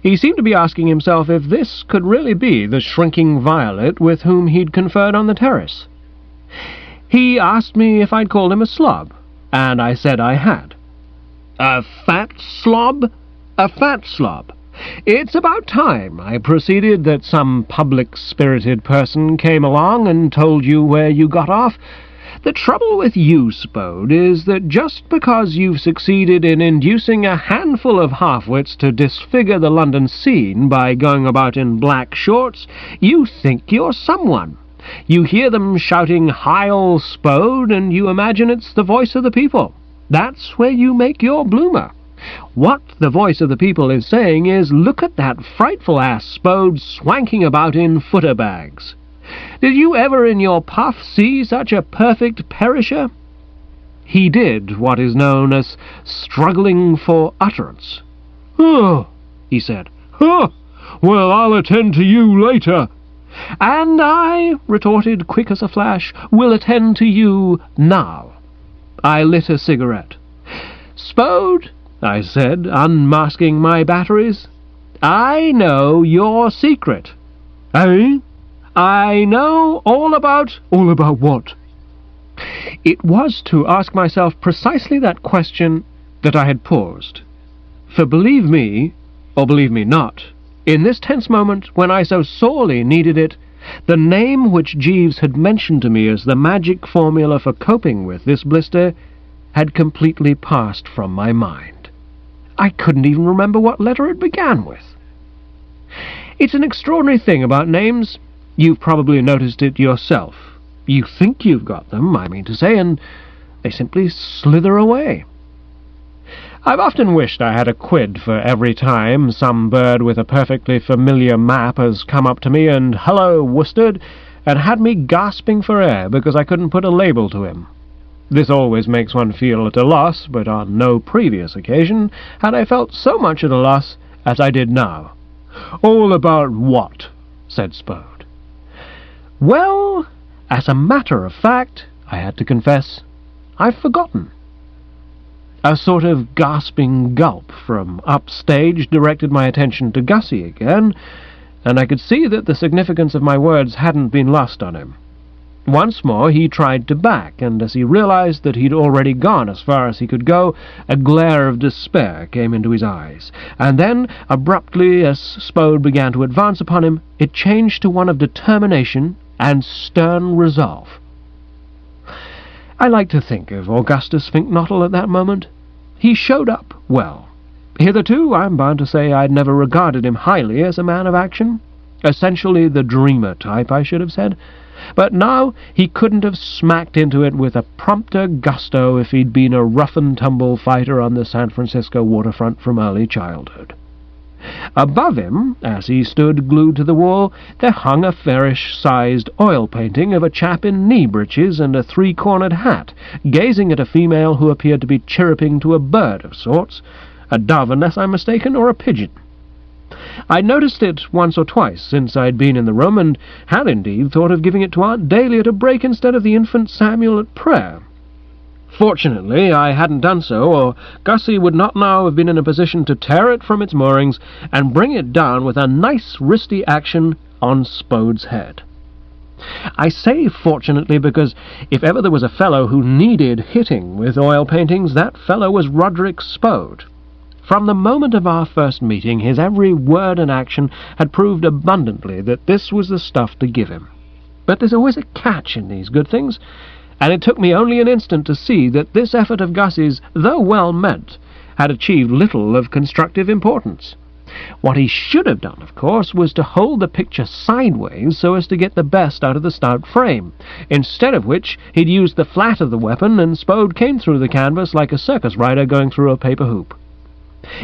He seemed to be asking himself if this could really be the shrinking violet with whom he'd conferred on the terrace. He asked me if I'd called him a slob, and I said I had. "A fat slob? A fat slob. It's about time," I proceeded, "that some public-spirited person came along and told you where you got off. The trouble with you, Spode, is that just because you've succeeded in inducing a handful of half-wits to disfigure the London scene by going about in black shorts, you think you're someone. You hear them shouting, "Heil, Spode," and you imagine it's the voice of the people. That's where you make your bloomer. What the voice of the people is saying is, "Look at that frightful ass Spode swanking about in footer bags. Did you ever in your puff see such a perfect perisher?" He did what is known as struggling for utterance. "Oh," he said. "Oh, well, I'll attend to you later." "And I," retorted quick as a flash, "will attend to you now." I lit a cigarette. "Spode," I said, unmasking my batteries, "I know your secret." "Eh?" "I know all about—" "All about what?" It was to ask myself precisely that question that I had paused. For believe me, or believe me not, in this tense moment when I so sorely needed it, the name which Jeeves had mentioned to me as the magic formula for coping with this blister had completely passed from my mind. I couldn't even remember what letter it began with. It's an extraordinary thing about names. You've probably noticed it yourself. You think you've got them, I mean to say, and they simply slither away. I've often wished I had a quid for every time some bird with a perfectly familiar map has come up to me and "Hello, Woosters," and had me gasping for air because I couldn't put a label to him. This always makes one feel at a loss, but on no previous occasion had I felt so much at a loss as I did now. "All about what?" said Spode. "Well, as a matter of fact," I had to confess, "I've forgotten." A sort of gasping gulp from upstage directed my attention to Gussie again, and I could see that the significance of my words hadn't been lost on him. Once more he tried to back, and as he realized that he'd already gone as far as he could go, a glare of despair came into his eyes, and then, abruptly, as Spode began to advance upon him, it changed to one of determination and stern resolve. I like to think of Augustus Finknottle at that moment. He showed up well. Hitherto, I'm bound to say I'd never regarded him highly as a man of action. Essentially the dreamer type, I should have said. But now he couldn't have smacked into it with a prompter gusto if he'd been a rough-and-tumble fighter on the San Francisco waterfront from early childhood. Above him, as he stood glued to the wall, there hung a fairish-sized oil painting of a chap in knee-breeches and a three-cornered hat, gazing at a female who appeared to be chirruping to a bird of sorts, a dove unless I'm mistaken, or a pigeon. I'd noticed it once or twice since I'd been in the room, and had indeed thought of giving it to Aunt Dahlia to break instead of the infant Samuel at prayer. Fortunately, I hadn't done so, or Gussie would not now have been in a position to tear it from its moorings and bring it down with a nice wristy action on Spode's head. I say fortunately because if ever there was a fellow who needed hitting with oil paintings, that fellow was Roderick Spode. From the moment of our first meeting, his every word and action had proved abundantly that this was the stuff to give him. But there's always a catch in these good things, and it took me only an instant to see that this effort of Gussie's, though well meant, had achieved little of constructive importance. What he should have done, of course, was to hold the picture sideways so as to get the best out of the stout frame, instead of which he'd used the flat of the weapon, and Spode came through the canvas like a circus rider going through a paper hoop.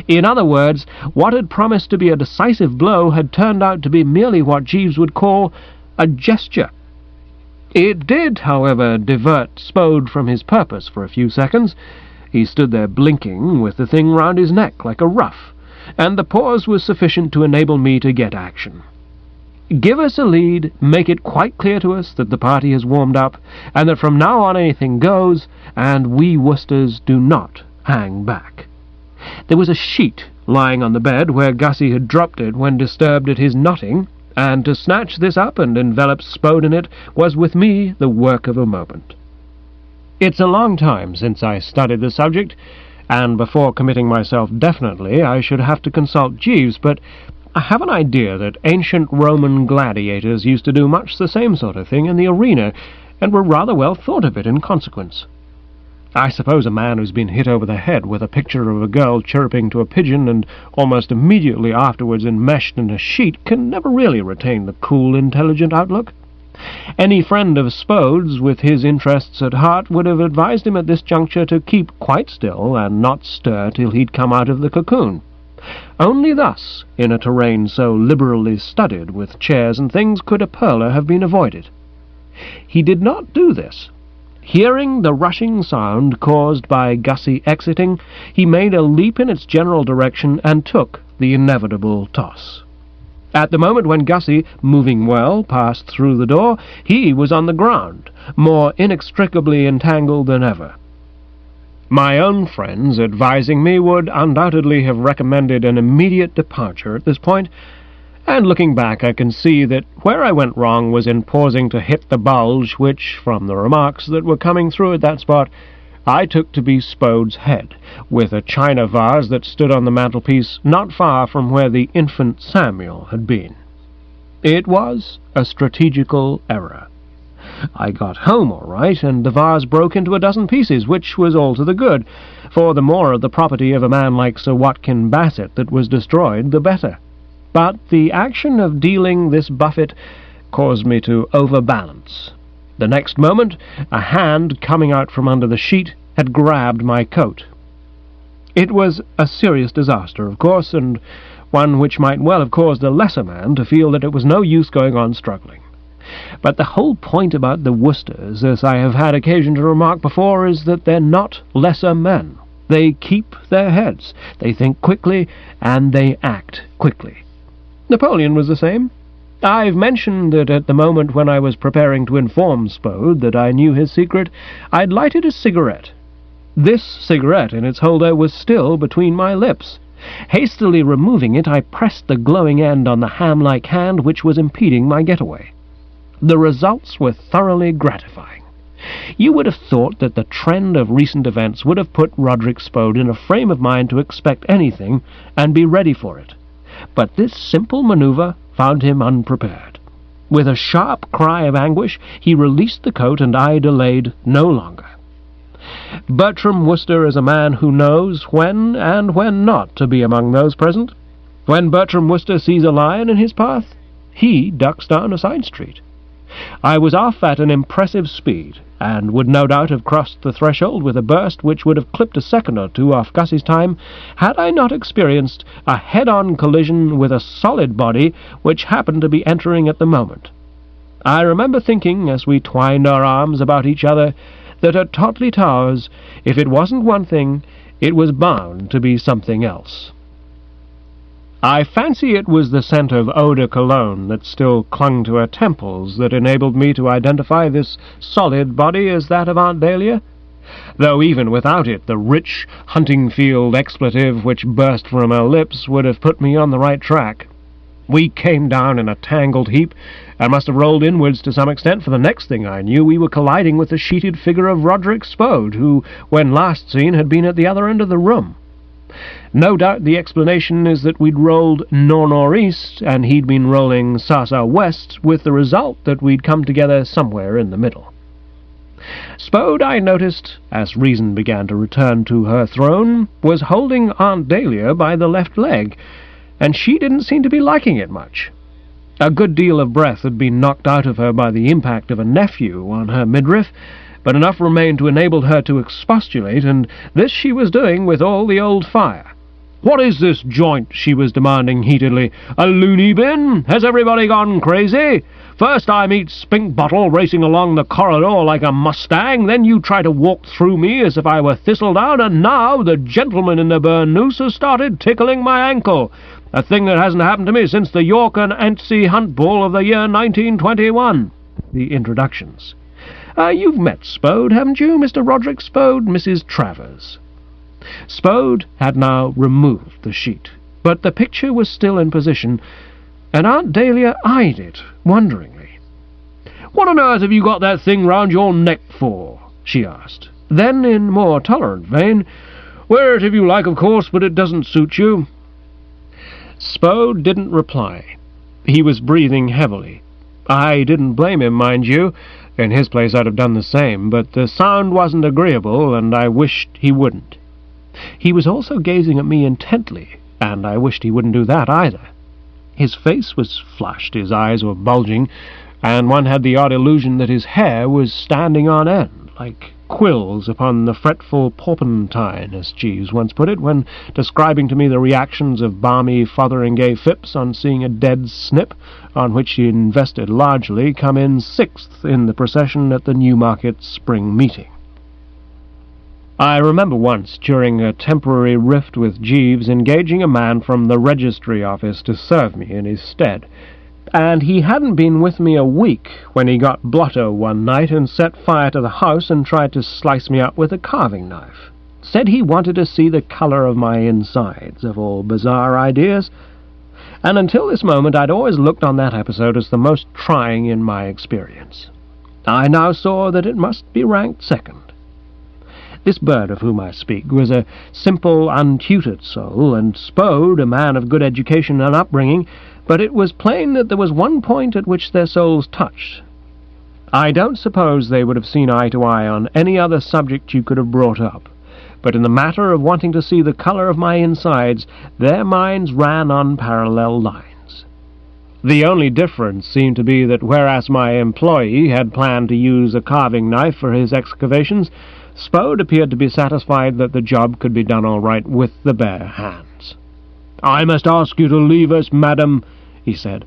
In other words, what had promised to be a decisive blow had turned out to be merely what Jeeves would call a gesture. It did, however, divert Spode from his purpose for a few seconds. He stood there blinking, with the thing round his neck like a ruff, and the pause was sufficient to enable me to get action. Give us a lead, make it quite clear to us that the party has warmed up, and that from now on anything goes, and we Woosters do not hang back. There was a sheet lying on the bed where Gussie had dropped it when disturbed at his knotting, and to snatch this up and envelop Spode in it was with me the work of a moment. It's a long time since I studied the subject, and before committing myself definitely I should have to consult Jeeves, but I have an idea that ancient Roman gladiators used to do much the same sort of thing in the arena, and were rather well thought of it in consequence. I suppose a man who's been hit over the head with a picture of a girl chirruping to a pigeon and almost immediately afterwards enmeshed in a sheet can never really retain the cool, intelligent outlook. Any friend of Spode's with his interests at heart would have advised him at this juncture to keep quite still and not stir till he'd come out of the cocoon. Only thus, in a terrain so liberally studded with chairs and things, could a perler have been avoided. He did not do this. Hearing the rushing sound caused by Gussie exiting, he made a leap in its general direction and took the inevitable toss. At the moment when Gussie, moving well, passed through the door, he was on the ground, more inextricably entangled than ever. My own friends, advising me, would undoubtedly have recommended an immediate departure at this point, and looking back I can see that where I went wrong was in pausing to hit the bulge which, from the remarks that were coming through at that spot, I took to be Spode's head, with a china vase that stood on the mantelpiece not far from where the infant Samuel had been. It was a strategical error. I got home all right, and the vase broke into a dozen pieces, which was all to the good, for the more of the property of a man like Sir Watkin Bassett that was destroyed, the better. But the action of dealing this buffet caused me to overbalance. The next moment, a hand coming out from under the sheet had grabbed my coat. It was a serious disaster, of course, and one which might well have caused a lesser man to feel that it was no use going on struggling. But the whole point about the Woosters, as I have had occasion to remark before, is that they're not lesser men. They keep their heads, they think quickly, and they act quickly. Napoleon was the same. I've mentioned that at the moment when I was preparing to inform Spode that I knew his secret, I'd lighted a cigarette. This cigarette in its holder was still between my lips. Hastily removing it, I pressed the glowing end on the ham-like hand which was impeding my getaway. The results were thoroughly gratifying. You would have thought that the trend of recent events would have put Roderick Spode in a frame of mind to expect anything and be ready for it. But this simple maneuver found him unprepared. With a sharp cry of anguish, he released the coat, and I delayed no longer. Bertram Wooster is a man who knows when and when not to be among those present. When Bertram Wooster sees a lion in his path, he ducks down a side street. I was off at an impressive speed, and would no doubt have crossed the threshold with a burst which would have clipped a second or two off Gussie's time, had I not experienced a head-on collision with a solid body which happened to be entering at the moment. I remember thinking, as we twined our arms about each other, that at Totley Towers, if it wasn't one thing, it was bound to be something else. I fancy it was the scent of eau de cologne that still clung to her temples that enabled me to identify this solid body as that of Aunt Dahlia, though even without it the rich hunting-field expletive which burst from her lips would have put me on the right track. We came down in a tangled heap, and must have rolled inwards to some extent, for the next thing I knew we were colliding with the sheeted figure of Roderick Spode, who, when last seen, had been at the other end of the room. No doubt the explanation is that we'd rolled nor'-nor'-east, and he'd been rolling sa'-sa'-west, with the result that we'd come together somewhere in the middle. Spode, I noticed, as reason began to return to her throne, was holding Aunt Dahlia by the left leg, and she didn't seem to be liking it much. A good deal of breath had been knocked out of her by the impact of a nephew on her midriff, but enough remained to enable her to expostulate, and this she was doing with all the old fire. "What is this joint?" she was demanding heatedly. "A loony bin? Has everybody gone crazy? First I meet Spink Bottle racing along the corridor like a mustang, then you try to walk through me as if I were thistledown, and now the gentleman in the burnoose has started tickling my ankle, a thing that hasn't happened to me since the York and Anstey Hunt Bull of the year 1921. The introductions. You've met Spode, haven't you, Mr. Roderick Spode, Mrs. Travers?" Spode had now removed the sheet, but the picture was still in position, and Aunt Dahlia eyed it wonderingly. "What on earth have you got that thing round your neck for?" she asked. Then, in more tolerant vein, "Wear it if you like, of course, but it doesn't suit you." Spode didn't reply. He was breathing heavily. I didn't blame him, mind you. In his place I'd have done the same, but the sound wasn't agreeable, and I wished he wouldn't. He was also gazing at me intently, and I wished he wouldn't do that either. His face was flushed, his eyes were bulging, and one had the odd illusion that his hair was standing on end, like quills upon the fretful porpentine, as Jeeves once put it, when describing to me the reactions of balmy Fotheringay Phipps on seeing a dead snip, on which he invested largely, come in 6th in the procession at the Newmarket spring meeting. I remember once, during a temporary rift with Jeeves, engaging a man from the registry office to serve me in his stead, and he hadn't been with me a week when he got blotto one night and set fire to the house and tried to slice me up with a carving knife. Said he wanted to see the colour of my insides, of all bizarre ideas, and until this moment I'd always looked on that episode as the most trying in my experience. I now saw that it must be ranked second. This bird of whom I speak was a simple, untutored soul, and Spode, a man of good education and upbringing, but it was plain that there was one point at which their souls touched. I don't suppose they would have seen eye to eye on any other subject you could have brought up, but in the matter of wanting to see the colour of my insides, their minds ran on parallel lines. The only difference seemed to be that whereas my employee had planned to use a carving knife for his excavations, Spode appeared to be satisfied that the job could be done all right with the bare hands. "I must ask you to leave us, madam," he said.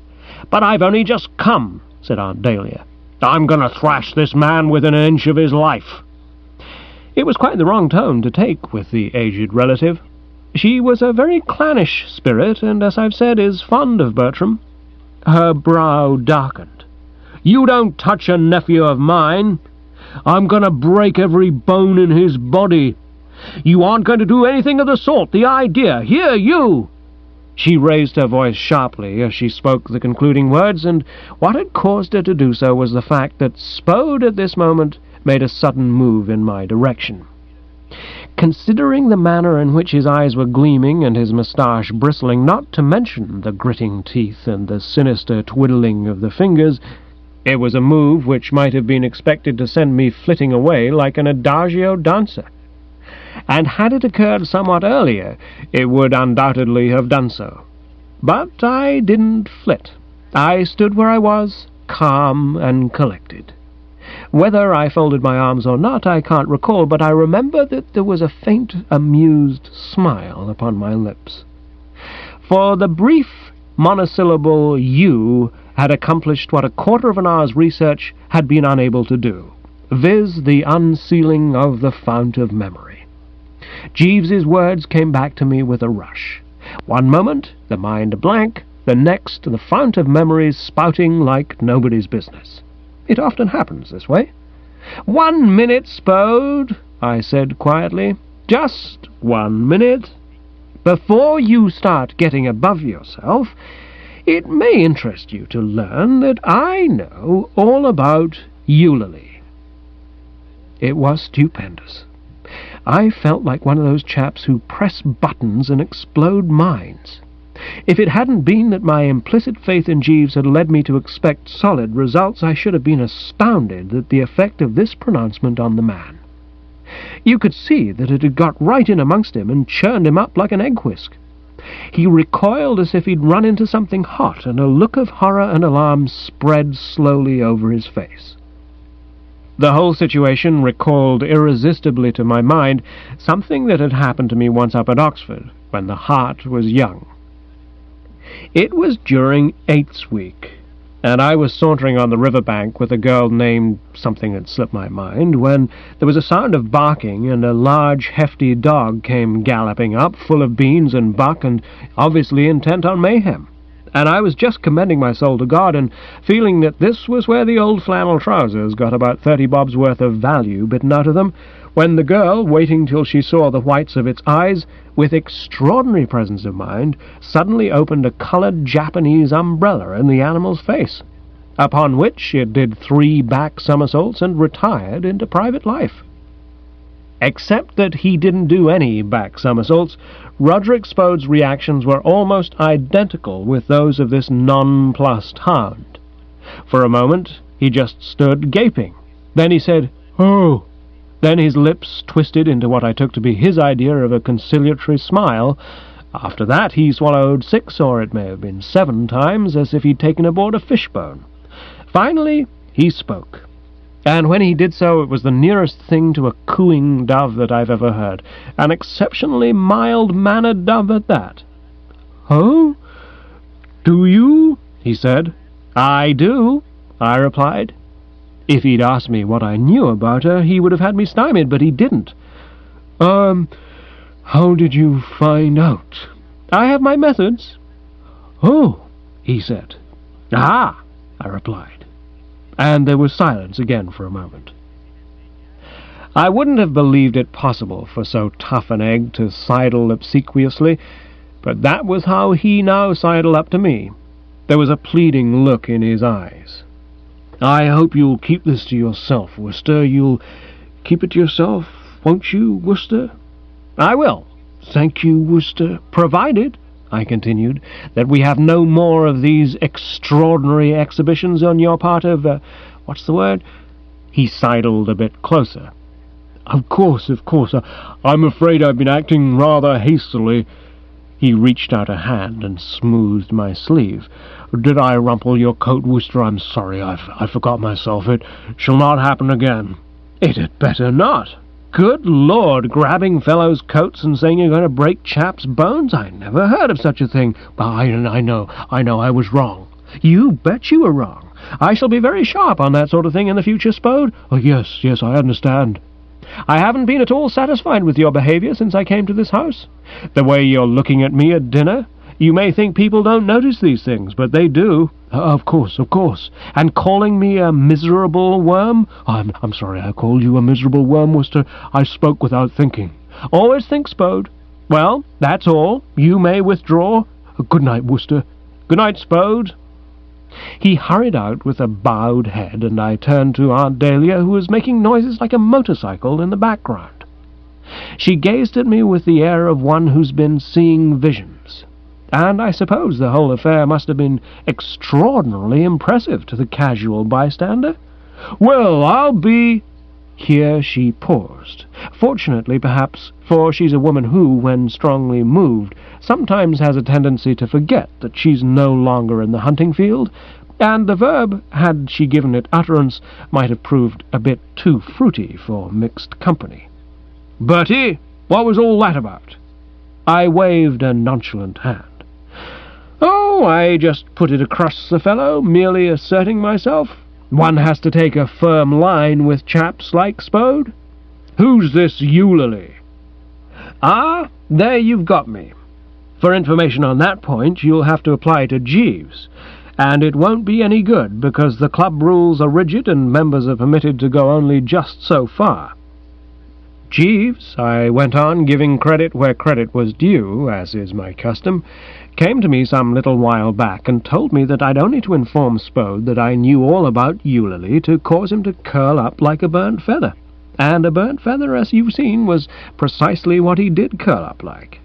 "But I've only just come," said Aunt Dahlia. "I'm going to thrash this man within an inch of his life." It was quite the wrong tone to take with the aged relative. She was a very clannish spirit, and, as I've said, is fond of Bertram. Her brow darkened. "You don't touch a nephew of mine. I'm going to break every bone in his body. You aren't going to do anything of the sort. The idea! Here, you!" She raised her voice sharply as she spoke the concluding words, and what had caused her to do so was the fact that Spode at this moment made a sudden move in my direction. Considering the manner in which his eyes were gleaming and his moustache bristling, not to mention the gritting teeth and the sinister twiddling of the fingers, it was a move which might have been expected to send me flitting away like an adagio dancer. And had it occurred somewhat earlier, it would undoubtedly have done so. But I didn't flit. I stood where I was, calm and collected. Whether I folded my arms or not, I can't recall, but I remember that there was a faint, amused smile upon my lips. For the brief monosyllable "you" had accomplished what a quarter of an hour's research had been unable to do, viz. The unsealing of the fount of memory. Jeeves's words came back to me with a rush. One moment, the mind a blank, the next, the fount of memories spouting like nobody's business. It often happens this way. "1 minute, Spode," I said quietly. "Just 1 minute. Before you start getting above yourself, it may interest you to learn that I know all about Eulalie." It was stupendous. I felt like one of those chaps who press buttons and explode minds. If it hadn't been that my implicit faith in Jeeves had led me to expect solid results, I should have been astounded at the effect of this pronouncement on the man. You could see that it had got right in amongst him and churned him up like an egg whisk. He recoiled as if he'd run into something hot, and a look of horror and alarm spread slowly over his face. The whole situation recalled irresistibly to my mind something that had happened to me once up at Oxford, when the heart was young. It was during 8th week, and I was sauntering on the river bank with a girl named something that slipped my mind, when there was a sound of barking, and a large, hefty dog came galloping up, full of beans and buck, and obviously intent on mayhem. And I was just commending my soul to God, and feeling that this was where the old flannel trousers got about 30 bobs worth of value bitten out of them, when the girl, waiting till she saw the whites of its eyes, with extraordinary presence of mind, suddenly opened a coloured Japanese umbrella in the animal's face, upon which it did 3 back somersaults and retired into private life. Except that he didn't do any back somersaults, Roderick Spode's reactions were almost identical with those of this nonplussed hound. For a moment he just stood gaping. Then he said, "Oh!" Then his lips twisted into what I took to be his idea of a conciliatory smile. After that he swallowed 6, or it may have been 7 times, as if he'd taken aboard a fishbone. Finally, he spoke. And when he did so, it was the nearest thing to a cooing dove that I've ever heard. An exceptionally mild-mannered dove at that. "Oh? Do you?" he said. "I do," I replied. If he'd asked me what I knew about her, he would have had me stymied, but he didn't. How did you find out?" "I have my methods." "Oh," he said. "Ah," I replied. And there was silence again for a moment. I wouldn't have believed it possible for so tough an egg to sidle obsequiously, but that was how he now sidled up to me. There was a pleading look in his eyes. "I hope you'll keep this to yourself, Wooster. You'll keep it to yourself, won't you, Wooster?" "I will." "Thank you, Wooster. Provided," I continued, "that we have no more of these extraordinary exhibitions on your part of, what's the word?" He sidled a bit closer. Of course. I'm afraid I've been acting rather hastily." He reached out a hand and smoothed my sleeve. "Did I rumple your coat, Wooster? I'm sorry, I forgot myself. It shall not happen again." "It had better not. Good Lord, grabbing fellows' coats and saying you're going to break chaps' bones? I never heard of such a thing. But I know, I was wrong." "You bet you were wrong. I shall be very sharp on that sort of thing in the future, Spode." "Oh, yes, I understand." "I haven't been at all satisfied with your behaviour since I came to this house. The way you're looking at me at dinner. You may think people don't notice these things, but they do." Of course. "And calling me a miserable worm." I'm sorry I called you a miserable worm, Wooster. I spoke without thinking." "Always think, Spode. Well, that's all. You may withdraw." "Good night, Wooster." "Good night, Spode." He hurried out with a bowed head, and I turned to Aunt Dahlia, who was making noises like a motorcycle in the background. She gazed at me with the air of one who's been seeing visions, and I suppose the whole affair must have been extraordinarily impressive to the casual bystander. "Well, I'll be—" Here she paused. Fortunately, perhaps, for she's a woman who, when strongly moved, sometimes has a tendency to forget that she's no longer in the hunting field, and the verb, had she given it utterance, might have proved a bit too fruity for mixed company. "Bertie, what was all that about?" I waved a nonchalant hand. "Oh, I just put it across the fellow, merely asserting myself. One has to take a firm line with chaps like Spode." "Who's this Eulalie?" "Ah, there you've got me. For information on that point, you'll have to apply to Jeeves, and it won't be any good, because the club rules are rigid and members are permitted to go only just so far." Jeeves, I went on, giving credit where credit was due, as is my custom, came to me some little while back and told me that I'd only to inform Spode that I knew all about Eulalie to cause him to curl up like a burnt feather. And a burnt feather, as you've seen, was precisely what he did curl up like.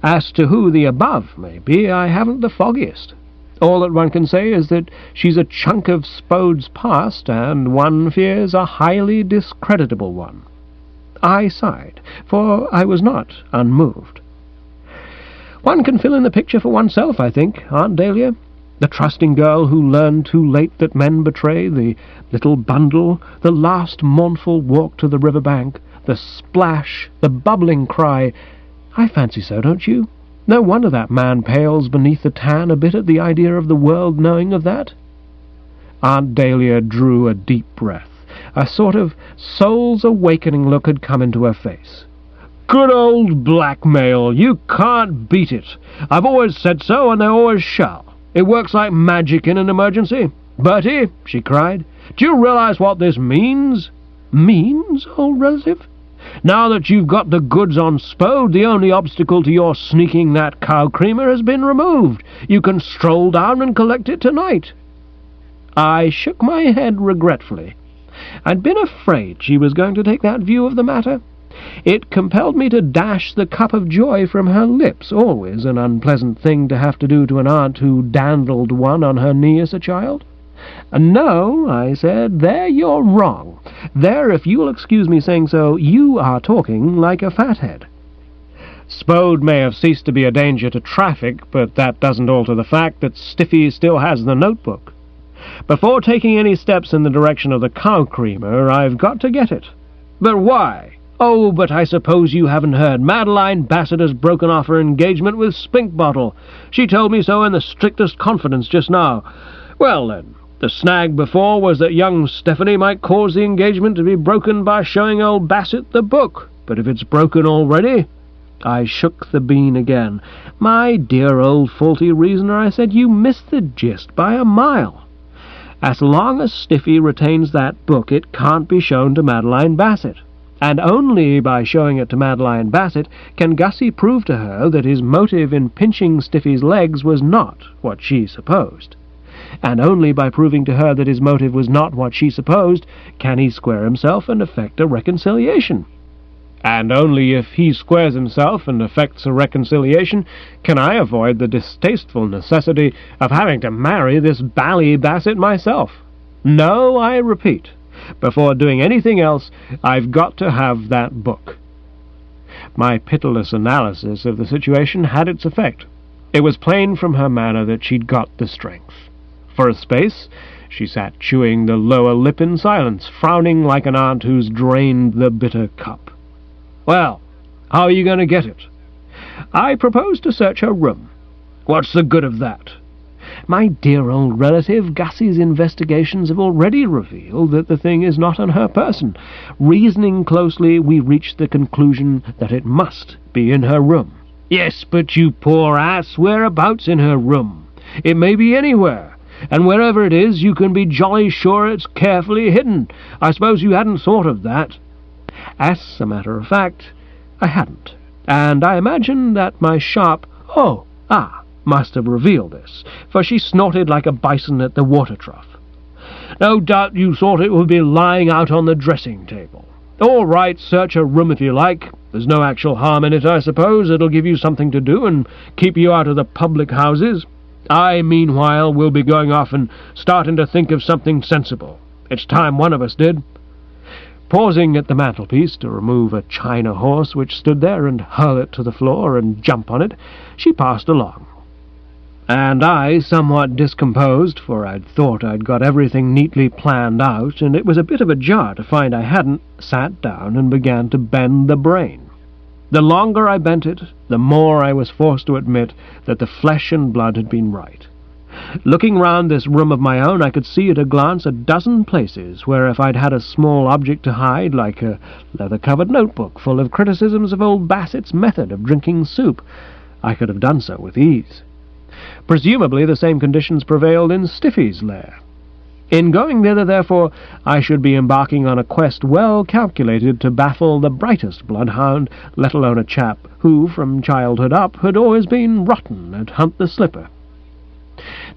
As to who the above may be, I haven't the foggiest. All that one can say is that she's a chunk of Spode's past, and one fears a highly discreditable one. I sighed, for I was not unmoved. One can fill in the picture for oneself, I think, Aunt Dahlia. The trusting girl who learned too late that men betray, the little bundle, the last mournful walk to the river bank, the splash, the bubbling cry. I fancy so, don't you? No wonder that man pales beneath the tan a bit at the idea of the world knowing of that. Aunt Dahlia drew a deep breath. A sort of soul's awakening look had come into her face. "Good old blackmail! You can't beat it. I've always said so, and I always shall. It works like magic in an emergency. Bertie," she cried, "do you realize what this means?" "Means, old relative?" "Now that you've got the goods on Spode, the only obstacle to your sneaking that cow creamer has been removed. You can stroll down and collect it tonight." I shook my head regretfully. I'd been afraid she was going to take that view of the matter. It compelled me to dash the cup of joy from her lips, always an unpleasant thing to have to do to an aunt who dandled one on her knee as a child. "No," I said, "there you're wrong. There, if you'll excuse me saying so, you are talking like a fathead. Spode may have ceased to be a danger to traffic, but that doesn't alter the fact that Stiffy still has the notebook. Before taking any steps in the direction of the cow creamer, I've got to get it. But why? Oh, but I suppose you haven't heard. Madeline Bassett has broken off her engagement with Spinkbottle. She told me so in the strictest confidence just now. Well, then, the snag before was that young Stephanie might cause the engagement to be broken by showing old Bassett the book. But if it's broken already... I shook the bean again. My dear old faulty reasoner, I said, you missed the gist by a mile. As long as Stiffy retains that book, it can't be shown to Madeline Bassett. And only by showing it to Madeline Bassett can Gussie prove to her that his motive in pinching Stiffy's legs was not what she supposed. And only by proving to her that his motive was not what she supposed can he square himself and effect a reconciliation. And only if he squares himself and effects a reconciliation can I avoid the distasteful necessity of having to marry this bally Bassett myself. No, I repeat, before doing anything else, I've got to have that book. My pitiless analysis of the situation had its effect. It was plain from her manner that she'd got the strength. For a space, she sat chewing the lower lip in silence, frowning like an aunt who's drained the bitter cup. Well, how are you going to get it? I propose to search her room. What's the good of that? My dear old relative, Gussie's investigations have already revealed that the thing is not on her person. Reasoning closely, we reached the conclusion that it must be in her room. Yes, but you poor ass, whereabouts in her room? It may be anywhere, and wherever it is, you can be jolly sure it's carefully hidden. I suppose you hadn't thought of that. As a matter of fact, I hadn't, and I imagine that my sharp must have revealed this, for she snorted like a bison at the water trough. No doubt you thought it would be lying out on the dressing table. All right, search her room if you like. There's no actual harm in it, I suppose. It'll give you something to do and keep you out of the public houses. I, meanwhile, will be going off and starting to think of something sensible. It's time one of us did. Pausing at the mantelpiece to remove a china horse which stood there and hurl it to the floor and jump on it, she passed along. And I, somewhat discomposed, for I'd thought I'd got everything neatly planned out, and it was a bit of a jar to find I hadn't, sat down and began to bend the brain. The longer I bent it, the more I was forced to admit that the flesh and blood had been right. Looking round this room of my own, I could see at a glance a dozen places where if I'd had a small object to hide, like a leather-covered notebook full of criticisms of old Bassett's method of drinking soup, I could have done so with ease. Presumably the same conditions prevailed in Stiffy's lair. In going thither, therefore, I should be embarking on a quest well calculated to baffle the brightest bloodhound, let alone a chap who, from childhood up, had always been rotten at Hunt the Slipper.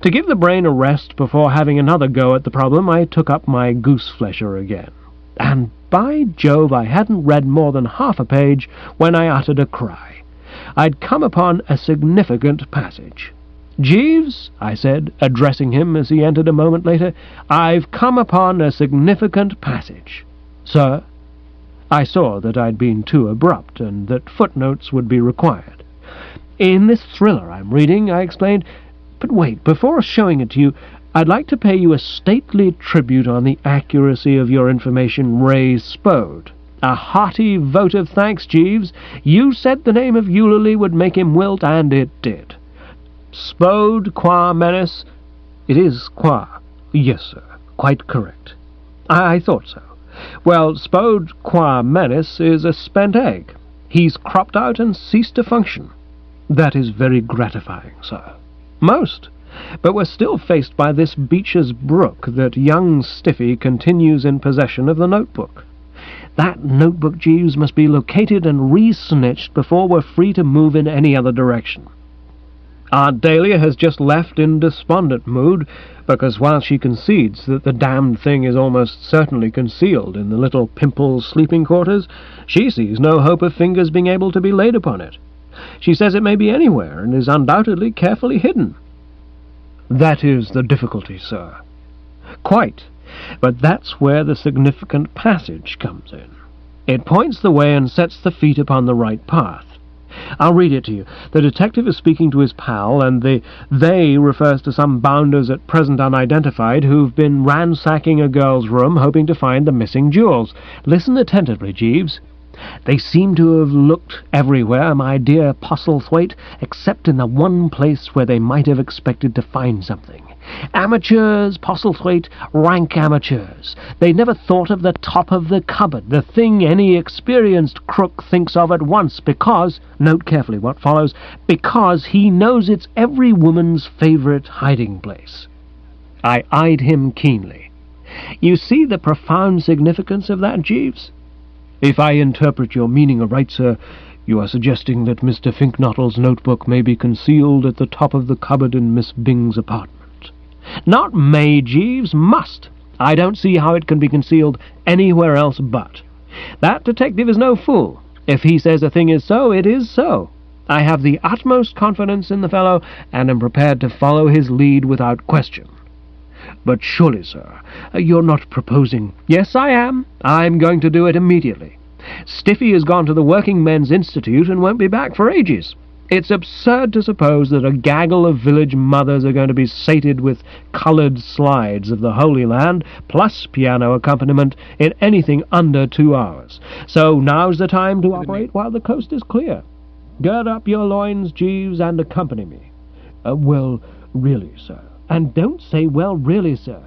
To give the brain a rest before having another go at the problem, I took up my goose-flesher again. And, by Jove, I hadn't read more than half a page when I uttered a cry. I'd come upon a significant passage. "Jeeves," I said, addressing him as he entered a moment later, "I've come upon a significant passage." "Sir?" I saw that I'd been too abrupt, and that footnotes would be required. "In this thriller I'm reading," I explained. "But wait, before showing it to you, I'd like to pay you a stately tribute on the accuracy of your information, Ray Spode. A hearty vote of thanks, Jeeves. You said the name of Eulalie would make him wilt, and it did. Spode qua menace." "It is qua." "Yes, sir, quite correct." I thought so. Well, Spode qua menace is a spent egg. He's cropped out and ceased to function." "That is very gratifying, sir." "Most. But we're still faced by this Beecher's Brook that young Stiffy continues in possession of the notebook. That notebook, Jeeves, must be located and re-snitched before we're free to move in any other direction. Aunt Dahlia has just left in despondent mood, because while she concedes that the damned thing is almost certainly concealed in the little Pimple's sleeping quarters, she sees no hope of fingers being able to be laid upon it. She says it may be anywhere, and is undoubtedly carefully hidden." "That is the difficulty, sir." "Quite. But that's where the significant passage comes in. It points the way and sets the feet upon the right path. I'll read it to you. The detective is speaking to his pal, and the "they" refers to some bounders at present unidentified who've been ransacking a girl's room hoping to find the missing jewels. Listen attentively, Jeeves. They seem to have looked everywhere, my dear Postlethwaite, except in the one place where they might have expected to find something. Amateurs, Postlethwaite, rank amateurs. They never thought of the top of the cupboard, the thing any experienced crook thinks of at once, because, note carefully what follows, because he knows it's every woman's favourite hiding place. I eyed him keenly. You see the profound significance of that, Jeeves? If I interpret your meaning aright, sir, you are suggesting that Mr. Finknottle's notebook may be concealed at the top of the cupboard in Miss Bing's apartment. Not may, Jeeves, must. I don't see how it can be concealed anywhere else but. That detective is no fool. If he says a thing is so, it is so. I have the utmost confidence in the fellow, and am prepared to follow his lead without question. But surely, sir, you're not proposing— Yes, I am. I'm going to do it immediately. Stiffy has gone to the Working Men's Institute and won't be back for ages. It's absurd to suppose that a gaggle of village mothers are going to be sated with coloured slides of the Holy Land, plus piano accompaniment, in anything under 2 hours. So now's the time to operate while the coast is clear. Gird up your loins, Jeeves, and accompany me. Well, really, sir. And don't say, well, really, sir.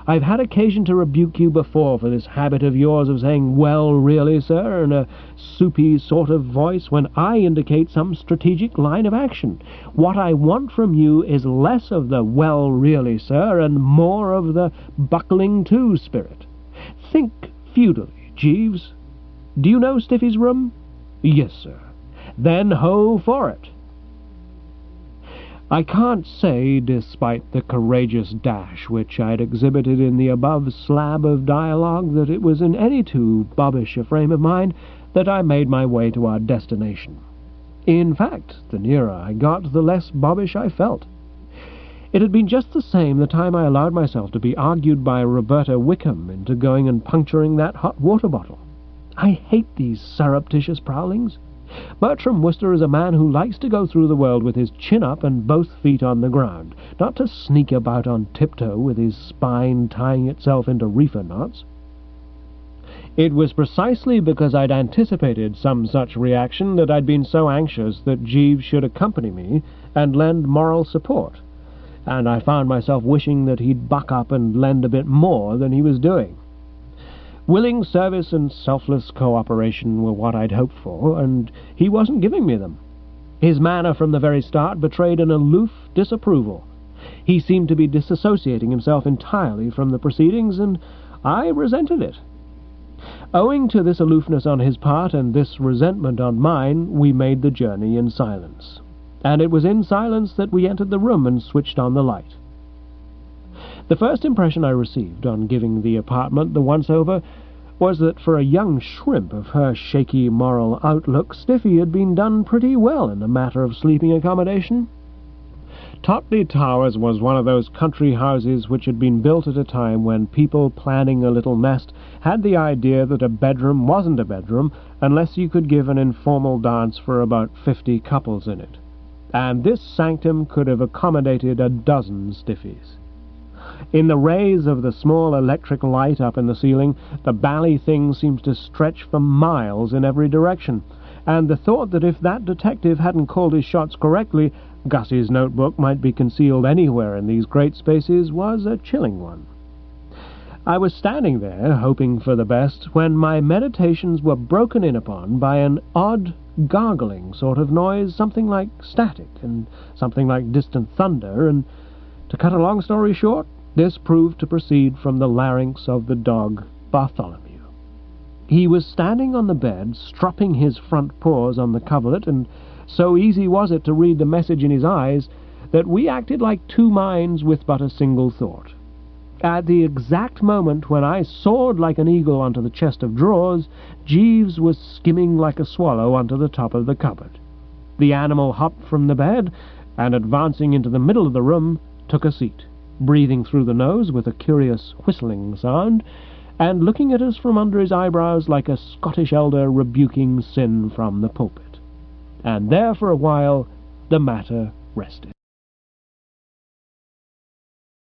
I've had occasion to rebuke you before for this habit of yours of saying, well, really, sir, in a soupy sort of voice when I indicate some strategic line of action. What I want from you is less of the well, really, sir, and more of the buckling to spirit. Think feudally, Jeeves. Do you know Stiffy's room? Yes, sir. Then ho for it. I can't say, despite the courageous dash which I had exhibited in the above slab of dialogue, that it was in any too bobbish a frame of mind that I made my way to our destination. In fact, the nearer I got, the less bobbish I felt. It had been just the same the time I allowed myself to be argued by Roberta Wickham into going and puncturing that hot water bottle. I hate these surreptitious prowlings. Bertram Wooster is a man who likes to go through the world with his chin up and both feet on the ground, not to sneak about on tiptoe with his spine tying itself into reefer knots. It was precisely because I'd anticipated some such reaction that I'd been so anxious that Jeeves should accompany me and lend moral support, and I found myself wishing that he'd buck up and lend a bit more than he was doing. Willing service and selfless cooperation were what I'd hoped for, and he wasn't giving me them. His manner from the very start betrayed an aloof disapproval. He seemed to be disassociating himself entirely from the proceedings, and I resented it. Owing to this aloofness on his part and this resentment on mine, we made the journey in silence. And it was in silence that we entered the room and switched on the light. The first impression I received on giving the apartment the once-over was that for a young shrimp of her shaky moral outlook, Stiffy had been done pretty well in the matter of sleeping accommodation. Totley Towers was one of those country houses which had been built at a time when people planning a little nest had the idea that a bedroom wasn't a bedroom unless you could give an informal dance for about 50 couples in it. And this sanctum could have accommodated a dozen Stiffies. In the rays of the small electric light up in the ceiling, the bally thing seems to stretch for miles in every direction, and the thought that if that detective hadn't called his shots correctly, Gussie's notebook might be concealed anywhere in these great spaces was a chilling one. I was standing there, hoping for the best, when my meditations were broken in upon by an odd, gargling sort of noise, something like static, and something like distant thunder, and, to cut a long story short, this proved to proceed from the larynx of the dog Bartholomew. He was standing on the bed, stropping his front paws on the coverlet, and so easy was it to read the message in his eyes that we acted like two minds with but a single thought. At the exact moment when I soared like an eagle onto the chest of drawers, Jeeves was skimming like a swallow onto the top of the cupboard. The animal hopped from the bed, and advancing into the middle of the room, took a seat, breathing through the nose with a curious whistling sound, and looking at us from under his eyebrows like a Scottish elder rebuking sin from the pulpit. and there for a while the matter rested.